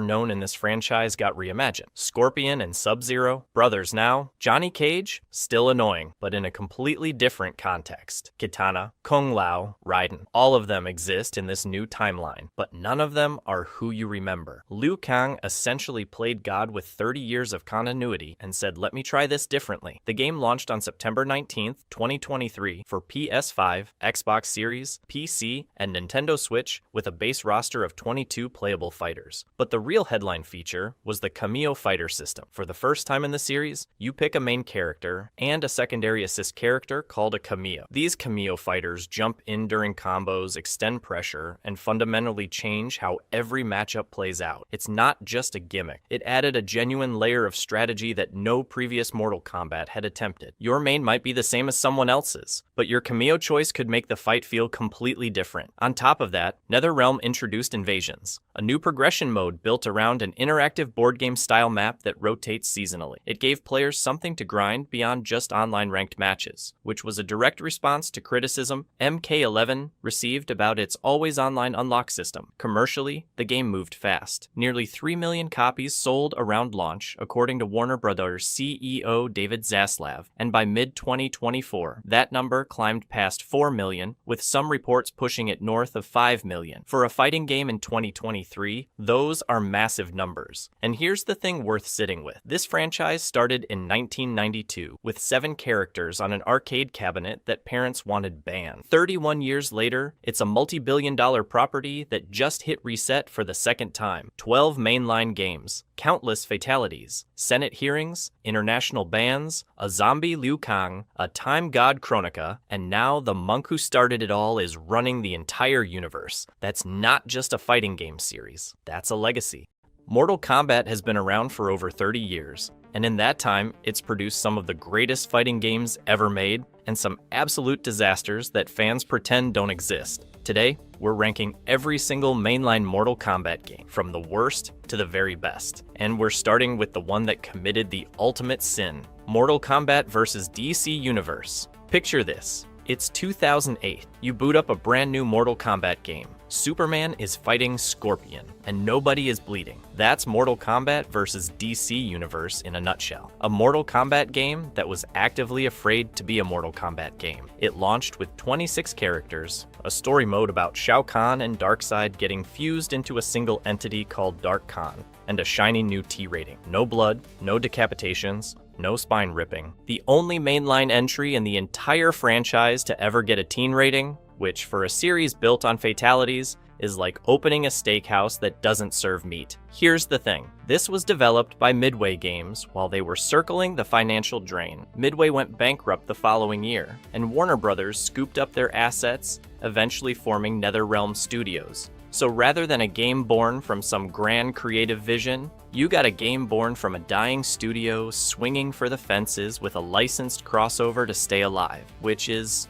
known in this franchise got reimagined. Scorpion and Sub-Zero, brothers now. Johnny Cage, still annoying, but in a completely different context. Kitana, Kung Lao, Raiden, all of them exist in this new timeline, but none of them are who you remember. Liu Kang essentially played God with 30 years of continuity and said, "Let me try this differently." The game launched on September 19th, 2023 for PS5, Xbox Series, PC, and Nintendo Switch with a base roster of 22 playable fighters. But the real headline feature was the Cameo fighter system. For the first time in the series, you pick a main character and a secondary assist character called a Cameo. These Cameo fighters jump in during combos, extend pressure, and fundamentally change how every matchup plays out. It's not just a gimmick. It added a genuine layer of strategy that no previous Mortal Kombat had attempted. Your main might be the same as someone else's, but your Cameo choice could make the fight feel completely different. On top of that, NetherRealm introduced Invasions, a new progression mode built around an interactive board game style map that rotates seasonally. It gave players something to grind beyond just online ranked matches, which was a direct response to criticism MK11 received about its always online unlock system. Commercially, the game moved fast. Nearly 3 million copies sold around launch, according to Warner Brothers CEO David Zaslav, and by mid-2024, that number climbed past 4 million, with some reports pushing it north of 5 million. For a fighting game in 2023, those are massive numbers. And here's the thing worth sitting with. This franchise started in 1992, with 7 characters on an arcade cabinet that parents wanted banned. 31 years later, it's a multi-billion-dollar property that just hit reset for the second time. 12 mainline games, countless fatalities, Senate hearings, international bans, a zombie Liu Kang, a time god Kronika, and now the monk who started it all is running the entire universe. That's not just a fighting game series, that's a legacy. Mortal Kombat has been around for over 30 years, and in that time, it's produced some of the greatest fighting games ever made, and some absolute disasters that fans pretend don't exist. Today, we're ranking every single mainline Mortal Kombat game, from the worst to the very best. And we're starting with the one that committed the ultimate sin, Mortal Kombat vs. DC Universe. Picture this. It's 2008. You boot up a brand new Mortal Kombat game. Superman is fighting Scorpion, and nobody is bleeding. That's Mortal Kombat vs. DC Universe in a nutshell. A Mortal Kombat game that was actively afraid to be a Mortal Kombat game. It launched with 26 characters, a story mode about Shao Kahn and Darkseid getting fused into a single entity called Dark Khan, and a shiny new T rating. No blood, no decapitations, no spine ripping. The only mainline entry in the entire franchise to ever get a teen rating, which for a series built on fatalities, is like opening a steakhouse that doesn't serve meat. Here's the thing. This was developed by Midway Games while they were circling the financial drain. Midway went bankrupt the following year, and Warner Brothers scooped up their assets, eventually forming NetherRealm Studios. So rather than a game born from some grand creative vision, you got a game born from a dying studio swinging for the fences with a licensed crossover to stay alive, which is,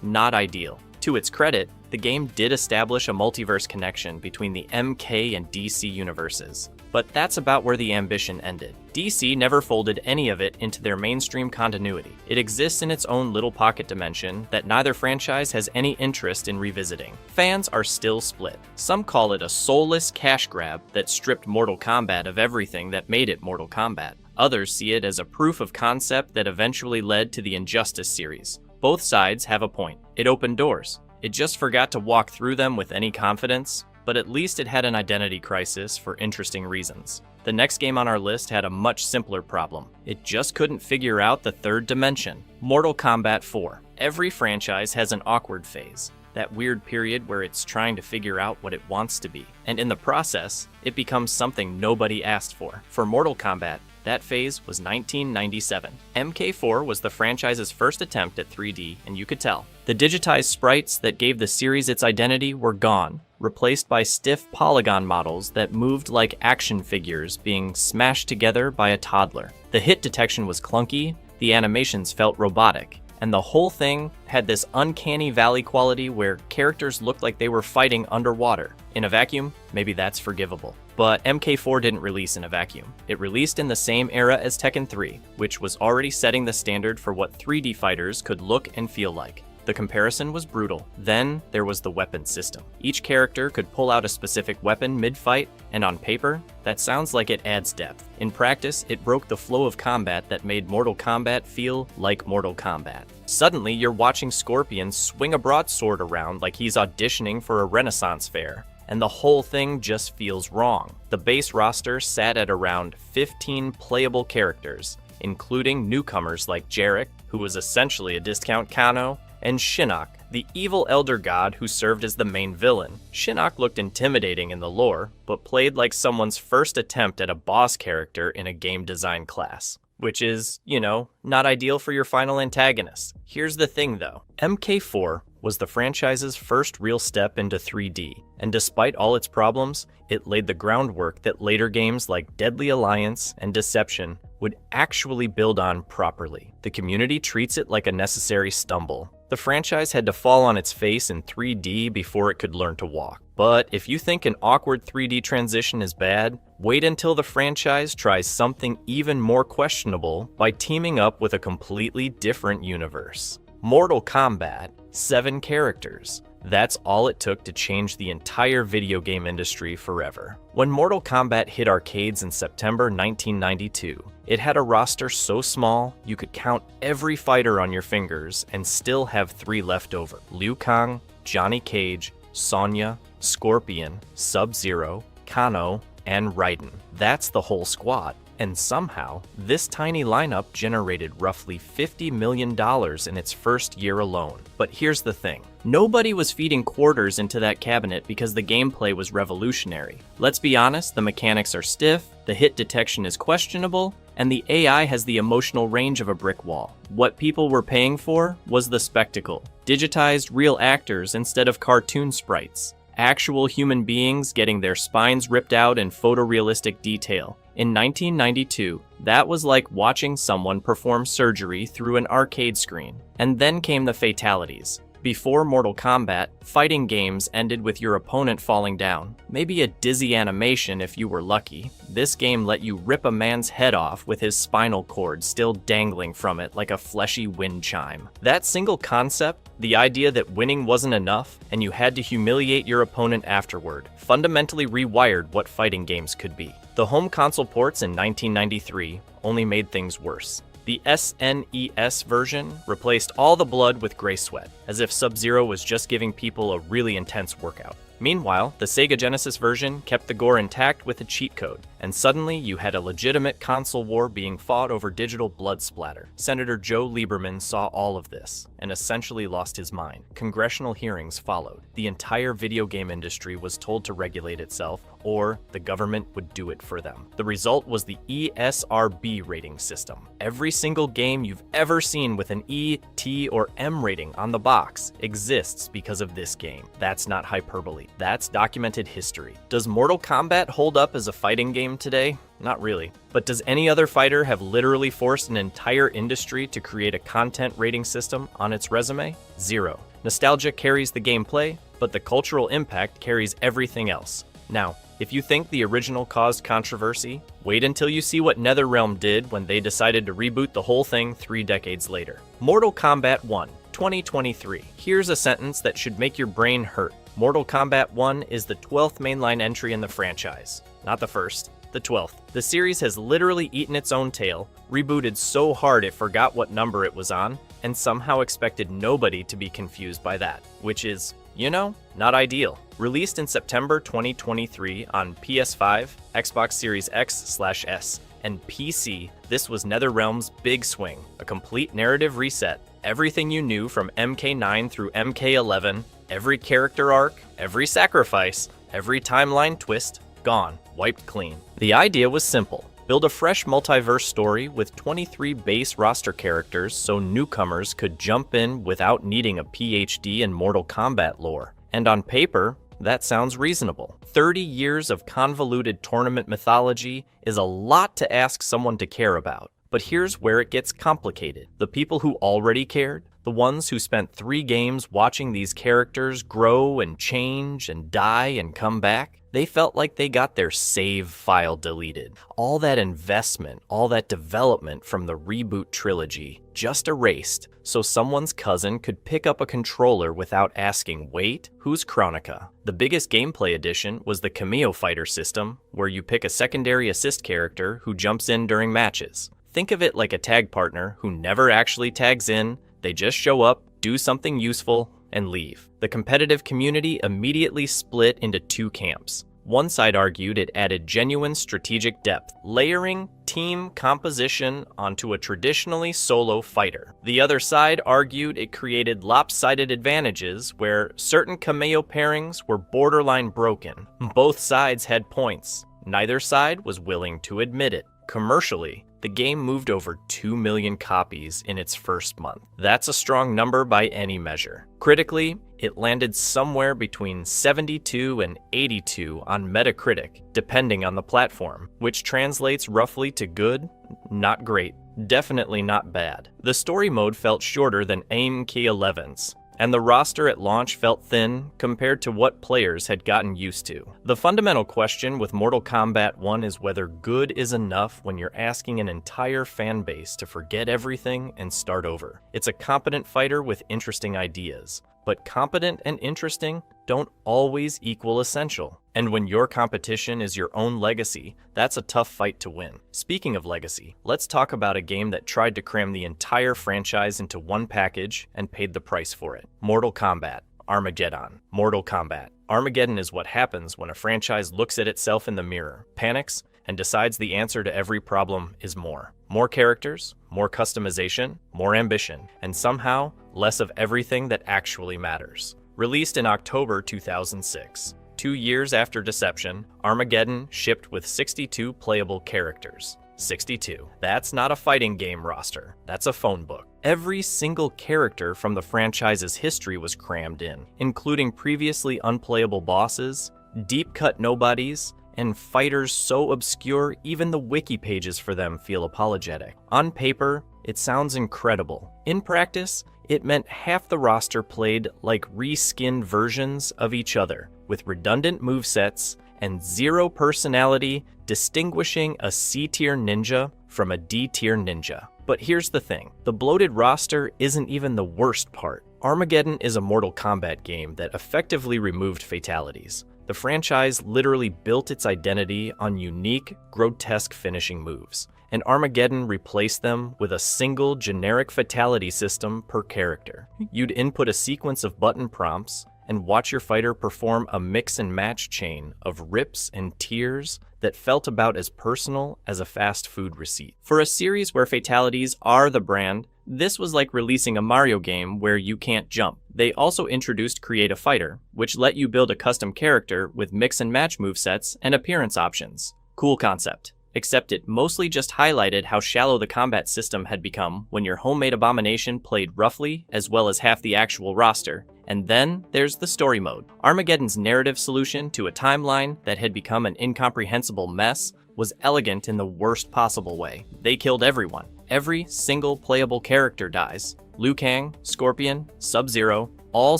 not ideal. To its credit, the game did establish a multiverse connection between the MK and DC universes. But that's about where the ambition ended. DC never folded any of it into their mainstream continuity. It exists in its own little pocket dimension that neither franchise has any interest in revisiting. Fans are still split. Some call it a soulless cash grab that stripped Mortal Kombat of everything that made it Mortal Kombat. Others see it as a proof of concept that eventually led to the Injustice series. Both sides have a point. It opened doors. It just forgot to walk through them with any confidence, but at least it had an identity crisis for interesting reasons. The next game on our list had a much simpler problem. It just couldn't figure out the third dimension. Mortal Kombat 4. Every franchise has an awkward phase. That weird period where it's trying to figure out what it wants to be. And in the process, it becomes something nobody asked for. For Mortal Kombat, that phase was 1997. MK4 was the franchise's first attempt at 3D, and you could tell. The digitized sprites that gave the series its identity were gone, replaced by stiff polygon models that moved like action figures being smashed together by a toddler. The hit detection was clunky, the animations felt robotic, and the whole thing had this uncanny valley quality where characters looked like they were fighting underwater. In a vacuum, maybe that's forgivable. But MK4 didn't release in a vacuum. It released in the same era as Tekken 3, which was already setting the standard for what 3D fighters could look and feel like. The comparison was brutal. Then there was the weapon system. Each character could pull out a specific weapon mid-fight, and on paper, that sounds like it adds depth. In practice, it broke the flow of combat that made Mortal Kombat feel like Mortal Kombat. Suddenly, you're watching Scorpion swing a broadsword around like he's auditioning for a Renaissance fair, and the whole thing just feels wrong. The base roster sat at around 15 playable characters, including newcomers like Jarek, who was essentially a discount Kano, and Shinnok, the evil elder god who served as the main villain. Shinnok looked intimidating in the lore, but played like someone's first attempt at a boss character in a game design class. Which is, not ideal for your final antagonist. Here's the thing though, MK4 was the franchise's first real step into 3D, and despite all its problems, it laid the groundwork that later games like Deadly Alliance and Deception would actually build on properly. The community treats it like a necessary stumble. The franchise had to fall on its face in 3D before it could learn to walk. But if you think an awkward 3D transition is bad, wait until the franchise tries something even more questionable by teaming up with a completely different universe. Mortal Kombat, 7 characters. That's all it took to change the entire video game industry forever. When Mortal Kombat hit arcades in September 1992, it had a roster so small you could count every fighter on your fingers and still have 3 left over. Liu Kang, Johnny Cage, Sonya, Scorpion, Sub-Zero, Kano, and Raiden. That's the whole squad. And somehow, this tiny lineup generated roughly $50 million in its first year alone. But here's the thing. Nobody was feeding quarters into that cabinet because the gameplay was revolutionary. Let's be honest, the mechanics are stiff, the hit detection is questionable, and the AI has the emotional range of a brick wall. What people were paying for was the spectacle. Digitized real actors instead of cartoon sprites. Actual human beings getting their spines ripped out in photorealistic detail. In 1992, that was like watching someone perform surgery through an arcade screen. And then came the fatalities. Before Mortal Kombat, fighting games ended with your opponent falling down. Maybe a dizzy animation if you were lucky. This game let you rip a man's head off with his spinal cord still dangling from it like a fleshy wind chime. That single concept, the idea that winning wasn't enough and you had to humiliate your opponent afterward, fundamentally rewired what fighting games could be. The home console ports in 1993 only made things worse. The SNES version replaced all the blood with gray sweat, as if Sub-Zero was just giving people a really intense workout. Meanwhile, the Sega Genesis version kept the gore intact with a cheat code, and suddenly you had a legitimate console war being fought over digital blood splatter. Senator Joe Lieberman saw all of this, and essentially lost his mind. Congressional hearings followed. The entire video game industry was told to regulate itself, or the government would do it for them. The result was the ESRB rating system. Every single game you've ever seen with an E, T, or M rating on the box exists because of this game. That's not hyperbole. That's documented history. Does Mortal Kombat hold up as a fighting game today? Not really. But does any other fighter have literally forced an entire industry to create a content rating system on its resume? Zero. Nostalgia carries the gameplay, but the cultural impact carries everything else. Now, if you think the original caused controversy, wait until you see what NetherRealm did when they decided to reboot the whole thing 3 decades later. Mortal Kombat 1, 2023. Here's a sentence that should make your brain hurt. Mortal Kombat 1 is the 12th mainline entry in the franchise. Not the first, the 12th. The series has literally eaten its own tail, rebooted so hard it forgot what number it was on, and somehow expected nobody to be confused by that, which is, you know, not ideal. Released in September 2023 on PS5, Xbox Series X/S, and PC, this was NetherRealm's big swing, a complete narrative reset. Everything you knew from MK9 through MK11, every character arc, every sacrifice, every timeline twist, gone, wiped clean. The idea was simple. Build a fresh multiverse story with 23 base roster characters so newcomers could jump in without needing a PhD in Mortal Kombat lore. And on paper, that sounds reasonable. 30 years of convoluted tournament mythology is a lot to ask someone to care about. But here's where it gets complicated. The people who already cared, the ones who spent 3 games watching these characters grow and change and die and come back, they felt like they got their save file deleted. All that investment, all that development from the reboot trilogy just erased so someone's cousin could pick up a controller without asking, wait, who's Chronica? The biggest gameplay addition was the Cameo Fighter system, where you pick a secondary assist character who jumps in during matches. Think of it like a tag partner who never actually tags in, they just show up, do something useful, and leave. The competitive community immediately split into 2 camps. One side argued it added genuine strategic depth, layering team composition onto a traditionally solo fighter. The other side argued it created lopsided advantages where certain cameo pairings were borderline broken. Both sides had points. Neither side was willing to admit it. Commercially, the game moved over 2 million copies in its first month. That's a strong number by any measure. Critically, it landed somewhere between 72 and 82 on Metacritic, depending on the platform, which translates roughly to good, not great, definitely not bad. The story mode felt shorter than MK11's, and the roster at launch felt thin compared to what players had gotten used to. The fundamental question with Mortal Kombat 1 is whether good is enough when you're asking an entire fan base to forget everything and start over. It's a competent fighter with interesting ideas, but competent and interesting don't always equal essential. And when your competition is your own legacy, that's a tough fight to win. Speaking of legacy, let's talk about a game that tried to cram the entire franchise into one package and paid the price for it. Mortal Kombat, Armageddon. Mortal Kombat. Armageddon is what happens when a franchise looks at itself in the mirror, panics, and decides the answer to every problem is more. More characters, more customization, more ambition, and somehow less of everything that actually matters. Released in October 2006. 2 years after Deception, Armageddon shipped with 62 playable characters. 62. That's not a fighting game roster, that's a phone book. Every single character from the franchise's history was crammed in, including previously unplayable bosses, deep-cut nobodies, and fighters so obscure even the wiki pages for them feel apologetic. On paper, it sounds incredible. In practice, it meant half the roster played like reskinned versions of each other, with redundant movesets and zero personality distinguishing a C-tier ninja from a D-tier ninja. But here's the thing, the bloated roster isn't even the worst part. Armageddon is a Mortal Kombat game that effectively removed fatalities. The franchise literally built its identity on unique, grotesque finishing moves, and Armageddon replaced them with a single generic fatality system per character. You'd input a sequence of button prompts and watch your fighter perform a mix and match chain of rips and tears that felt about as personal as a fast food receipt. For a series where fatalities are the brand, this was like releasing a Mario game where you can't jump. They also introduced Create a Fighter, which let you build a custom character with mix and match movesets and appearance options. Cool concept. Except it mostly just highlighted how shallow the combat system had become when your homemade abomination played roughly as well as half the actual roster. And then there's the story mode. Armageddon's narrative solution to a timeline that had become an incomprehensible mess was elegant in the worst possible way. They killed everyone. Every single playable character dies. Liu Kang, Scorpion, Sub-Zero, All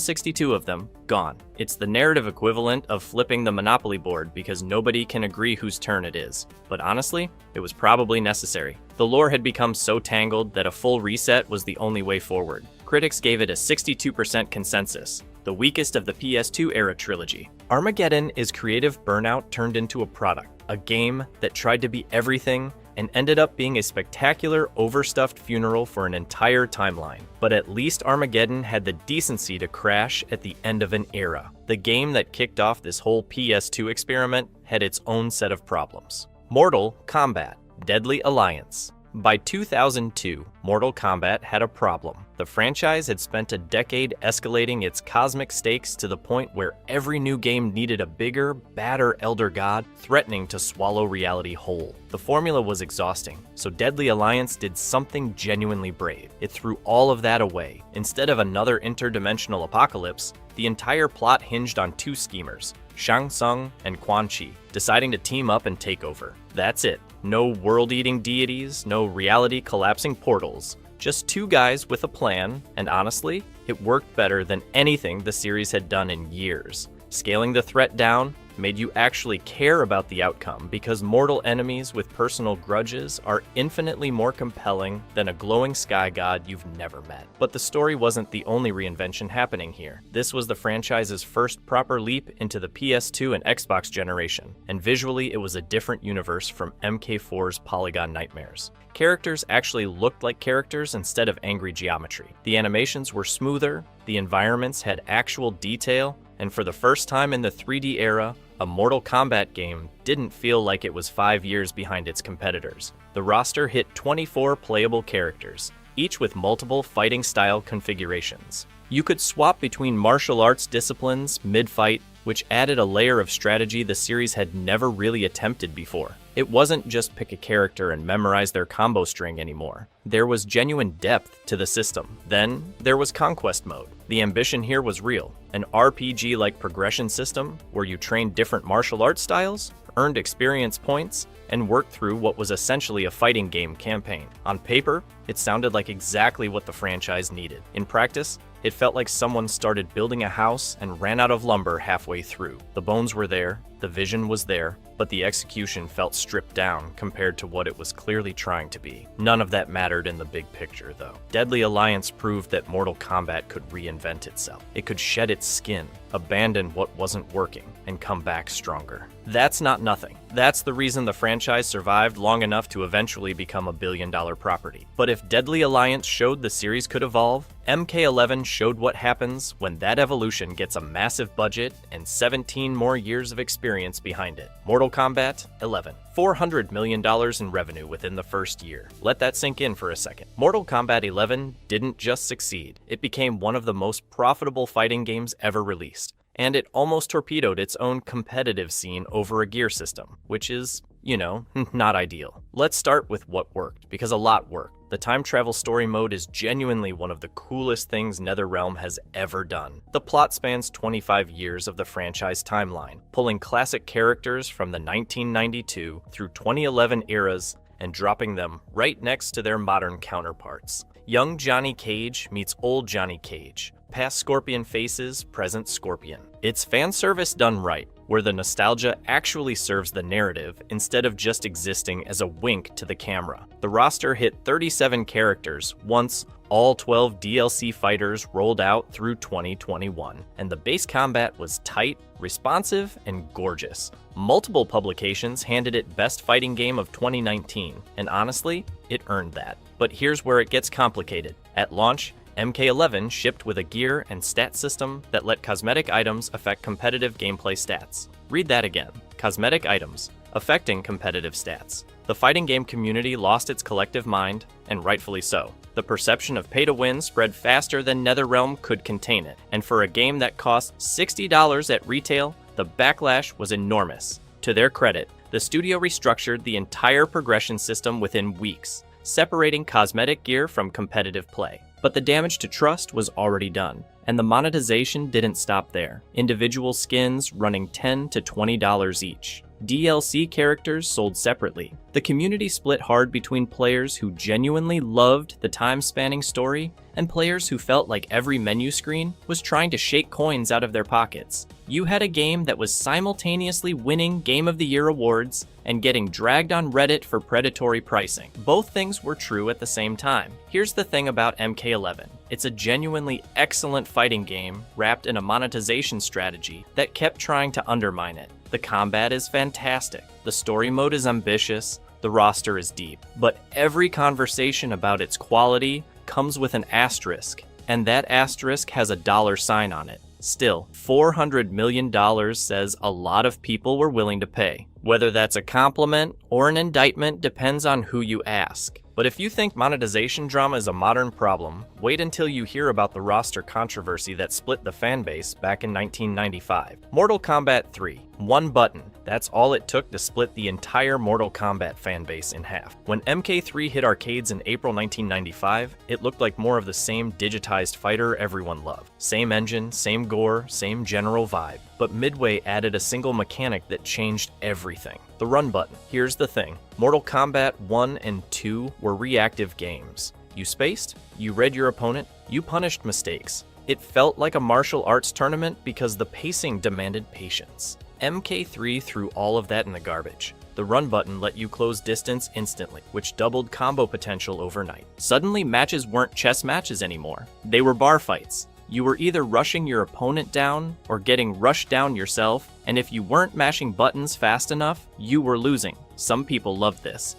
62 of them gone. It's the narrative equivalent of flipping the Monopoly board because nobody can agree whose turn it is. But honestly, it was probably necessary. The lore had become so tangled that a full reset was the only way forward. Critics gave it a 62% consensus, the weakest of the PS2 era trilogy. Armageddon is creative burnout turned into a product, a game that tried to be everything and ended up being a spectacular, overstuffed funeral for an entire timeline. But at least Armageddon had the decency to crash at the end of an era. The game that kicked off this whole PS2 experiment had its own set of problems. Mortal Kombat: Deadly Alliance. By 2002, Mortal Kombat had a problem. The franchise had spent a decade escalating its cosmic stakes to the point where every new game needed a bigger, badder elder god threatening to swallow reality whole. The formula was exhausting, so Deadly Alliance did something genuinely brave. It threw all of that away. Instead of another interdimensional apocalypse, the entire plot hinged on two schemers, Shang Tsung and Quan Chi, deciding to team up and take over. That's it. No world-eating deities, no reality-collapsing portals. Just two guys with a plan, and honestly, it worked better than anything the series had done in years. Scaling the threat down made you actually care about the outcome because mortal enemies with personal grudges are infinitely more compelling than a glowing sky god you've never met. But the story wasn't the only reinvention happening here. This was the franchise's first proper leap into the PS2 and Xbox generation, and visually it was a different universe from MK4's polygon nightmares. Characters actually looked like characters instead of angry geometry. The animations were smoother, the environments had actual detail, and for the first time in the 3D era, a Mortal Kombat game didn't feel like it was 5 years behind its competitors. The roster hit 24 playable characters, each with multiple fighting style configurations. You could swap between martial arts disciplines mid-fight, which added a layer of strategy the series had never really attempted before. It wasn't just pick a character and memorize their combo string anymore. There was genuine depth to the system. Then, there was Conquest Mode. The ambition here was real. An RPG-like progression system where you trained different martial arts styles, earned experience points, and worked through what was essentially a fighting game campaign. On paper, it sounded like exactly what the franchise needed. In practice, it felt like someone started building a house and ran out of lumber halfway through. The bones were there, the vision was there, but the execution felt stripped down compared to what it was clearly trying to be. None of that mattered in the big picture, though. Deadly Alliance proved that Mortal Kombat could reinvent itself. It could shed its skin, abandon what wasn't working, and come back stronger. That's not nothing. That's the reason the franchise survived long enough to eventually become a billion-dollar property. But if Deadly Alliance showed the series could evolve, MK11 showed what happens when that evolution gets a massive budget and 17 more years of experience behind it. Mortal Kombat 11. $400 million in revenue within the first year. Let that sink in for a second. Mortal Kombat 11 didn't just succeed, it became one of the most profitable fighting games ever released. And it almost torpedoed its own competitive scene over a gear system, which is, not ideal. Let's start with what worked, because a lot worked. The time travel story mode is genuinely one of the coolest things NetherRealm has ever done. The plot spans 25 years of the franchise timeline, pulling classic characters from the 1992 through 2011 eras and dropping them right next to their modern counterparts. Young Johnny Cage meets old Johnny Cage. Past Scorpion faces present Scorpion. It's fan service done right, where the nostalgia actually serves the narrative instead of just existing as a wink to the camera. The roster hit 37 characters once all 12 DLC fighters rolled out through 2021, and the base combat was tight, responsive, and gorgeous. Multiple publications handed it Best Fighting Game of 2019, and honestly, it earned that. But here's where it gets complicated. At launch, MK11 shipped with a gear and stat system that let cosmetic items affect competitive gameplay stats. Read that again. Cosmetic items affecting competitive stats. The fighting game community lost its collective mind, and rightfully so. The perception of pay-to-win spread faster than NetherRealm could contain it, and for a game that cost $60 at retail, the backlash was enormous. To their credit, the studio restructured the entire progression system within weeks, separating cosmetic gear from competitive play. But the damage to trust was already done, and the monetization didn't stop there. Individual skins running $10 to $20 each. DLC characters sold separately. The community split hard between players who genuinely loved the time-spanning story and players who felt like every menu screen was trying to shake coins out of their pockets. You had a game that was simultaneously winning Game of the Year awards and getting dragged on Reddit for predatory pricing. Both things were true at the same time. Here's the thing about MK11. It's a genuinely excellent fighting game wrapped in a monetization strategy that kept trying to undermine it. The combat is fantastic, the story mode is ambitious, the roster is deep, but every conversation about its quality comes with an asterisk, and that asterisk has a dollar sign on it. Still, $400 million says a lot of people were willing to pay. Whether that's a compliment or an indictment depends on who you ask. But if you think monetization drama is a modern problem, wait until you hear about the roster controversy that split the fanbase back in 1995. Mortal Kombat 3. One button. That's all it took to split the entire Mortal Kombat fanbase in half. When MK3 hit arcades in April 1995, it looked like more of the same digitized fighter everyone loved. Same engine, same gore, same general vibe. But Midway added a single mechanic that changed everything. The run button. Here's the thing. Mortal Kombat 1 and 2 were reactive games. You spaced, you read your opponent, you punished mistakes. It felt like a martial arts tournament because the pacing demanded patience. MK3 threw all of that in the garbage. The run button let you close distance instantly, which doubled combo potential overnight. Suddenly, matches weren't chess matches anymore. They were bar fights. You were either rushing your opponent down or getting rushed down yourself, and if you weren't mashing buttons fast enough, you were losing. Some people loved this,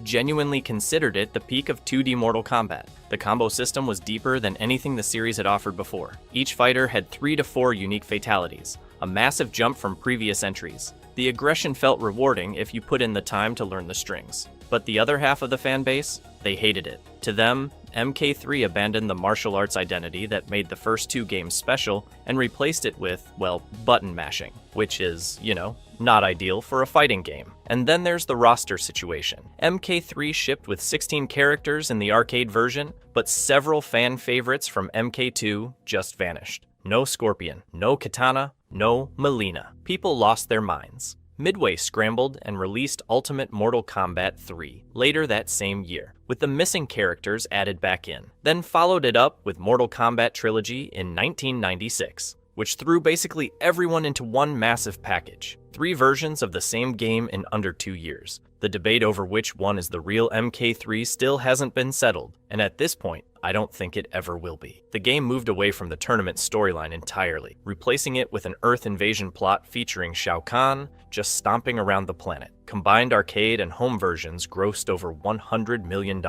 genuinely considered it the peak of 2D Mortal Kombat. The combo system was deeper than anything the series had offered before. Each fighter had 3 to 4 unique fatalities, a massive jump from previous entries. The aggression felt rewarding if you put in the time to learn the strings. But the other half of the fan base, they hated it. To them, MK3 abandoned the martial arts identity that made the first 2 games special and replaced it with, well, button mashing, which is, not ideal for a fighting game. And then there's the roster situation. MK3 shipped with 16 characters in the arcade version, but several fan favorites from MK2 just vanished. No Scorpion, no Katana, no Mileena. People lost their minds. Midway scrambled and released Ultimate Mortal Kombat 3 later that same year, with the missing characters added back in. Then followed it up with Mortal Kombat Trilogy in 1996, which threw basically everyone into one massive package. 3 versions of the same game in under 2 years. The debate over which one is the real MK3 still hasn't been settled, and at this point, I don't think it ever will be. The game moved away from the tournament storyline entirely, replacing it with an Earth invasion plot featuring Shao Kahn just stomping around the planet. Combined arcade and home versions grossed over $100 million,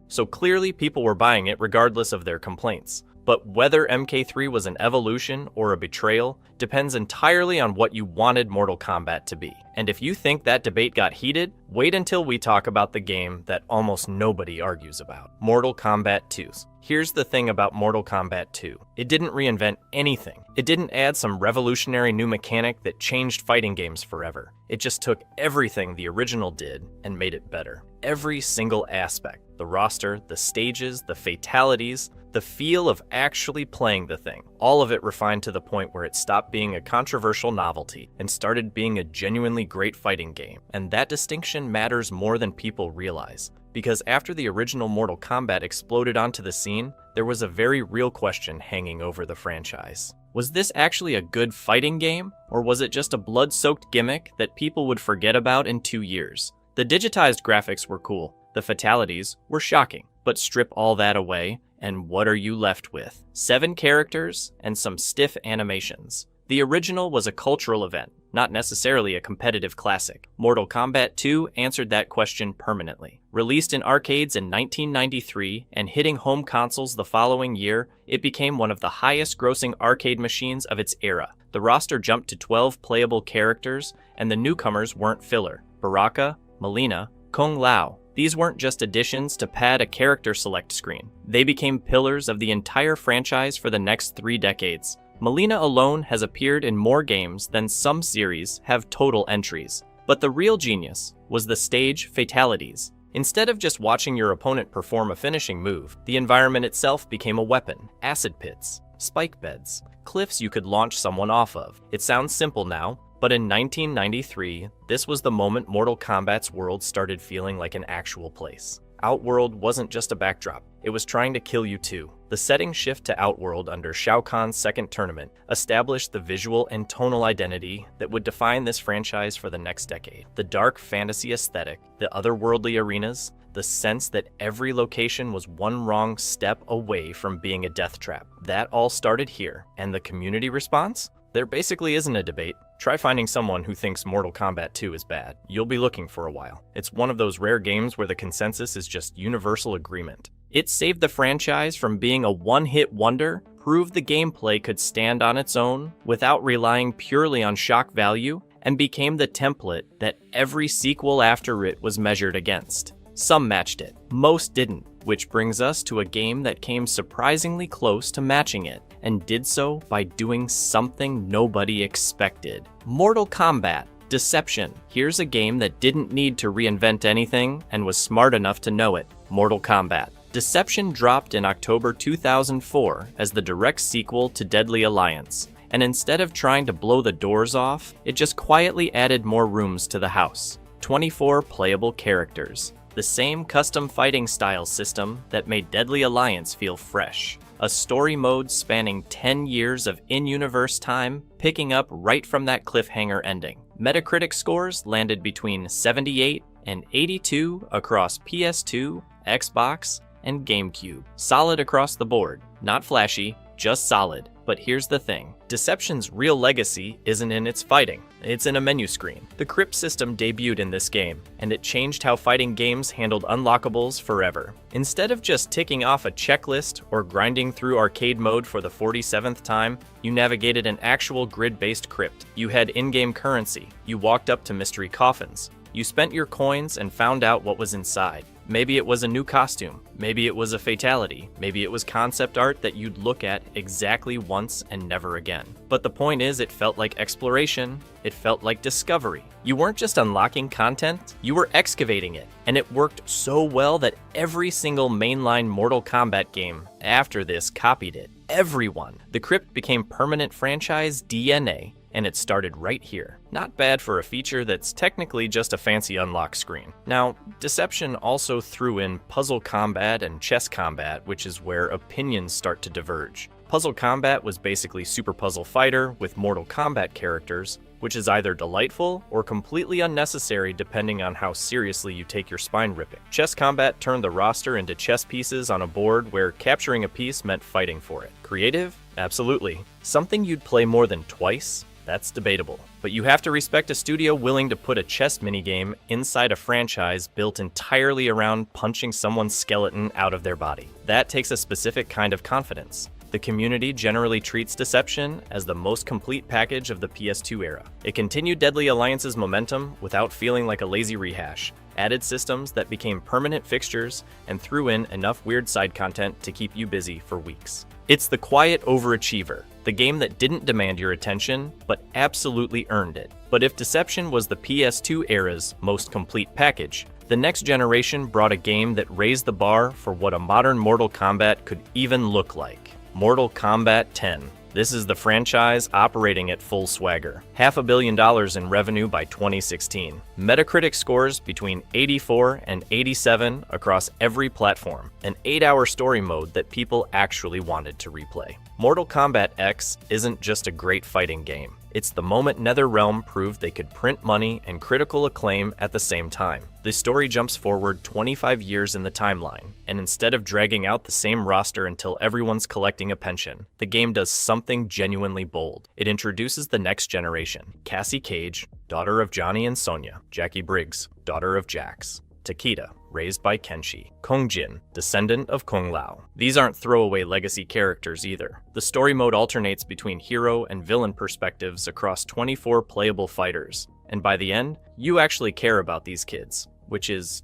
so clearly people were buying it regardless of their complaints. But whether MK3 was an evolution or a betrayal depends entirely on what you wanted Mortal Kombat to be. And if you think that debate got heated, wait until we talk about the game that almost nobody argues about, Mortal Kombat 2. Here's the thing about Mortal Kombat 2. It didn't reinvent anything. It didn't add some revolutionary new mechanic that changed fighting games forever. It just took everything the original did and made it better. Every single aspect. The roster, the stages, the fatalities, the feel of actually playing the thing. All of it refined to the point where it stopped being a controversial novelty and started being a genuinely great fighting game. And that distinction matters more than people realize. Because after the original Mortal Kombat exploded onto the scene, there was a very real question hanging over the franchise. Was this actually a good fighting game, or was it just a blood-soaked gimmick that people would forget about in 2 years? The digitized graphics were cool, the fatalities were shocking, but strip all that away, and what are you left with? 7 characters and some stiff animations. The original was a cultural event, not necessarily a competitive classic. Mortal Kombat 2 answered that question permanently. Released in arcades in 1993 and hitting home consoles the following year, it became one of the highest-grossing arcade machines of its era. The roster jumped to 12 playable characters, and the newcomers weren't filler. Baraka, Mileena, Kung Lao. These weren't just additions to pad a character select screen. They became pillars of the entire franchise for the next 3 decades. Mileena alone has appeared in more games than some series have total entries. But the real genius was the stage fatalities. Instead of just watching your opponent perform a finishing move, the environment itself became a weapon. Acid pits, spike beds, cliffs you could launch someone off of. It sounds simple now, But in 1993, this was the moment Mortal Kombat's world started feeling like an actual place. Outworld wasn't just a backdrop, it was trying to kill you too. The setting shift to Outworld under Shao Kahn's second tournament established the visual and tonal identity that would define this franchise for the next decade. The dark fantasy aesthetic, the otherworldly arenas, the sense that every location was one wrong step away from being a death trap. That all started here, and the community response? There basically isn't a debate. Try finding someone who thinks Mortal Kombat 2 is bad. You'll be looking for a while. It's one of those rare games where the consensus is just universal agreement. It saved the franchise from being a one-hit wonder, proved the gameplay could stand on its own without relying purely on shock value, and became the template that every sequel after it was measured against. Some matched it, most didn't, which brings us to a game that came surprisingly close to matching it, and did so by doing something nobody expected. Mortal Kombat: Deception. Here's a game that didn't need to reinvent anything and was smart enough to know it. Mortal Kombat: Deception dropped in October 2004 as the direct sequel to Deadly Alliance, and instead of trying to blow the doors off, it just quietly added more rooms to the house. 24 playable characters. The same custom fighting style system that made Deadly Alliance feel fresh. A story mode spanning 10 years of in-universe time, picking up right from that cliffhanger ending. Metacritic scores landed between 78 and 82 across PS2, Xbox, and GameCube. Solid across the board. Not flashy, just solid. But here's the thing. Deception's real legacy isn't in its fighting, it's in a menu screen. The crypt system debuted in this game, and it changed how fighting games handled unlockables forever. Instead of just ticking off a checklist or grinding through arcade mode for the 47th time, you navigated an actual grid-based crypt. You had in-game currency, you walked up to mystery coffins, you spent your coins and found out what was inside. Maybe it was a new costume, maybe it was a fatality, maybe it was concept art that you'd look at exactly once and never again. But the point is, it felt like exploration, it felt like discovery. You weren't just unlocking content, you were excavating it, and it worked so well that every single mainline Mortal Kombat game after this copied it. Everyone. The crypt became permanent franchise DNA, and it started right here. Not bad for a feature that's technically just a fancy unlock screen. Now, Deception also threw in puzzle combat and chess combat, which is where opinions start to diverge. Puzzle combat was basically Super Puzzle Fighter with Mortal Kombat characters, which is either delightful or completely unnecessary depending on how seriously you take your spine ripping. Chess combat turned the roster into chess pieces on a board where capturing a piece meant fighting for it. Creative? Absolutely. Something you'd play more than twice? That's debatable. But you have to respect a studio willing to put a chess minigame inside a franchise built entirely around punching someone's skeleton out of their body. That takes a specific kind of confidence. The community generally treats Deception as the most complete package of the PS2 era. It continued Deadly Alliance's momentum without feeling like a lazy rehash, added systems that became permanent fixtures, and threw in enough weird side content to keep you busy for weeks. It's the quiet overachiever, the game that didn't demand your attention, but absolutely earned it. But if Deception was the PS2 era's most complete package, the next generation brought a game that raised the bar for what a modern Mortal Kombat could even look like. Mortal Kombat 10. This is the franchise operating at full swagger. $500 million in revenue by 2016. Metacritic scores between 84 and 87 across every platform. An 8-hour story mode that people actually wanted to replay. Mortal Kombat X isn't just a great fighting game. It's the moment NetherRealm proved they could print money and critical acclaim at the same time. The story jumps forward 25 years in the timeline, and instead of dragging out the same roster until everyone's collecting a pension, the game does something genuinely bold. It introduces the next generation. Cassie Cage, daughter of Johnny and Sonya. Jackie Briggs, daughter of Jax. Takeda, raised by Kenshi. Kung Jin, descendant of Kung Lao. These aren't throwaway legacy characters either. The story mode alternates between hero and villain perspectives across 24 playable fighters, and by the end, you actually care about these kids. Which is,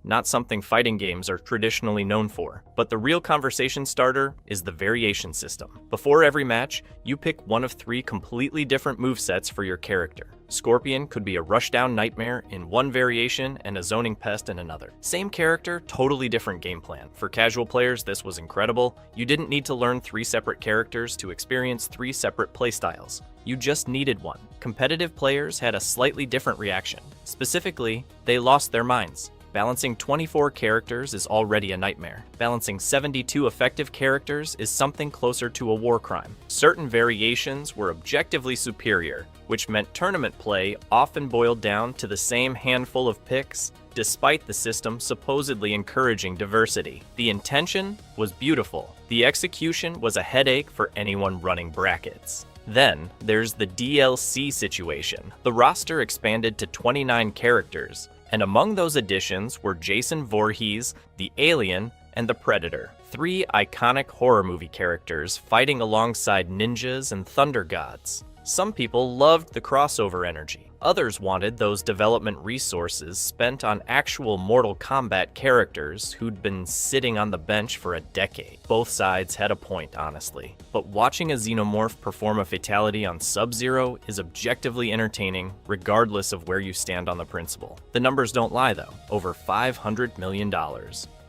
not something fighting games are traditionally known for. But the real conversation starter is the variation system. Before every match, you pick one of 3 completely different movesets for your character. Scorpion could be a rushdown nightmare in one variation and a zoning pest in another. Same character, totally different game plan. For casual players, this was incredible. You didn't need to learn 3 separate characters to experience 3 separate playstyles. You just needed one. competitive players had a slightly different reaction. Specifically, they lost their minds. Balancing 24 characters is already a nightmare. Balancing 72 effective characters is something closer to a war crime. Certain variations were objectively superior, which meant tournament play often boiled down to the same handful of picks, despite the system supposedly encouraging diversity. The intention was beautiful. The execution was a headache for anyone running brackets. Then, there's the DLC situation. The roster expanded to 29 characters, and among those additions were Jason Voorhees, the Alien, and the Predator. 3 iconic horror movie characters fighting alongside ninjas and thunder gods. Some people loved the crossover energy. Others wanted those development resources spent on actual Mortal Kombat characters who'd been sitting on the bench for a decade. Both sides had a point, honestly. But watching a xenomorph perform a fatality on Sub-Zero is objectively entertaining, regardless of where you stand on the principle. The numbers don't lie, though. Over $500 million.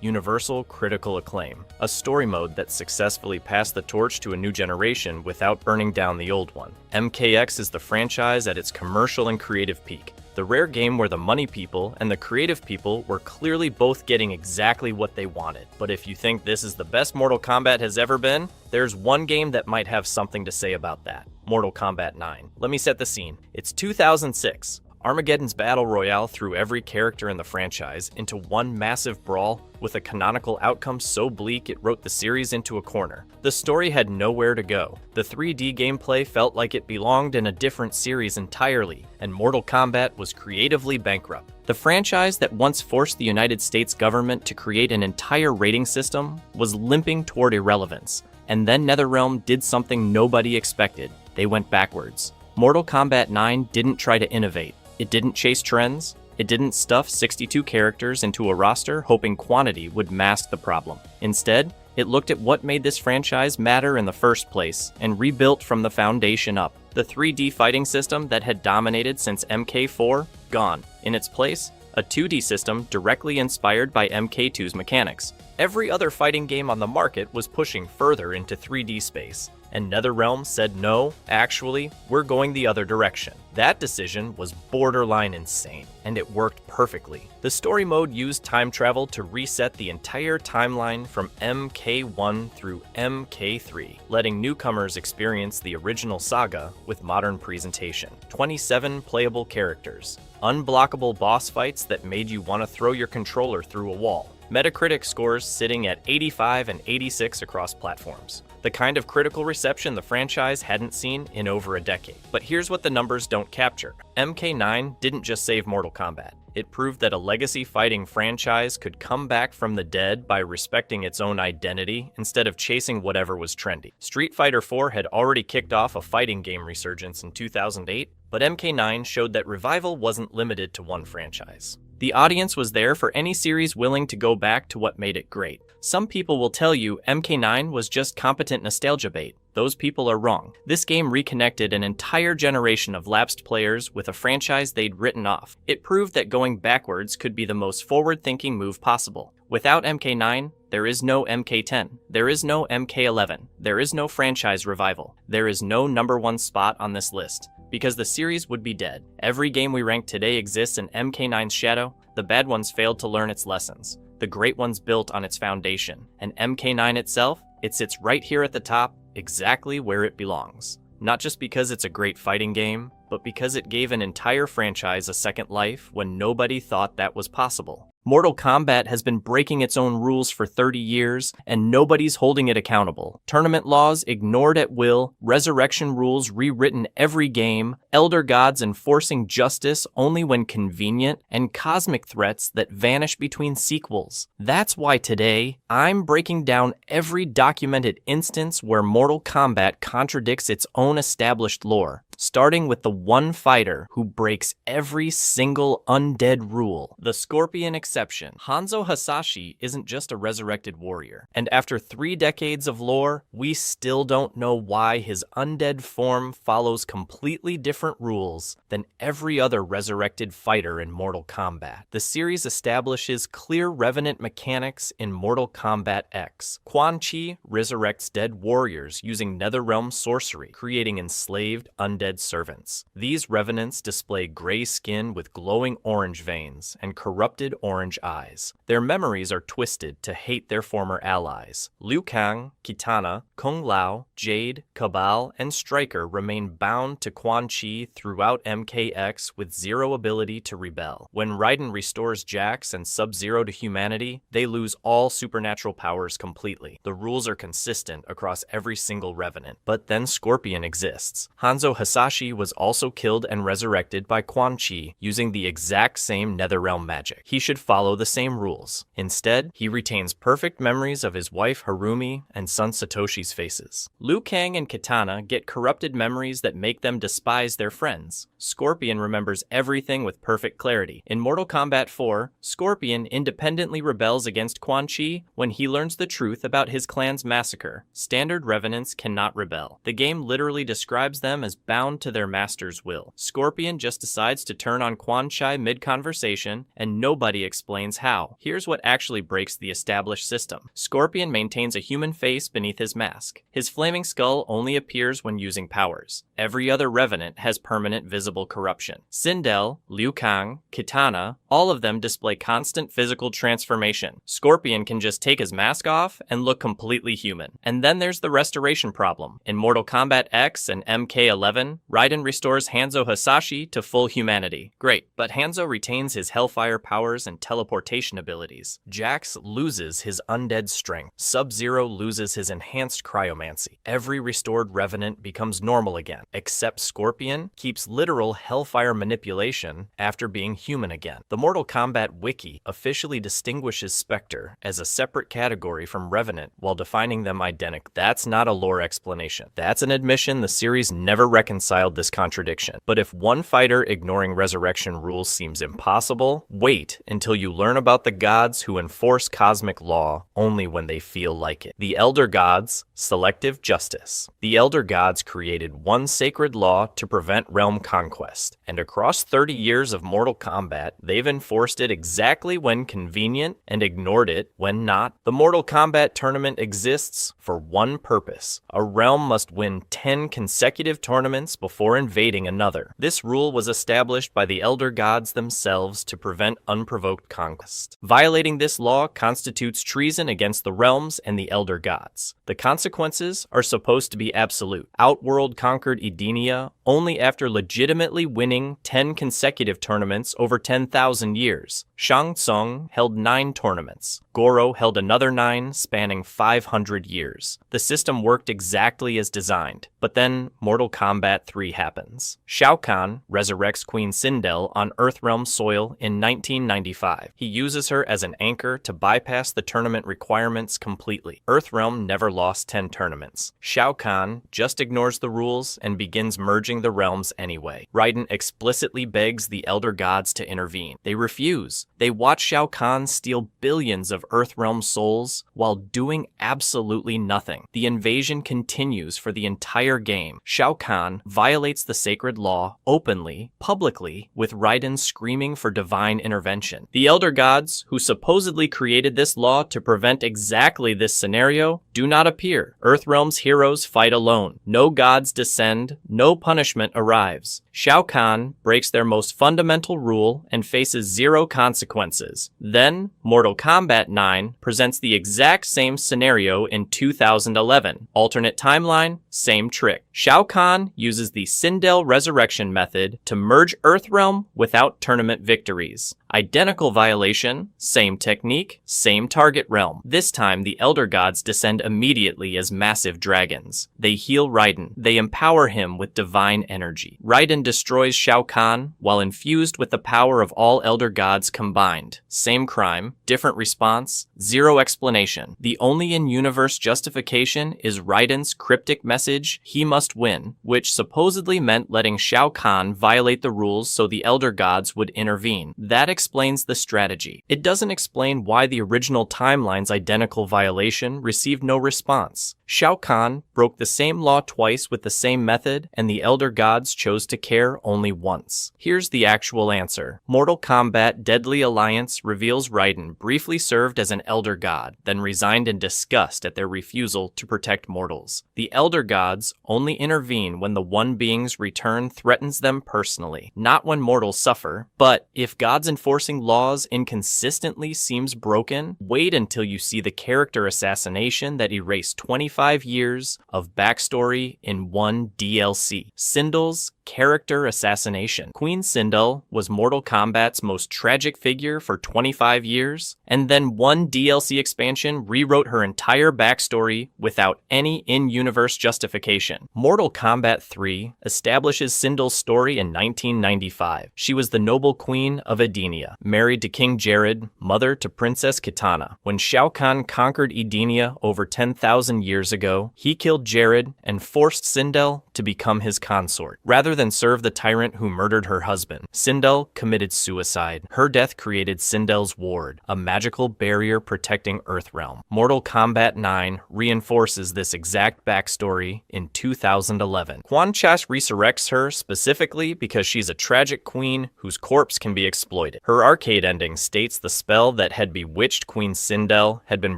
Universal critical acclaim, a story mode that successfully passed the torch to a new generation without burning down the old one. MKX is the franchise at its commercial and creative peak, the rare game where the money people and the creative people were clearly both getting exactly what they wanted. But if you think this is the best Mortal Kombat has ever been, there's one game that might have something to say about that. Mortal Kombat 9. Let me set the scene. It's 2006. Armageddon's battle royale threw every character in the franchise into one massive brawl with a canonical outcome so bleak it wrote the series into a corner. The story had nowhere to go. The 3D gameplay felt like it belonged in a different series entirely, and Mortal Kombat was creatively bankrupt. The franchise that once forced the United States government to create an entire rating system was limping toward irrelevance. And then NetherRealm did something nobody expected. They went backwards. Mortal Kombat 9 didn't try to innovate. It didn't chase trends. It didn't stuff 62 characters into a roster hoping quantity would mask the problem. Instead, it looked at what made this franchise matter in the first place and rebuilt from the foundation up. The 3D fighting system that had dominated since MK4, gone. In its place, a 2D system directly inspired by MK2's mechanics. Every other fighting game on the market was pushing further into 3D space, and NetherRealm said no, actually, we're going the other direction. That decision was borderline insane, and it worked perfectly. The story mode used time travel to reset the entire timeline from MK1 through MK3, letting newcomers experience the original saga with modern presentation. 27 playable characters, unblockable boss fights that made you want to throw your controller through a wall. Metacritic scores sitting at 85 and 86 across platforms. The kind of critical reception the franchise hadn't seen in over a decade. But here's what the numbers don't capture. MK9 didn't just save Mortal Kombat. It proved that a legacy fighting franchise could come back from the dead by respecting its own identity instead of chasing whatever was trendy. Street Fighter IV had already kicked off a fighting game resurgence in 2008, but MK9 showed that revival wasn't limited to one franchise. The audience was there for any series willing to go back to what made it great. Some people will tell you MK9 was just competent nostalgia bait. Those people are wrong. This game reconnected an entire generation of lapsed players with a franchise they'd written off. It proved that going backwards could be the most forward-thinking move possible. Without MK9, there is no MK10. There is no MK11. There is no franchise revival. There is no #1 spot on this list, because the series would be dead. Every game we rank today exists in MK9's shadow. The bad ones failed to learn its lessons. The great ones built on its foundation. And MK9 itself, it sits right here at the top, exactly where it belongs. Not just because it's a great fighting game, but because it gave an entire franchise a second life when nobody thought that was possible. Mortal Kombat has been breaking its own rules for 30 years, and nobody's holding it accountable. Tournament laws ignored at will, resurrection rules rewritten every game, elder gods enforcing justice only when convenient, and cosmic threats that vanish between sequels. That's why today, I'm breaking down every documented instance where Mortal Kombat contradicts its own established lore, starting with the one fighter who breaks every single undead rule, the Scorpion exception. Hanzo Hasashi isn't just a resurrected warrior, and after 3 decades of lore, we still don't know why his undead form follows completely different rules than every other resurrected fighter in Mortal Kombat. The series establishes clear revenant mechanics in Mortal Kombat X. Quan Chi resurrects dead warriors using NetherRealm sorcery, creating enslaved undead undead servants. These revenants display gray skin with glowing orange veins and corrupted orange eyes. Their memories are twisted to hate their former allies. Liu Kang, Kitana, Kung Lao, Jade, Cabal, and Striker remain bound to Quan Chi throughout MKX with zero ability to rebel. When Raiden restores Jax and Sub-Zero to humanity, they lose all supernatural powers completely. The rules are consistent across every single revenant. But then Scorpion exists. Hanzo Hasashi was also killed and resurrected by Quan Chi using the exact same Netherrealm magic. He should follow the same rules. Instead, he retains perfect memories of his wife Harumi and son Satoshi's faces. Liu Kang and Kitana get corrupted memories that make them despise their friends. Scorpion remembers everything with perfect clarity. In Mortal Kombat 4, Scorpion independently rebels against Quan Chi when he learns the truth about his clan's massacre. Standard revenants cannot rebel. The game literally describes them as bound to their master's will. Scorpion just decides to turn on Quan Chi mid-conversation, and nobody explains how. Here's what actually breaks the established system. Scorpion maintains a human face beneath his mask. His flaming skull only appears when using powers. Every other revenant has permanent visible corruption. Sindel, Liu Kang, Kitana, all of them display constant physical transformation. Scorpion can just take his mask off and look completely human. And then there's the restoration problem. In Mortal Kombat X and MK11, Raiden restores Hanzo Hasashi to full humanity. Great, but Hanzo retains his Hellfire powers and teleportation abilities. Jax loses his undead strength. Sub-Zero loses his enhanced cryomancy. Every restored revenant becomes normal again, except Scorpion keeps literal Hellfire manipulation after being human again. The Mortal Kombat Wiki officially distinguishes Spectre as a separate category from Revenant while defining them identical. That's not a lore explanation. That's an admission the series never reconciled this contradiction. But if one fighter ignoring resurrection rules seems impossible, wait until you learn about the gods who enforce cosmic law only when they feel like it. The Elder Gods, selective justice. The Elder Gods created one sacred law to prevent realm conquest, and across 30 years of Mortal Kombat, they've enforced it exactly when convenient and ignored it when not. The Mortal Kombat tournament exists for one purpose. A realm must win 10 consecutive tournaments before invading another. This rule was established by the Elder Gods themselves to prevent unprovoked conquest. Violating this law constitutes treason against the realms and the Elder Gods. The consequences are supposed to be absolute. Outworld conquered Edenia only after legitimately winning 10 consecutive tournaments over 10,000 years. Shang Tsung held 9 tournaments. Goro held another 9 spanning 500 years. The system worked exactly as designed. But then Mortal Kombat 3 happens. Shao Kahn resurrects Queen Sindel on Earthrealm soil in 1995. He uses her as an anchor to bypass the tournament requirements completely. Earthrealm never lost 10 tournaments. Shao Kahn just ignores the rules and begins merging the realms anyway. Raiden explicitly begs the Elder Gods to intervene. They refuse. They watch Shao Kahn steal billions of Earthrealm souls while doing absolutely nothing. The invasion continues for the entire game. Shao Kahn violates the sacred law openly, publicly, with Raiden screaming for divine intervention. The Elder Gods, who supposedly created this law to prevent exactly this scenario, do not appear. Earthrealm's heroes fight alone. No gods descend, no punishment arrives. Shao Kahn breaks their most fundamental rule and faces zero consequences. Then, Mortal Kombat 9 presents the exact same scenario in 2011. Alternate timeline, same trick. Shao Kahn uses the Sindel resurrection method to merge Earthrealm without tournament victories. Identical violation, same technique, same target realm. This time, the Elder Gods descend immediately as massive dragons. They heal Raiden. They empower him with divine energy. Raiden destroys Shao Kahn while infused with the power of all Elder Gods combined. Same crime, different response, zero explanation. The only in-universe justification is Raiden's cryptic message, "He must win," which supposedly meant letting Shao Kahn violate the rules so the Elder Gods would intervene. That explains the strategy. It doesn't explain why the original timeline's identical violation received no response. Shao Kahn broke the same law twice with the same method, and the Elder Gods chose to care only once. Here's the actual answer. Mortal Kombat Deadly Alliance reveals Raiden briefly served as an Elder God, then resigned in disgust at their refusal to protect mortals. The Elder Gods only intervene when the One Being's return threatens them personally, not when mortals suffer. But if gods enforcing laws inconsistently seems broken, wait until you see the character assassination that erased 25 years of backstory in one DLC. Sindel's character assassination. Queen Sindel was Mortal Kombat's most tragic figure for 25 years, and then one DLC expansion rewrote her entire backstory without any in-universe justification. Mortal Kombat 3 establishes Sindel's story in 1995. She was the noble queen of Edenia, married to King Jared, mother to Princess Kitana. When Shao Kahn conquered Edenia over 10,000 years ago, he killed Jared and forced Sindel to become his consort. Rather than serve the tyrant who murdered her husband, Sindel committed suicide. Her death created Sindel's ward, a magical barrier protecting Earthrealm. Mortal Kombat 9 reinforces this exact backstory in 2011. Quan Chi resurrects her specifically because she's a tragic queen whose corpse can be exploited. Her arcade ending states the spell that had bewitched Queen Sindel had been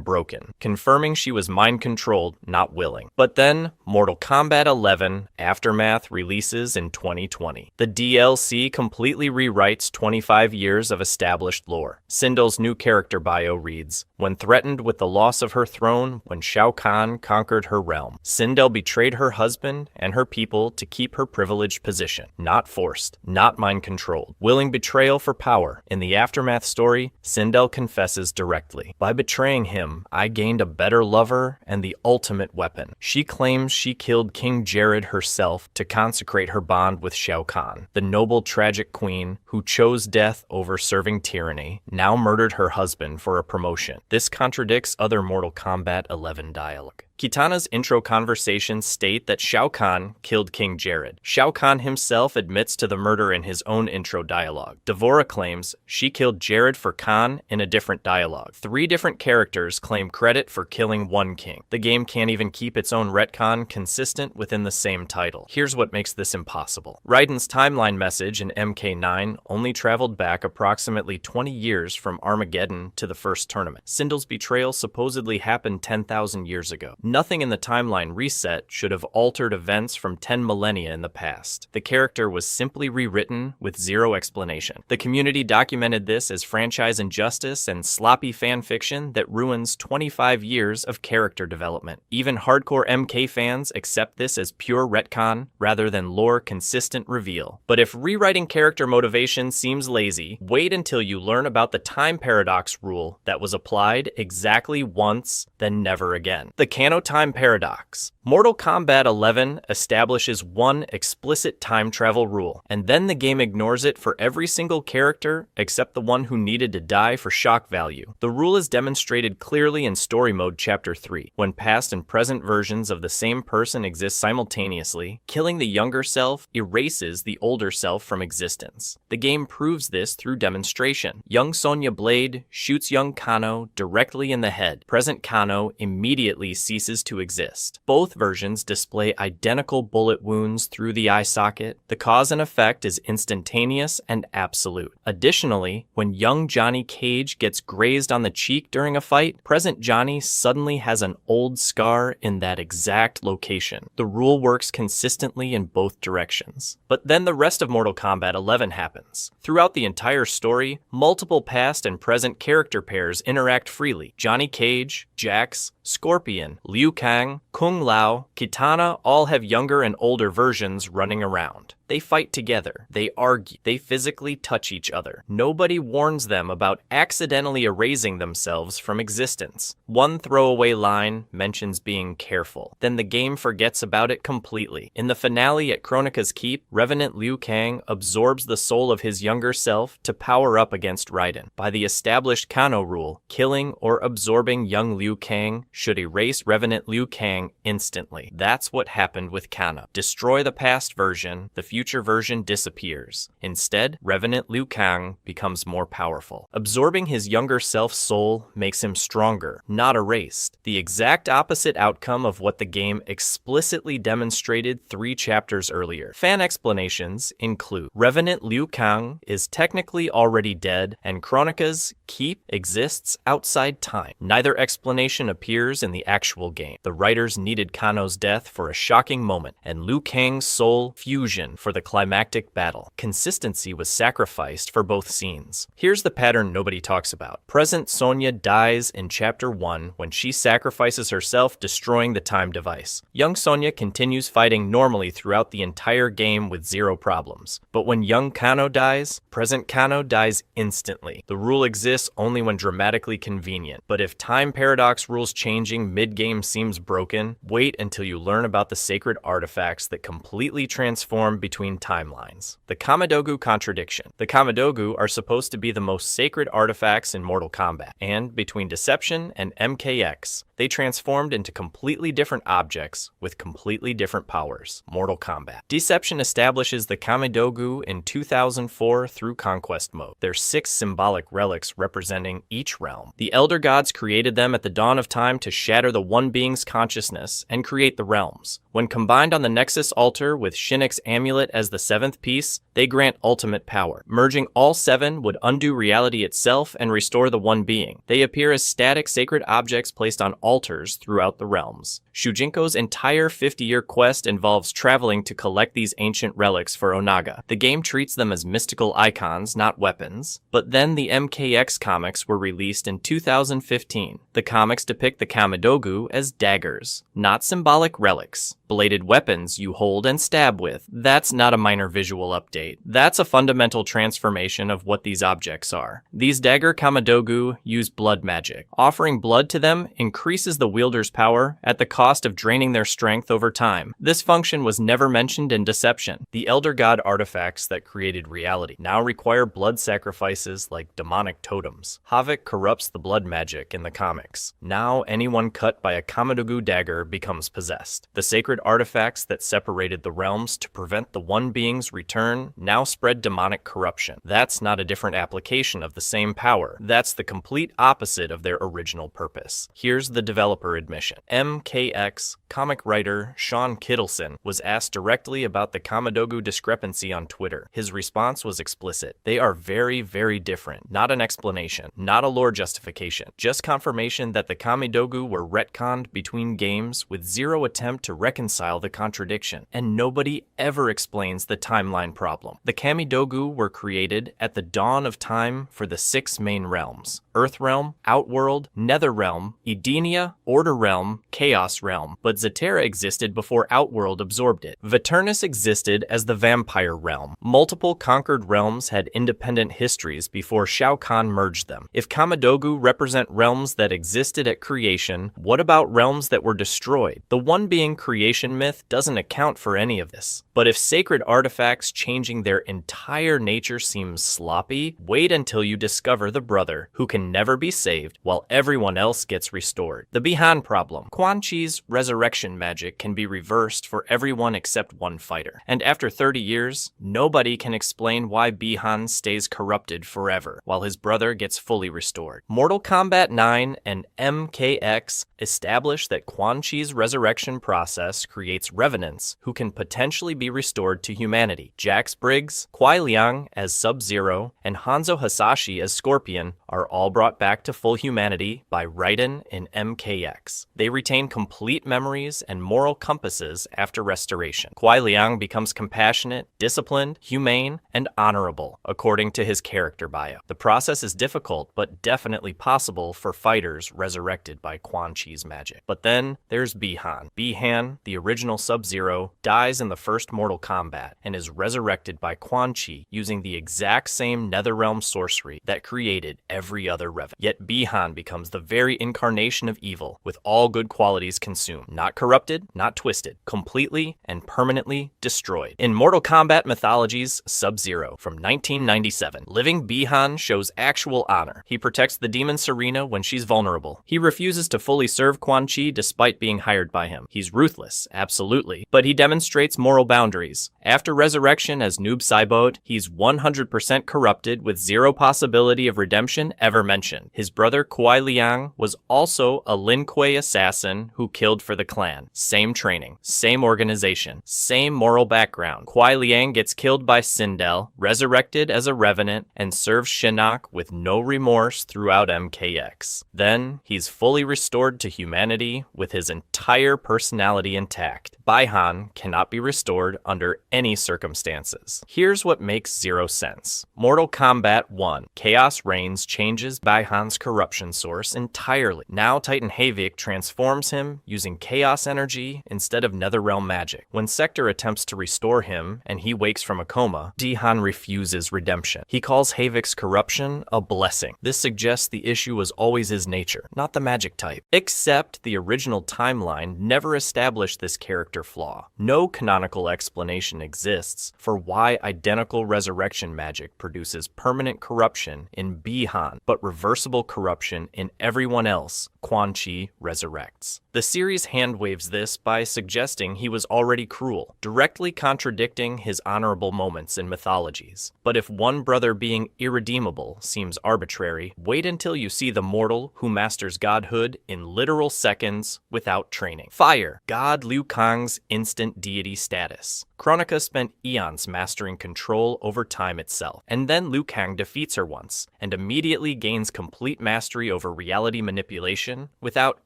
broken, confirming she was mind-controlled, not willing. But then, Mortal Kombat 11 Aftermath releases in 2020. The DLC completely rewrites 25 years of established lore. Sindel's new character bio reads, "When threatened with the loss of her throne when Shao Kahn conquered her realm, Sindel betrayed her husband and her people to keep her privileged position. Not forced, not mind-controlled. Willing betrayal for power. In the Aftermath story, Sindel confesses directly. By betraying him, I gained a better lover and the ultimate weapon." She claims she killed King Jared herself to consecrate her bond with Shao Kahn. The noble, tragic queen, who chose death over serving tyranny, now murdered her husband for a promotion. This contradicts other Mortal Kombat 11 dialogue. Kitana's intro conversations state that Shao Kahn killed King Jared. Shao Kahn himself admits to the murder in his own intro dialogue. D'Vorah claims she killed Jared for Kahn in a different dialogue. 3 different characters claim credit for killing one king. The game can't even keep its own retcon consistent within the same title. Here's what makes this impossible. Raiden's timeline message in MK9 only traveled back approximately 20 years from Armageddon to the first tournament. Sindel's betrayal supposedly happened 10,000 years ago. Nothing in the timeline reset should have altered events from 10 millennia in the past. The character was simply rewritten with zero explanation. The community documented this as franchise injustice and sloppy fanfiction that ruins 25 years of character development. Even hardcore MK fans accept this as pure retcon rather than lore-consistent reveal. But if rewriting character motivation seems lazy, wait until you learn about the time paradox rule that was applied exactly once, then never again. The Time paradox. Mortal Kombat 11 establishes one explicit time travel rule, and then the game ignores it for every single character except the one who needed to die for shock value. The rule is demonstrated clearly in Story Mode Chapter 3. When past and present versions of the same person exist simultaneously, killing the younger self erases the older self from existence. The game proves this through demonstration. Young Sonya Blade shoots young Kano directly in the head. Present Kano immediately ceases to exist. Both versions display identical bullet wounds through the eye socket. The cause and effect is instantaneous and absolute. Additionally, when young Johnny Cage gets grazed on the cheek during a fight, present Johnny suddenly has an old scar in that exact location. The rule works consistently in both directions. But then the rest of Mortal Kombat 11 happens. Throughout the entire story, multiple past and present character pairs interact freely. Johnny Cage, Jax, Scorpion, Liu Kang, Kung Lao, Kitana all have younger and older versions running around. They fight together, they argue, they physically touch each other. Nobody warns them about accidentally erasing themselves from existence. One throwaway line mentions being careful, then the game forgets about it completely. In the finale at Kronika's Keep, Revenant Liu Kang absorbs the soul of his younger self to power up against Raiden. By the established Kano rule, killing or absorbing young Liu Kang should erase Revenant Liu Kang instantly. That's what happened with Kano. Destroy the past version, the future version disappears. Instead, Revenant Liu Kang becomes more powerful. Absorbing his younger self's soul makes him stronger, not erased. The exact opposite outcome of what the game explicitly demonstrated 3 chapters earlier. Fan explanations include Revenant Liu Kang is technically already dead, and Kronika's keep exists outside time. Neither explanation appears in the actual game. The writers needed Kano's death for a shocking moment, and Liu Kang's soul fusion for the climactic battle. Consistency was sacrificed for both scenes. Here's the pattern nobody talks about. Present Sonya dies in Chapter 1 when she sacrifices herself, destroying the time device. Young Sonya continues fighting normally throughout the entire game with 0 problems. But when young Kano dies, present Kano dies instantly. The rule exists only when dramatically convenient, but if time paradox rules changing mid-game seems broken, wait until you learn about the sacred artifacts that completely transform between timelines. The Kamidogu contradiction. The Kamidogu are supposed to be the most sacred artifacts in Mortal Kombat, and between Deception and MKX, they transformed into completely different objects with completely different powers. Mortal Kombat. Deception establishes the Kamidogu in 2004 through Conquest mode. There's 6 symbolic relics representing each realm. The Elder Gods created them at the dawn of time to shatter the One Being's consciousness and create the realms. When combined on the Nexus altar with Shinnok's amulet as the 7th piece, they grant ultimate power. Merging all 7 would undo reality itself and restore the One Being. They appear as static sacred objects placed on altars throughout the realms. Shujinko's entire 50-year quest involves traveling to collect these ancient relics for Onaga. The game treats them as mystical icons, not weapons. But then the MKX comics were released in 2015. The comics depict the Kamidogu as daggers, not symbolic relics. Bladed weapons you hold and stab with. That's not a minor visual update. That's a fundamental transformation of what these objects are. These dagger Kamidogu use blood magic. Offering blood to them increases the wielder's power at the cost of draining their strength over time. This function was never mentioned in Deception. The Elder God artifacts that created reality now require blood sacrifices like demonic totems. Havoc corrupts the blood magic in the comics. Now anyone cut by a Kamidogu dagger becomes possessed. The sacred artifacts that separated the realms to prevent the One Being's return now spread demonic corruption. That's not a different application of the same power. That's the complete opposite of their original purpose. Here's the developer admission. MKX comic writer Sean Kittleson was asked directly about the Kamidogu discrepancy on Twitter. His response was explicit. They are very, very different. Not an explanation, not a lore justification, just confirmation that the Kamidogu were retconned between games with 0 attempt to reconcile the contradiction. And nobody ever explains the timeline problem. The Kamidogu were created at the dawn of time for the 6 main realms: Earthrealm, Outworld, Netherrealm, Edenia, Order Realm, Chaos Realm, but Zatera existed before Outworld absorbed it. Viternus existed as the Vampire Realm. Multiple conquered realms had independent histories before Shao Kahn merged them. If Kamidogu represent realms that existed at creation, what about realms that were destroyed? The One Being creation myth doesn't account for any of this. But if sacred artifacts changing their entire nature seems sloppy, wait until you discover the brother who can never be saved while everyone else gets restored. The Bihan problem. Quan Chi's resurrection magic can be reversed for everyone except one fighter. And after 30 years, nobody can explain why Bihan stays corrupted forever while his brother gets fully restored. Mortal Kombat 9 and MKX establish that Quan Chi's resurrection process creates revenants who can potentially be restored to humanity. Jax Briggs, Kuai Liang as Sub-Zero, and Hanzo Hasashi as Scorpion are all brought back to full humanity by Raiden in MKX. They retain complete memories and moral compasses after restoration. Kuai Liang becomes compassionate, disciplined, humane, and honorable, according to his character bio. The process is difficult, but definitely possible for fighters resurrected by Quan Chi's magic. But then there's Bihan. Bihan, the original Sub-Zero, dies in the first Mortal Kombat and is resurrected by Quan Chi using the exact same Netherrealm sorcery that created every other other revenant. Yet Bihan becomes the very incarnation of evil, with all good qualities consumed. Not corrupted, not twisted, completely and permanently destroyed. In Mortal Kombat Mythologies Sub-Zero from 1997, living Bihan shows actual honor. He protects the demon Serena when she's vulnerable. He refuses to fully serve Quan Chi despite being hired by him. He's ruthless, absolutely, but he demonstrates moral boundaries. After resurrection as Noob Saibot, he's 100% corrupted with zero possibility of redemption ever mentioned. His brother Kuai Liang was also a Lin Kuei assassin who killed for the clan. Same training, same organization, same moral background. Kuai Liang gets killed by Sindel, resurrected as a revenant, and serves Shinnok with no remorse throughout MKX. Then, he's fully restored to humanity with his entire personality intact. Bihan cannot be restored under any circumstances. Here's what makes zero sense. Mortal Kombat 1. Chaos Reigns changes Bihan's corruption source entirely. Now Titan Havik transforms him using chaos energy instead of Netherrealm magic. When Sector attempts to restore him and he wakes from a coma, Bihan refuses redemption. He calls Havik's corruption a blessing. This suggests the issue was always his nature, not the magic type. Except the original timeline never established this character flaw. No canonical explanation exists for why identical resurrection magic produces permanent corruption in Bihan, but reversible corruption in everyone else Quan Chi resurrects. The series handwaves this by suggesting he was already cruel, directly contradicting his honorable moments in mythologies. But if one brother being irredeemable seems arbitrary, wait until you see the mortal who masters godhood in literal seconds without training. Fire, God Liu Kang's instant deity status. Kronika spent eons mastering control over time itself, and then Liu Kang defeats her once, and immediately gains complete mastery over reality manipulation without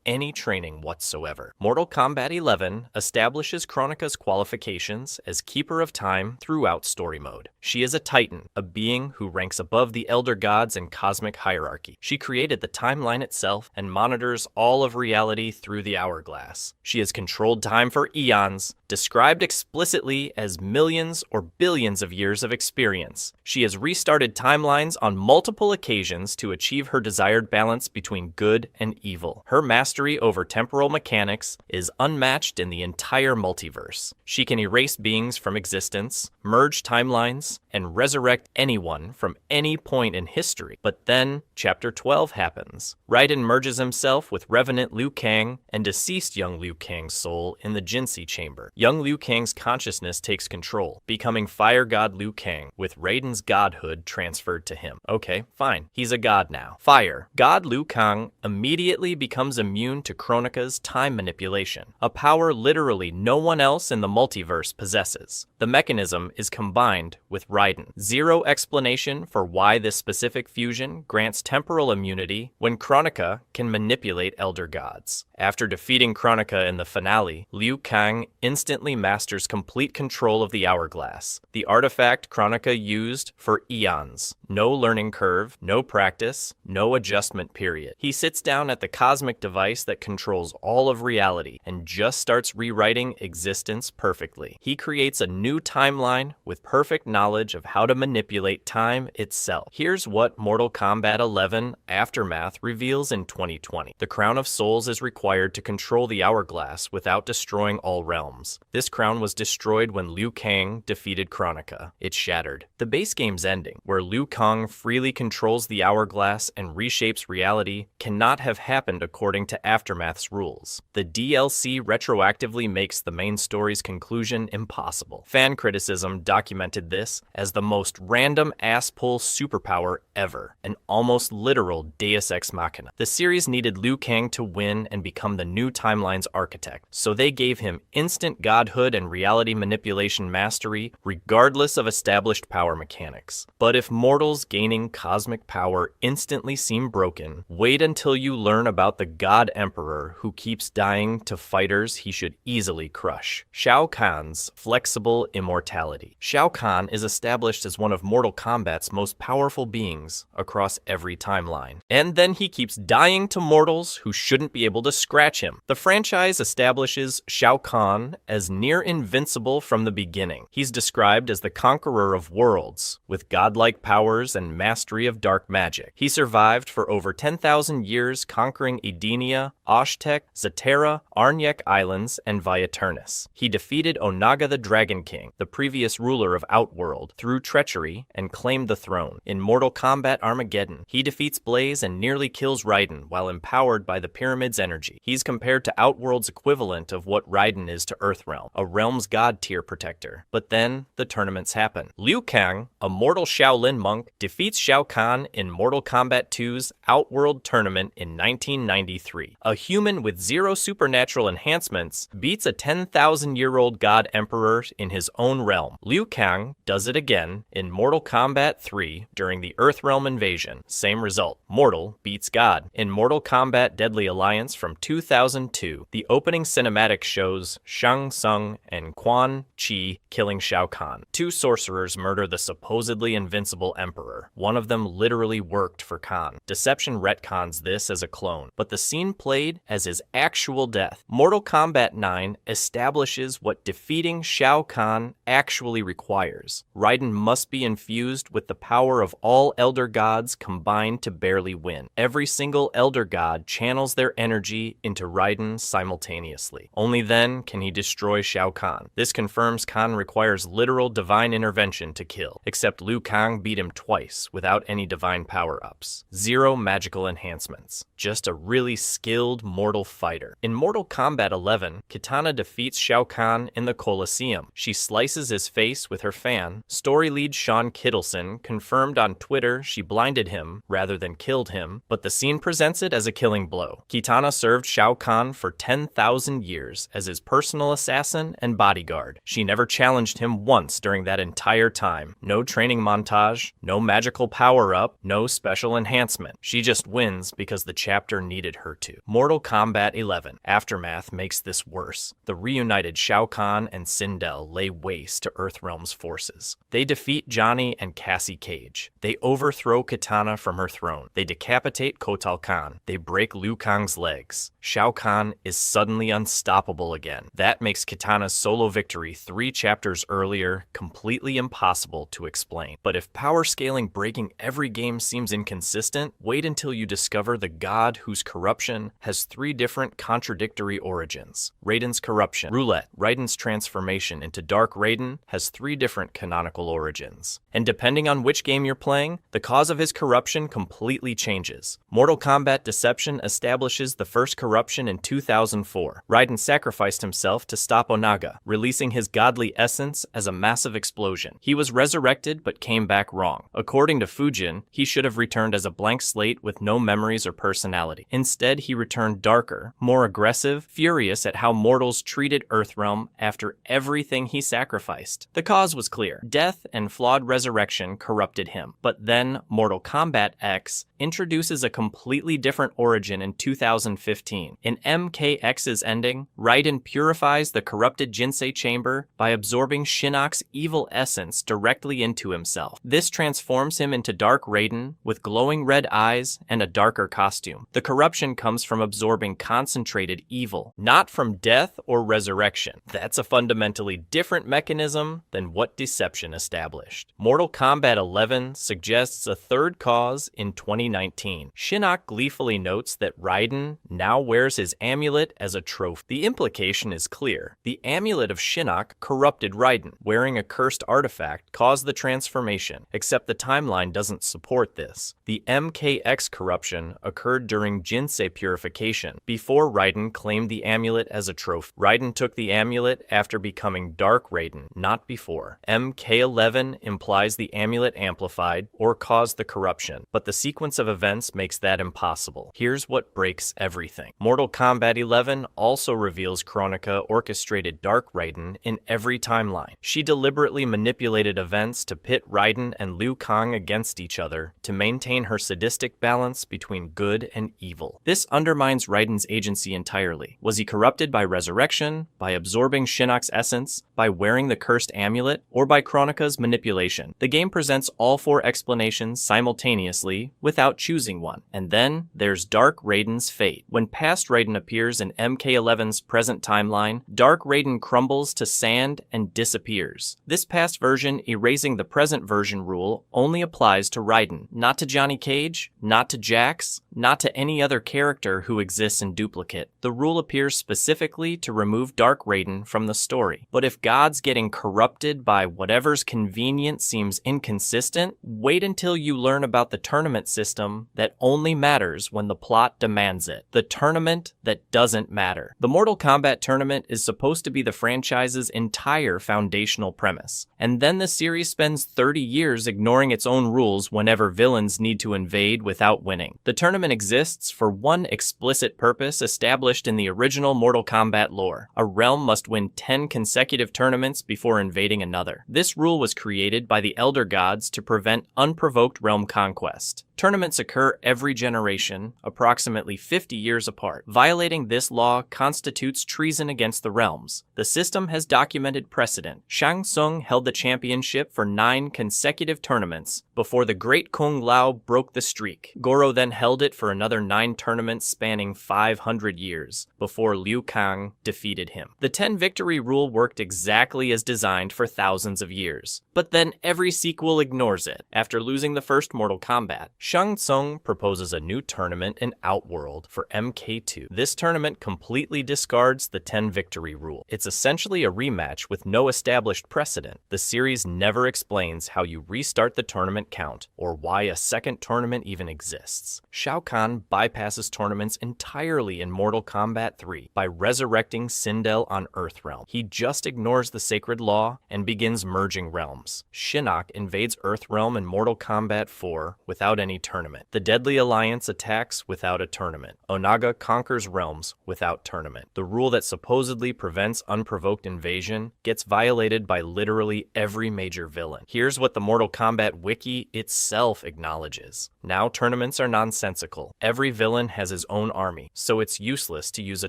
any training whatsoever. Mortal Kombat 11 establishes Kronika's qualifications as Keeper of Time throughout story mode. She is a Titan, a being who ranks above the Elder Gods in cosmic hierarchy. She created the timeline itself and monitors all of reality through the hourglass. She has controlled time for eons, described explicitly as millions or billions of years of experience. She has restarted timelines on multiple occasions to achieve her desired balance between good and evil. Her mastery over temporal mechanics is unmatched in the entire multiverse. She can erase beings from existence, merge timelines, and resurrect anyone from any point in history. But then, Chapter 12 happens. Raiden merges himself with Revenant Liu Kang and deceased young Liu Kang's soul in the Jinsei Chamber. Young Liu Kang's consciousness takes control, becoming Fire God Liu Kang, with Raiden's godhood transferred to him. Okay, fine. He's a god now. Fire. God Liu Kang immediately becomes immune to Kronika's time manipulation, a power literally no one else in the multiverse possesses. The mechanism is combined with Raiden. Zero explanation for why this specific fusion grants temporal immunity when Kronika can manipulate Elder Gods. After defeating Kronika in the finale, Liu Kang instantly masters complete control of the hourglass, the artifact Kronika used for eons. No learning curve, no practice, no adjustment period. He sits down at the cosmic device that controls all of reality and just starts rewriting existence perfectly. He creates a new timeline with perfect knowledge of how to manipulate time itself. Here's what Mortal Kombat 11 Aftermath reveals in 2020. The Crown of Souls is required to control the hourglass without destroying all realms. This crown was destroyed when Liu Kang defeated Kronika. It shattered. The base game's ending, where Liu Kang freely controls the hourglass and reshapes reality, cannot have happened according to Aftermath's rules. The DLC retroactively makes the main story's conclusion impossible. Fan criticism documented this as the most random ass-pull superpower ever, an almost literal deus ex machina. The series needed Liu Kang to win and become the new timeline's architect, so they gave him instant godhood and reality manipulation mastery regardless of established power mechanics. But if mortals gaining cosmic power instantly seem broken, wait until you learn about the God Emperor who keeps dying to fighters he should easily crush. Shao Kahn's flexible, immortality. Shao Kahn is established as one of Mortal Kombat's most powerful beings across every timeline. And then he keeps dying to mortals who shouldn't be able to scratch him. The franchise establishes Shao Kahn as near invincible from the beginning. He's described as the conqueror of worlds, with godlike powers and mastery of dark magic. He survived for over 10,000 years, conquering Edenia, Oshtek, Zatera, Arnyek Islands, and Viaturnus. He defeated Onaga the Dragon King, the previous ruler of Outworld, through treachery and claimed the throne. In Mortal Kombat Armageddon, he defeats Blaze and nearly kills Raiden while empowered by the Pyramid's energy. He's compared to Outworld's equivalent of what Raiden is to Earthrealm, a realm's god-tier protector. But then, the tournaments happen. Liu Kang, a mortal Shaolin monk, defeats Shao Kahn in Mortal Kombat 2's Outworld tournament in 1993. A human with zero supernatural enhancements beats a 10,000-year-old god emperor in his own realm. Liu Kang does it again in Mortal Kombat 3 during the Earthrealm invasion. Same result. Mortal beats God. In Mortal Kombat Deadly Alliance from 2002, the opening cinematic shows Shang Tsung and Quan Chi killing Shao Kahn. Two sorcerers murder the supposedly invincible emperor. One of them literally worked for Kahn. Deception retcons this as a clone, but the scene played as his actual death. Mortal Kombat 9 establishes what defeating Shao Kahn actually requires. Raiden must be infused with the power of all Elder Gods combined to barely win. Every single Elder God channels their energy into Raiden simultaneously. Only then can he destroy Shao Kahn. This confirms Kahn requires literal divine intervention to kill, except Liu Kang beat him twice without any divine power-ups. Zero magical enhancements. Just a really skilled mortal fighter. In Mortal Kombat 11, Kitana defeats Shao Kahn in the Colosseum. She slices his face with her fan. Story lead Sean Kittleson confirmed on Twitter she blinded him rather than killed him, but the scene presents it as a killing blow. Kitana served Shao Kahn for 10,000 years as his personal assassin and bodyguard. She never challenged him once during that entire time. No training montage, no magical power-up, no special enhancement. She just wins because the chapter needed her to. Mortal Kombat 11 Aftermath makes this worse. The reunited Shao Kahn and Sindel lay waste to Earthrealm's forces. They defeat Johnny and Cassie Cage. They overthrow Kitana from her throne. They decapitate Kotal Kahn. They break Liu Kang's legs. Shao Kahn is suddenly unstoppable again. That makes Kitana's solo victory 3 chapters earlier completely impossible to explain. But if power scaling breaking every game seems inconsistent, wait until you discover the god whose corruption has 3 different contradictory origins. Raiden's corruption. Roulette, Raiden's transformation into Dark Raiden, has 3 different canonical origins. And depending on which game you're playing, the cause of his corruption completely changes. Mortal Kombat Deception establishes the first corruption in 2004. Raiden sacrificed himself to stop Onaga, releasing his godly essence as a massive explosion. He was resurrected but came back wrong. According to Fujin, he should have returned as a blank slate with no memories or personality. Instead, he returned darker, more aggressive, furious at how mortals treated Earthrealm after everything he sacrificed. The cause was clear. Death and flawed resurrection corrupted him. But then Mortal Kombat X introduces a completely different origin in 2015. In MKX's ending, Raiden purifies the corrupted Jinsei chamber by absorbing Shinnok's evil essence directly into himself. This transforms him into Dark Raiden with glowing red eyes and a darker costume. The corruption comes from absorbing concentrated evil, not from death or resurrection. That's a fundamentally different mechanism than what Deception established. Mortal Kombat 11 suggests a third cause in 2019. Shinnok gleefully notes that Raiden now wears his amulet as a trophy. The implication is clear. The amulet of Shinnok corrupted Raiden. Wearing a cursed artifact caused the transformation, except the timeline doesn't support this. The MKX corruption occurred during Jinsei purification, before Raiden claimed the amulet as a trophy. Raiden took the amulet after becoming Dark Raiden, not before. MK11 implies the amulet amplified or caused the corruption, but the sequence of events makes that impossible. Here's what breaks everything. Mortal Kombat 11 also reveals Kronika orchestrated Dark Raiden in every timeline. She deliberately manipulated events to pit Raiden and Liu Kang against each other to maintain her sadistic balance between good and evil. This undermines Raiden's agency entirely. Was he corrupted by resurrection, by absorbing Shinnok's essence, by wearing the cursed amulet or by Kronika's manipulation. The game presents all 4 explanations simultaneously without choosing one. And then there's Dark Raiden's fate. When past Raiden appears in MK11's present timeline, Dark Raiden crumbles to sand and disappears. This past version erasing the present version rule only applies to Raiden, not to Johnny Cage, not to Jax, not to any other character who exists in duplicate. The rule appears specifically to remove Dark Raiden from the story. But if God's getting corrupted by whatever's convenient seems inconsistent, wait until you learn about the tournament system that only matters when the plot demands it. The tournament that doesn't matter. The Mortal Kombat tournament is supposed to be the franchise's entire foundational premise. And then the series spends 30 years ignoring its own rules whenever villains need to invade without winning. The tournament exists for one explicit purpose established in the original Mortal Kombat lore. A realm must win 10 consecutive tournaments before invading another. This rule was created by the Elder Gods to prevent unprovoked realm conquest. Tournaments occur every generation, approximately 50 years apart. Violating this law constitutes treason against the realms. The system has documented precedent. Shang Tsung held the championship for 9 consecutive tournaments before the Great Kung Lao broke the streak. Goro then held it for another 9 tournaments spanning 500 years before Liu Kang defeated him. The 10 victory rule worked exactly as designed for thousands of years, but then every sequel ignores it. After losing the first Mortal Kombat, Shang Tsung proposes a new tournament in Outworld for MK2. This tournament completely discards the 10 victory rule. It's essentially a rematch with no established precedent. The series never explains how you restart the tournament count or why a second tournament even exists. Shao Kahn bypasses tournaments entirely in Mortal Kombat 3 by resurrecting Sindel on Earthrealm. He just ignores the sacred law and begins merging realms. Shinnok invades Earthrealm in Mortal Kombat 4 without any tournament. The Deadly Alliance attacks without a tournament. Onaga conquers realms without tournament. The rule that supposedly prevents unprovoked invasion gets violated by literally every major villain. Here's what the Mortal Kombat wiki itself acknowledges. Now tournaments are nonsensical. Every villain has his own army, so it's useless to use a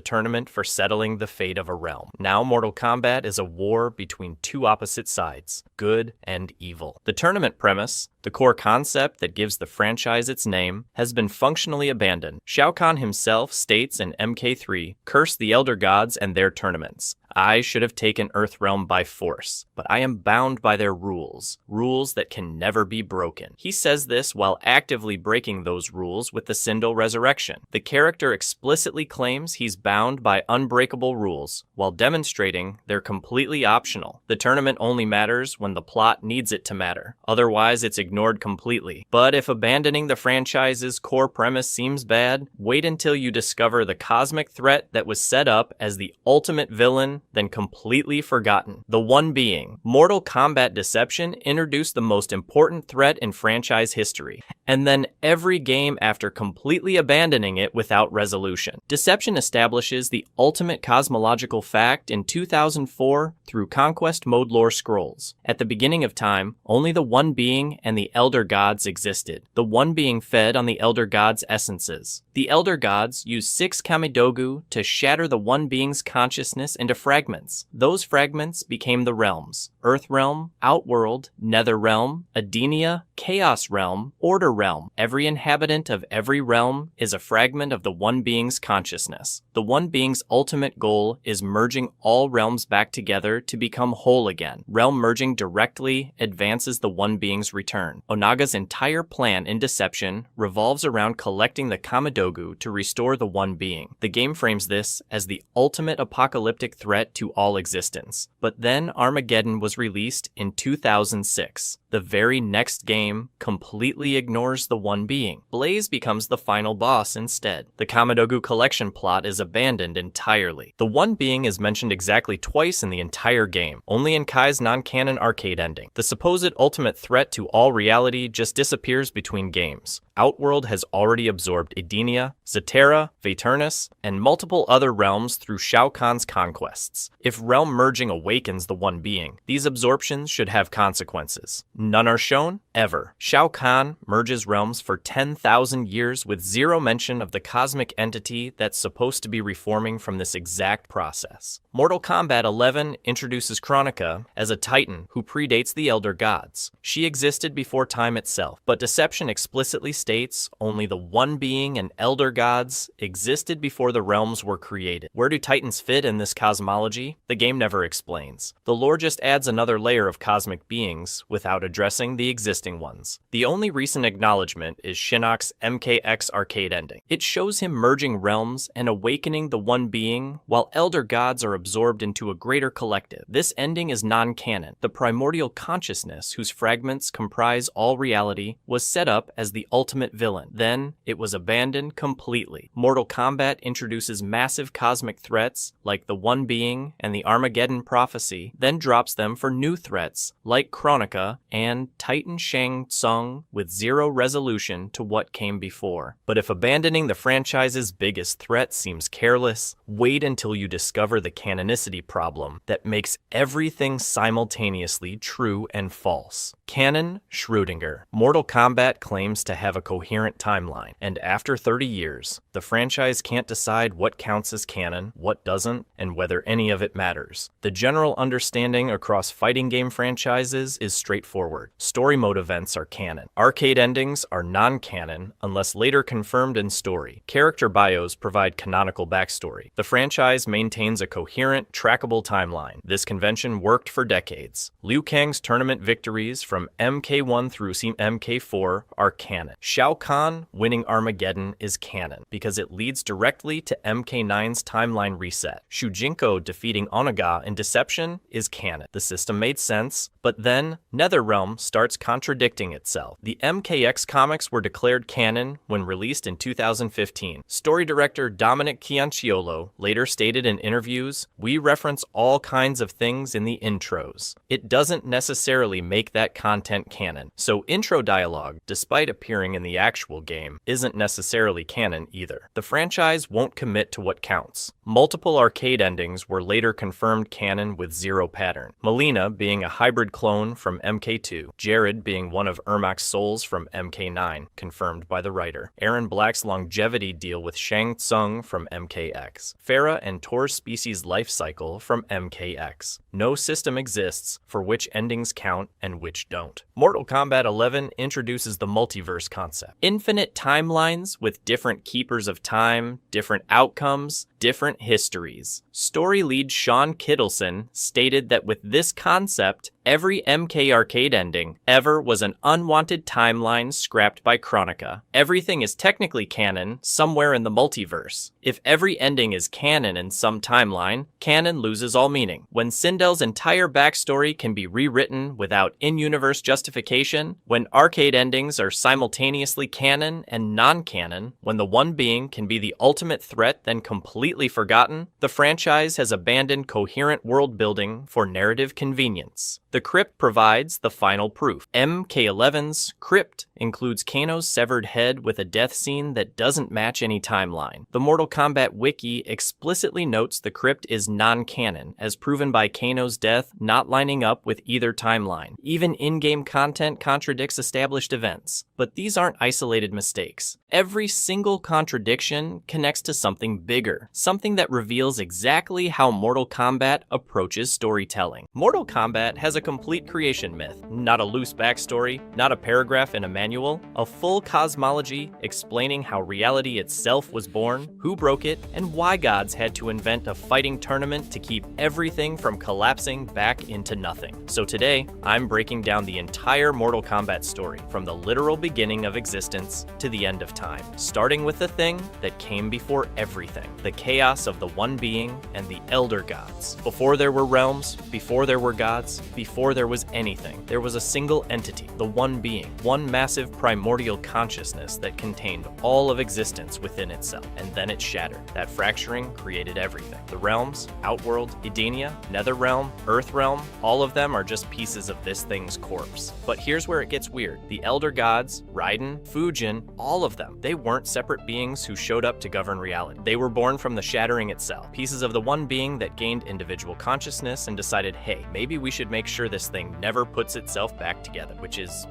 tournament for settling the fate of a realm. Now Mortal Kombat is a war between 2 opposite sides, good and evil. The tournament premise, the core concept that gives the franchise its name, has been functionally abandoned. Shao Kahn himself states in MK3, "Curse the Elder Gods and their tournaments. I should have taken Earthrealm by force, but I am bound by their rules that can never be broken." He says this while actively breaking those rules with the Sindel resurrection. The character explicitly claims he's bound by unbreakable rules, while demonstrating they're completely optional. The tournament only matters when the plot needs it to matter. Otherwise, it's ignored completely. But if abandoning the franchise's core premise seems bad, wait until you discover the cosmic threat that was set up as the ultimate villain, then completely forgotten. The One Being. Mortal Kombat Deception introduced the most important threat in franchise history, and then every game after completely abandoning it without resolution. Deception establishes the ultimate cosmological fact in 2004 through Conquest Mode lore scrolls. At the beginning of time, only the One Being and the Elder Gods existed. The One Being fed on the Elder Gods' essences. The Elder Gods used 6 Kamidogu to shatter the One Being's consciousness into fragments. Those fragments became the realms: Earthrealm, Outworld, Netherrealm, Edenia, Chaos Realm, Order Realm. Every inhabitant of every realm is a fragment of the One Being's consciousness. The One Being's ultimate goal is merging all realms back together to become whole again. Realm merging directly advances the One Being's return. Onaga's entire plan in Deception revolves around collecting the Kamidogu to restore the One Being. The game frames this as the ultimate apocalyptic threat to all existence. But then Armageddon was released in 2006. The very next game completely ignores the One Being. Blaze becomes the final boss instead. The Kamidogu collection plot is abandoned entirely. The One Being is mentioned exactly twice in the entire game, only in Kai's non-canon arcade ending. The supposed ultimate threat to all reality just disappears between games. Outworld has already absorbed Edenia, Zaterra, Vaeternus, and multiple other realms through Shao Kahn's conquests. If realm merging awakens the One Being, these absorptions should have consequences. None are shown, ever. Shao Kahn merges realms for 10,000 years with zero mention of the cosmic entity that's supposed to be reforming from this exact process. Mortal Kombat 11 introduces Kronika as a titan who predates the Elder Gods. She existed before time itself, but Deception explicitly states only the One Being and Elder Gods existed before the realms were created. Where do titans fit in this cosmology? The game never explains. The lore just adds another layer of cosmic beings without addressing the existing ones. The only recent acknowledgement is Shinnok's MKX arcade ending. It shows him merging realms and awakening the One Being while Elder Gods are absorbed into a greater collective. This ending is non-canon. The primordial consciousness, whose fragments comprise all reality, was set up as the ultimate villain. Then, it was abandoned completely. Mortal Kombat introduces massive cosmic threats like the One Being and the Armageddon prophecy, then drops them for new threats like Kronika and Titan Shang Tsung with zero resolution to what came before. But if abandoning the franchise's biggest threat seems careless, wait until you discover the canonicity problem that makes everything simultaneously true and false. Canon Schrödinger. Mortal Kombat claims to have a coherent timeline, and after 30 years, the franchise can't decide what counts as canon, what doesn't, and whether any of it matters. The general understanding across fighting game franchises is straightforward. Story mode events are canon. Arcade endings are non-canon unless later confirmed in story. Character bios provide canonical backstory. The franchise maintains a coherent, trackable timeline. This convention worked for decades. Liu Kang's tournament victories from MK1 through MK4 are canon. Shao Kahn winning Armageddon is canon because it leads directly to MK9's timeline reset. Shujinko defeating Onaga in Deception is canon. The system made sense, but then NetherRealm starts contradicting itself. The MKX comics were declared canon when released in 2015. Story director Dominic Cianciolo later stated in interviews, "We reference all kinds of things in the intros. It doesn't necessarily make that content canon." So intro dialogue, despite appearing in the actual game, isn't necessarily canon either. The franchise won't commit to what counts. Multiple arcade endings were later confirmed canon with zero pattern. Melina being a hybrid clone from MK2, Jared being one of Ermac's souls from MK9, confirmed by the writer. Aaron Black's longevity deal with Shang Tsung from MKX. Farah and Tor's species life cycle from MKX. No system exists for which endings count and which don't. Mortal Kombat 11 introduces the multiverse concept. Infinite timelines with different keepers of time, different outcomes, different histories. Story lead Sean Kittleson stated that with this concept, every MK arcade ending ever was an unwanted timeline scrapped by Kronika. Everything is technically canon somewhere in the multiverse. If every ending is canon in some timeline, canon loses all meaning. When Sindel's entire backstory can be rewritten without in-universe justification, when arcade endings are simultaneously canon and non-canon, when the One Being can be the ultimate threat then completely forgotten, the franchise has abandoned coherent world building for narrative convenience. The crypt provides the final proof. MK11's crypt includes Kano's severed head with a death scene that doesn't match any timeline. The Mortal Kombat wiki explicitly notes the crypt is non-canon, as proven by Kano's death not lining up with either timeline. Even in-game content contradicts established events. But these aren't isolated mistakes. Every single contradiction connects to something bigger, something that reveals exactly how Mortal Kombat approaches storytelling. Mortal Kombat has a complete creation myth, not a loose backstory, not a paragraph in a manual, a full cosmology explaining how reality itself was born, who broke it, and why gods had to invent a fighting tournament to keep everything from collapsing back into nothing. So today, I'm breaking down the entire Mortal Kombat story, from the literal beginning of existence to the end of time, starting with the thing that came before everything, the chaos of the One Being and the Elder Gods. Before there were realms, before there were gods, before there was anything, there was a single entity, the One Being, one massive primordial consciousness that contained all of existence within itself, and then it shattered. That fracturing created everything. The realms, Outworld, Edenia, Netherrealm, Earthrealm, all of them are just pieces of this thing's corpse. But here's where it gets weird. The Elder Gods, Raiden, Fujin, all of them, they weren't separate beings who showed up to govern reality. They were born from the shattering itself, pieces of the One Being that gained individual consciousness and decided, hey, maybe we should make sure this thing never puts itself back together. which is,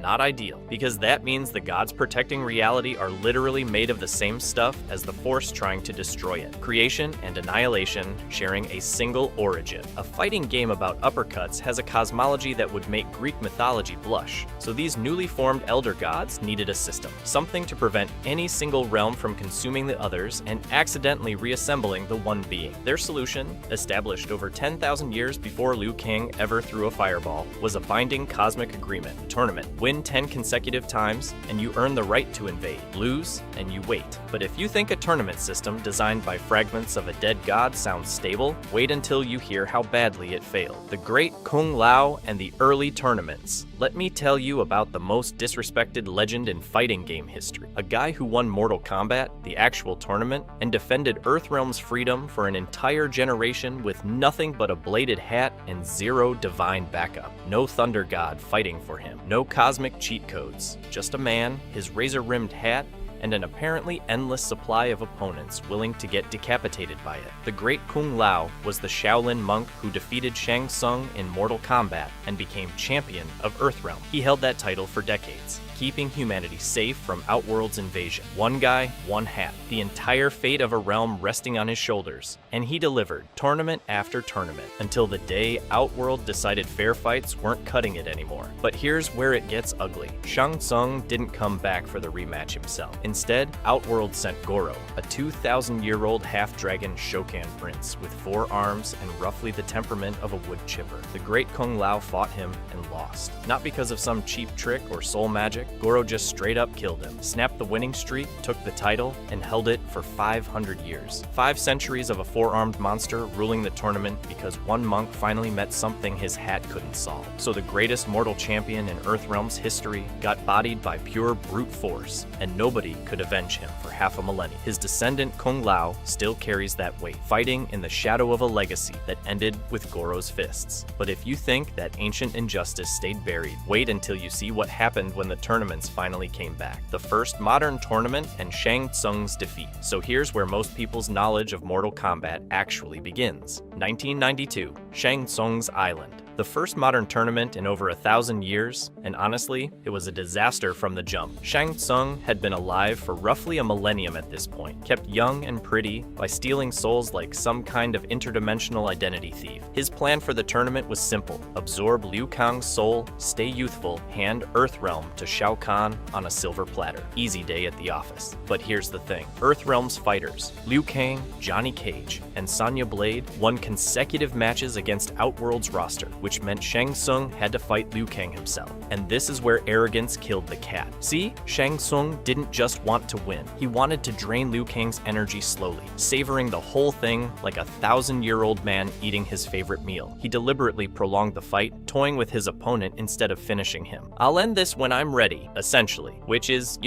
not ideal, because that means the gods protecting reality are literally made of the same stuff as the Force trying to destroy it. Creation and annihilation sharing a single origin. A fighting game about uppercuts has a cosmology that would make Greek mythology blush, so these newly formed elder gods needed a system, something to prevent any single realm from consuming the others and accidentally reassembling the one being. Their solution, established over 10,000 years before Liu Kang ever threw a fireball, was a binding cosmic agreement, tournament. Win 10 consecutive times, and you earn the right to invade. Lose, and you wait. But if you think a tournament system designed by fragments of a dead god sounds stable, wait until you hear how badly it failed. The Great Kung Lao and the early tournaments. Let me tell you about the most disrespected legend in fighting game history. A guy who won Mortal Kombat, the actual tournament, and defended Earthrealm's freedom for an entire generation with nothing but a bladed hat and zero divine backup. No thunder god fighting for him. No cosmic cheat codes. Just a man, his razor-rimmed hat, and an apparently endless supply of opponents willing to get decapitated by it. The Great Kung Lao was the Shaolin monk who defeated Shang Tsung in Mortal Kombat and became champion of Earthrealm. He held that title for decades, keeping humanity safe from Outworld's invasion. One guy, one hat, the entire fate of a realm resting on his shoulders. And he delivered tournament after tournament until the day Outworld decided fair fights weren't cutting it anymore. But here's where it gets ugly. Shang Tsung didn't come back for the rematch himself. Instead, Outworld sent Goro, a 2,000-year-old half-dragon Shokan prince with 4 arms and roughly the temperament of a wood chipper. The Great Kung Lao fought him and lost. Not because of some cheap trick or soul magic. Goro just straight up killed him, snapped the winning streak, took the title, and held it for 500 years. 5 centuries of a 4-armed monster ruling the tournament because one monk finally met something his hat couldn't solve. So the greatest mortal champion in Earthrealm's history got bodied by pure brute force, and nobody could avenge him for half a millennium. His descendant Kung Lao still carries that weight, fighting in the shadow of a legacy that ended with Goro's fists. But if you think that ancient injustice stayed buried, wait until you see what happened when the tournaments finally came back. The first modern tournament and Shang Tsung's defeat. So here's where most people's knowledge of Mortal Kombat actually begins. 1992, Shang Tsung's Island. The first modern tournament in over 1,000 years, and honestly, it was a disaster from the jump. Shang Tsung had been alive for roughly a millennium at this point, kept young and pretty by stealing souls like some kind of interdimensional identity thief. His plan for the tournament was simple: absorb Liu Kang's soul, stay youthful, hand Earthrealm to Shao Kahn on a silver platter. Easy day at the office. But here's the thing: Earthrealm's fighters, Liu Kang, Johnny Cage, and Sonya Blade, won consecutive matches against Outworld's roster, which meant Shang Tsung had to fight Liu Kang himself. And this is where arrogance killed the cat. See, Shang Tsung didn't just want to win. He wanted to drain Liu Kang's energy slowly, savoring the whole thing like a 1,000-year-old man eating his favorite meal. He deliberately prolonged the fight, toying with his opponent instead of finishing him. I'll end this when I'm ready, essentially, which is,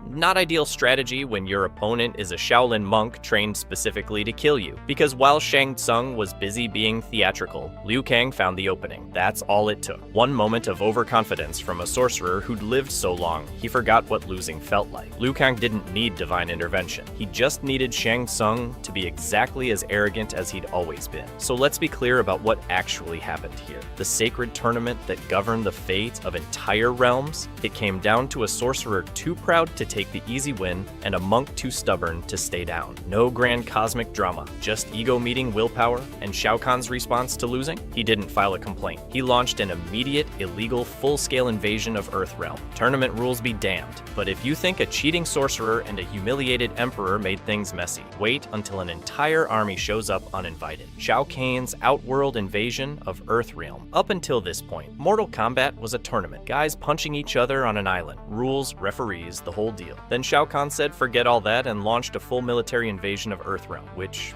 not ideal strategy when your opponent is a Shaolin monk trained specifically to kill you. Because while Shang Tsung was busy being theatrical, Liu Kang found the opening. That's all it took. One moment of overconfidence from a sorcerer who'd lived so long, he forgot what losing felt like. Liu Kang didn't need divine intervention. He just needed Shang Tsung to be exactly as arrogant as he'd always been. So let's be clear about what actually happened here. The sacred tournament that governed the fate of entire realms, it came down to a sorcerer too proud to take the easy win and a monk too stubborn to stay down. No grand cosmic drama, just ego meeting willpower, and Shao Kahn's response to losing? He didn't file a complaint. He launched an immediate, illegal, full-scale invasion of Earthrealm. Tournament rules be damned. But if you think a cheating sorcerer and a humiliated emperor made things messy, wait until an entire army shows up uninvited. Shao Kahn's Outworld invasion of Earthrealm. Up until this point, Mortal Kombat was a tournament. Guys punching each other on an island. Rules, referees, the whole deal. Then Shao Kahn said forget all that and launched a full military invasion of Earthrealm, which,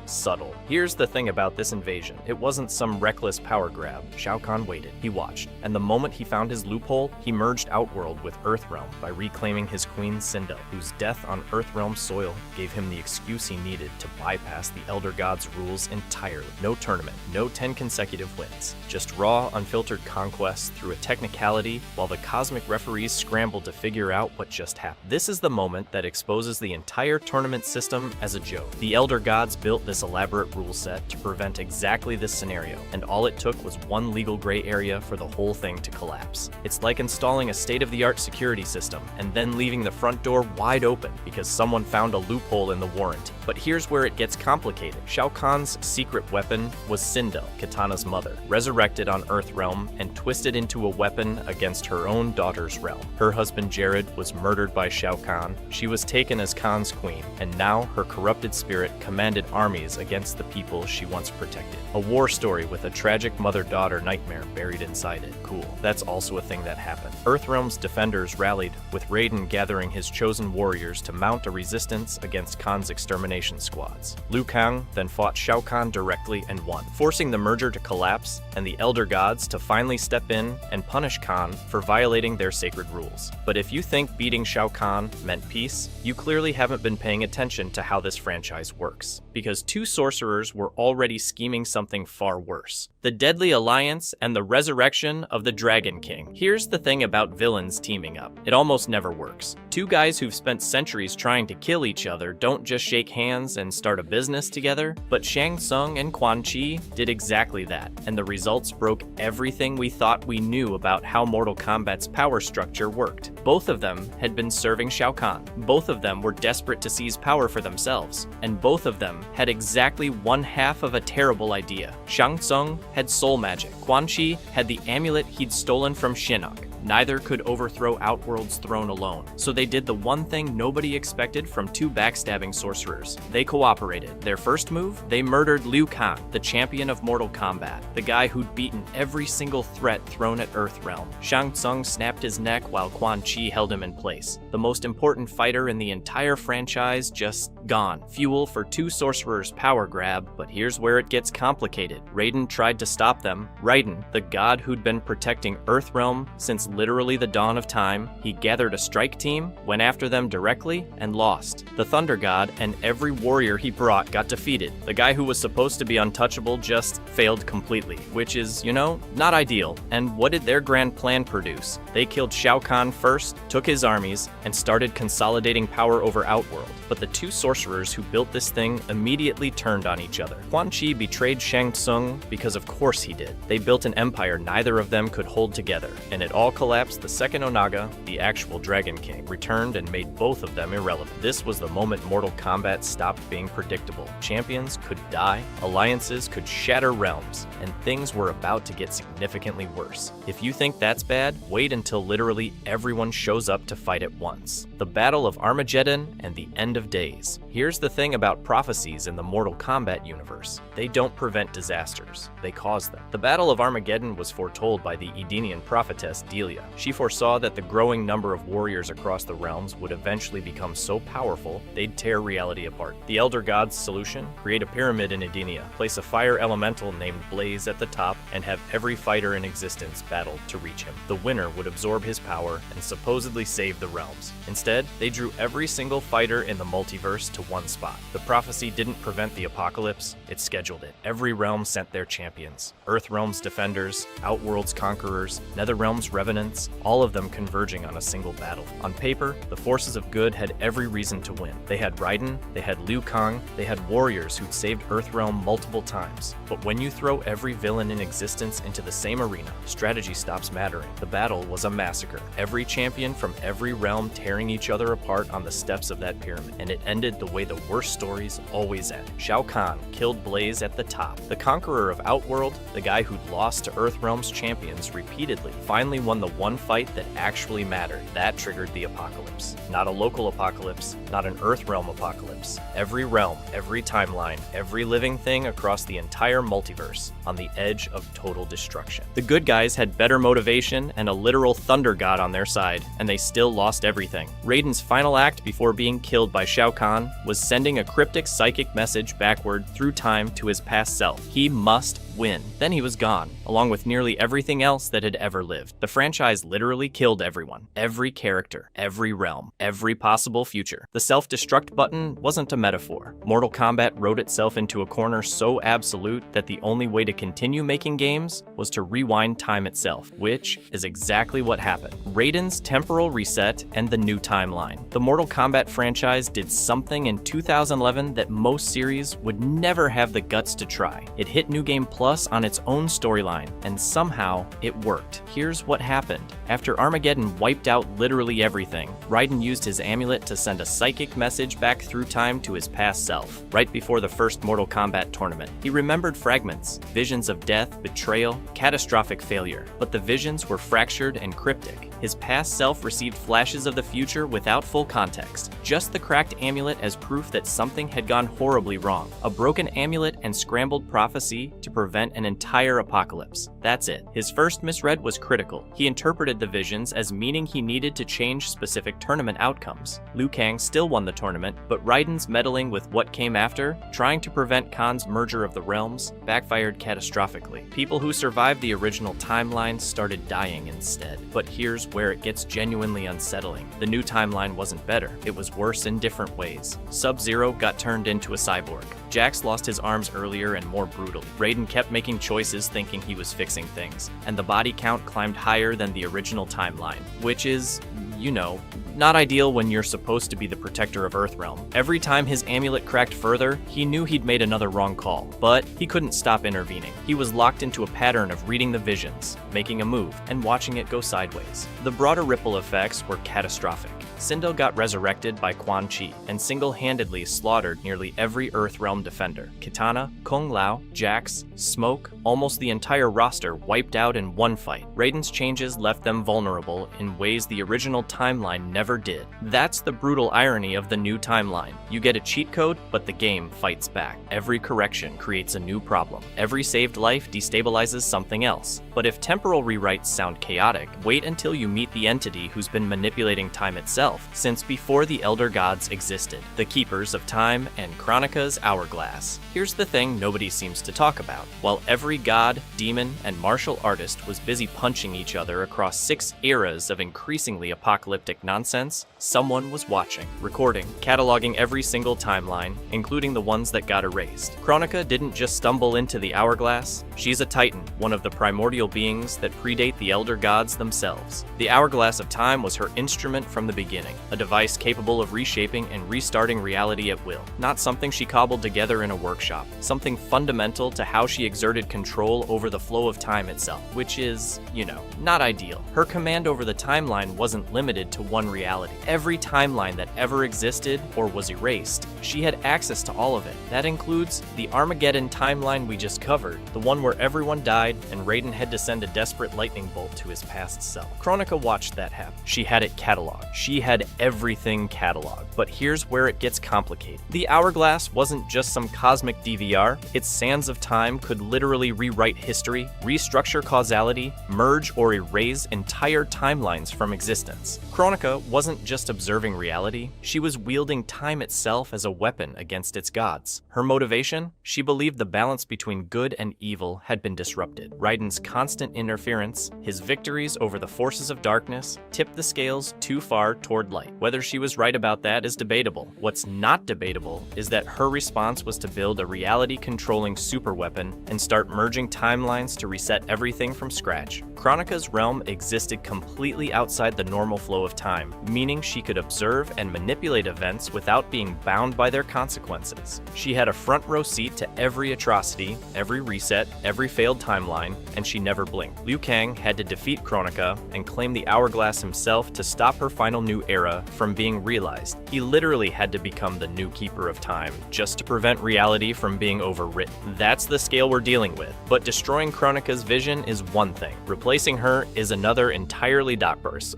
subtle. Here's the thing about this invasion. It wasn't some reckless power grab. Shao Kahn waited. He watched. And the moment he found his loophole, he merged Outworld with Earthrealm by reclaiming his queen Cinda, whose death on Earthrealm soil gave him the excuse he needed to bypass the Elder God's rules entirely. No tournament, no 10 consecutive wins. Just raw, unfiltered conquest through a technicality while the cosmic referees scrambled to figure out what just happened. This is the moment that exposes the entire tournament system as a joke. The Elder Gods built this elaborate rule set to prevent exactly this scenario, and all it took was one legal gray area for the whole thing to collapse. It's like installing a state-of-the-art security system and then leaving the front door wide open because someone found a loophole in the warranty. But here's where it gets complicated. Shao Kahn's secret weapon was Sindel, Kitana's mother, resurrected on Earthrealm and twisted into a weapon against her own daughter's realm. Her husband Jared was murdered by Shao Kahn. She was taken as Khan's queen, and now her corrupted spirit commanded armies against the people she once protected. A war story with a tragic mother-daughter nightmare buried inside it. Cool. That's also a thing that happened. Earthrealm's defenders rallied, with Raiden gathering his chosen warriors to mount a resistance against Khan's extermination squads. Liu Kang then fought Shao Kahn directly and won, forcing the merger to collapse and the Elder Gods to finally step in and punish Khan for violating their sacred rules. But if you think beating Shao Kahn meant peace, you clearly haven't been paying attention to how this franchise works. Because two sorcerers were already scheming something far worse: the Deadly Alliance and the resurrection of the Dragon King. Here's the thing about villains teaming up. It almost never works. Two guys who've spent centuries trying to kill each other don't just shake hands and start a business together, but Shang Tsung and Quan Chi did exactly that, and the results broke everything we thought we knew about how Mortal Kombat's power structure worked. Both of them had been serving Shao Kahn. Both of them were desperate to seize power for themselves, and both of them had exactly one half of a terrible idea. Shang Tsung had soul magic. Quan Chi had the amulet he'd stolen from Shinnok. Neither could overthrow Outworld's throne alone, so they did the one thing nobody expected from two backstabbing sorcerers. They cooperated. Their first move? They murdered Liu Kang, the champion of Mortal Kombat, the guy who'd beaten every single threat thrown at Earthrealm. Shang Tsung snapped his neck while Quan Chi held him in place. The most important fighter in the entire franchise just gone. Fuel for two sorcerers' power grab, but here's where it gets complicated. Raiden tried to stop them. Raiden, the god who'd been protecting Earthrealm since literally the dawn of time, he gathered a strike team, went after them directly, and lost. The Thunder God and every warrior he brought got defeated. The guy who was supposed to be untouchable just failed completely, which is, not ideal. And what did their grand plan produce? They killed Shao Kahn first, took his armies, and started consolidating power over Outworld. But the two sorcerers who built this thing immediately turned on each other. Quan Chi betrayed Shang Tsung because of course he did. They built an empire neither of them could hold together, and it all collapsed. The second Onaga, the actual Dragon King, returned and made both of them irrelevant. This was the moment Mortal Kombat stopped being predictable. Champions could die, alliances could shatter realms, and things were about to get significantly worse. If you think that's bad, wait until literally everyone shows up to fight at once. The Battle of Armageddon and the End of Days. Here's the thing about prophecies in the Mortal Kombat universe. They don't prevent disasters, they cause them. The Battle of Armageddon was foretold by the Edenian prophetess Delia. She foresaw that the growing number of warriors across the realms would eventually become so powerful they'd tear reality apart. The Elder God's solution? Create a pyramid in Edenia, place a fire elemental named Blaze at the top, and have every fighter in existence battle to reach him. The winner would absorb his power and supposedly save the realms. Instead, they drew every single fighter in the multiverse to one spot. The prophecy didn't prevent the apocalypse, it scheduled it. Every realm sent their champions. Earthrealm's defenders, Outworld's conquerors, Netherrealm's revenants, all of them converging on a single battle. On paper, the forces of good had every reason to win. They had Raiden, they had Liu Kang, they had warriors who'd saved Earthrealm multiple times. But when you throw every villain in existence into the same arena, strategy stops mattering. The battle was a massacre. Every champion from every realm tearing each other apart on the steps of that pyramid. And it ended the way the worst stories always end. Shao Kahn killed Blaze at the top. The conqueror of Outworld, the guy who'd lost to Earthrealm's champions repeatedly, finally won the one fight that actually mattered. That triggered the apocalypse. Not a local apocalypse, not an Earthrealm apocalypse. Every realm, every timeline, every living thing across the entire multiverse on the edge of total destruction. The good guys had better motivation and a literal thunder god on their side, and they still lost everything. Raiden's final act before being killed by Shao Kahn was sending a cryptic psychic message backward through time to his past self. He must win. Then he was gone, along with nearly everything else that had ever lived. The franchise literally killed everyone. Every character, every realm, every possible future. The self-destruct button wasn't a metaphor. Mortal Kombat wrote itself into a corner so absolute that the only way to continue making games was to rewind time itself, which is exactly what happened. Raiden's temporal reset and the new timeline. The Mortal Kombat franchise did something in 2011 that most series would never have the guts to try. It hit New Game Plus Plus on its own storyline, and somehow it worked. Here's what happened. After Armageddon wiped out literally everything, Raiden used his amulet to send a psychic message back through time to his past self. Right before the first Mortal Kombat tournament, he remembered fragments, visions of death, betrayal, catastrophic failure. But the visions were fractured and cryptic. His past self received flashes of the future without full context, just the cracked amulet as proof that something had gone horribly wrong. A broken amulet and scrambled prophecy to prevent an entire apocalypse. That's it. His first misread was critical. He interpreted the visions as meaning he needed to change specific tournament outcomes. Liu Kang still won the tournament, but Raiden's meddling with what came after, trying to prevent Khan's merger of the realms, backfired catastrophically. People who survived the original timeline started dying instead. But here's where it gets genuinely unsettling. The new timeline wasn't better, it was worse in different ways. Sub-Zero got turned into a cyborg. Jax lost his arms earlier and more brutally. Raiden kept making choices thinking he was fixing things, and the body count climbed higher than the original timeline, which is, you know, not ideal when you're supposed to be the protector of Earthrealm. Every time his amulet cracked further, he knew he'd made another wrong call, but he couldn't stop intervening. He was locked into a pattern of reading the visions, making a move, and watching it go sideways. The broader ripple effects were catastrophic. Sindel got resurrected by Quan Chi and single-handedly slaughtered nearly every Earthrealm defender. Kitana, Kung Lao, Jax, Smoke, almost the entire roster wiped out in one fight. Raiden's changes left them vulnerable in ways the original timeline never did. That's the brutal irony of the new timeline. You get a cheat code, but the game fights back. Every correction creates a new problem. Every saved life destabilizes something else. But if temporal rewrites sound chaotic, wait until you meet the entity who's been manipulating time itself since before the Elder Gods existed, the Keepers of Time and Kronika's Hourglass. Here's the thing nobody seems to talk about. While every god, demon, and martial artist was busy punching each other across 6 eras of increasingly apocalyptic nonsense, someone was watching, recording, cataloging every single timeline, including the ones that got erased. Kronika didn't just stumble into the Hourglass, she's a Titan, one of the primordial beings that predate the Elder Gods themselves. The Hourglass of Time was her instrument from the beginning, a device capable of reshaping and restarting reality at will. Not something she cobbled together in a workshop, something fundamental to how she exerted control over the flow of time itself, which is, you know, not ideal. Her command over the timeline wasn't limited to one reality. Every timeline that ever existed or was erased, she had access to all of it. That includes the Armageddon timeline we just covered, the one where everyone died and Raiden had to send a desperate lightning bolt to his past self. Kronika watched that happen. She had it cataloged. She had everything cataloged. But here's where it gets complicated. The Hourglass wasn't just some cosmic DVR. Its sands of time could literally rewrite history, restructure causality, merge or erase entire timelines from existence. Kronika wasn't just observing reality, she was wielding time itself as a weapon against its gods. Her motivation? She believed the balance between good and evil had been disrupted. Raiden's constant interference, his victories over the forces of darkness, tipped the scales too far toward light. Whether she was right about that is debatable. What's not debatable is that her response was to build a reality-controlling superweapon and start merging timelines to reset everything from scratch. Kronika's realm existed completely outside the normal flow of time, meaning she could observe and manipulate events without being bound by their consequences. She had a front row seat to every atrocity, every reset, every failed timeline, and she never blinked. Liu Kang had to defeat Kronika and claim the Hourglass himself to stop her final new era from being realized. He literally had to become the new Keeper of Time, just to prevent reality from being overwritten. That's the scale we're dealing with. But destroying Kronika's vision is one thing. Replacing her is another entirely.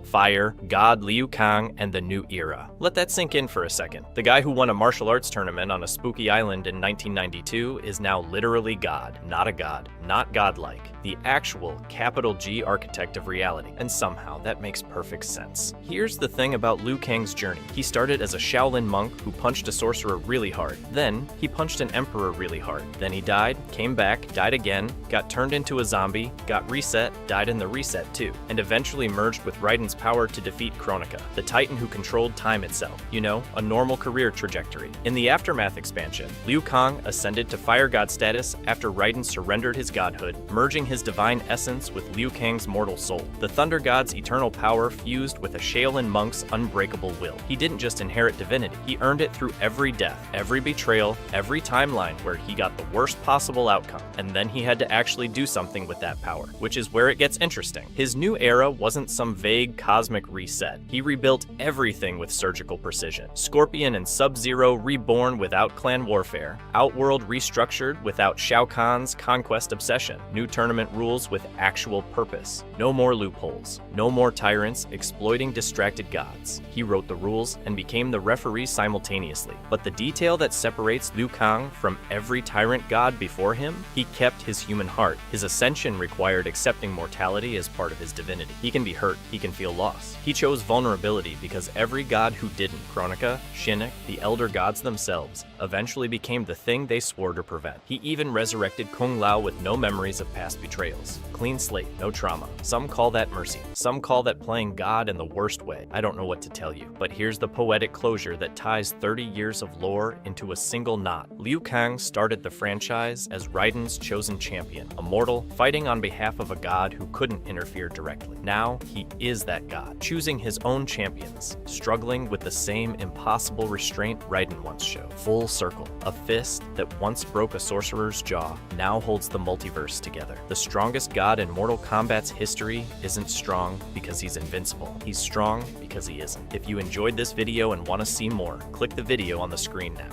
Fire, God Liu Kang, and the new era. Let that sink in for a second. The guy who won a martial arts tournament on a spooky island in 1992 is now literally God. Not a god, not godlike. The actual capital G architect of reality. And somehow that makes perfect sense. Here's the thing about Liu Kang's journey. He started as a Shaolin monk who punched a sorcerer really hard. Then he punched an emperor really hard. Then he died, came back, died again, got turned into a zombie, got reset, died in the reset too, and eventually merged with Raiden's power to defeat Kronika, the Titan who controlled time itself. You know, a normal career trajectory. In the Aftermath expansion, Liu Kang ascended to Fire God status after Raiden surrendered his godhood, merging his divine essence with Liu Kang's mortal soul. The Thunder God's eternal power fused with a Shaolin monk's unbreakable will. He didn't just inherit divinity, he earned it through every death, every betrayal, every timeline where he got the worst possible outcome, and then he had to actually do something with that power, which is where it gets interesting. His new era wasn't some vague cosmic reset. He rebuilt everything with surgical precision. Scorpion and Sub-Zero reborn without clan warfare, Outworld restructured without Shao Kahn's conquest obsession, new tournament rules with actual purpose. No more loopholes, no more tyrants exploiting distracted gods. He wrote the rules and became the referee simultaneously. But the detail that separates Liu Kang from every tyrant god before him, he kept his human heart. His ascension required accepting mortality as part of his divinity. He can be hurt, he can feel loss. He chose vulnerability because every god who didn't, Kronika, Shinnok, the elder gods themselves, eventually became the thing they swore to prevent. He even resurrected Kung Lao with no memories of past betrayals. Clean slate, no trauma. Some call that mercy. Some call that playing God in the worst way. I don't know what to tell you, but here's the poetic closure that ties 30 years of lore into a single knot. Liu Kang started the franchise as Raiden's chosen champion, a mortal fighting on behalf of a god who couldn't interfere directly. Now, he is that god, choosing his own champions, struggling with the same impossible restraint Raiden once showed. Full circle. A fist that once broke a sorcerer's jaw now holds the multiverse together. The strongest god in Mortal Kombat's history isn't strong because he's invincible. He's strong because he isn't. If you enjoyed this video and want to see more, click the video on the screen now.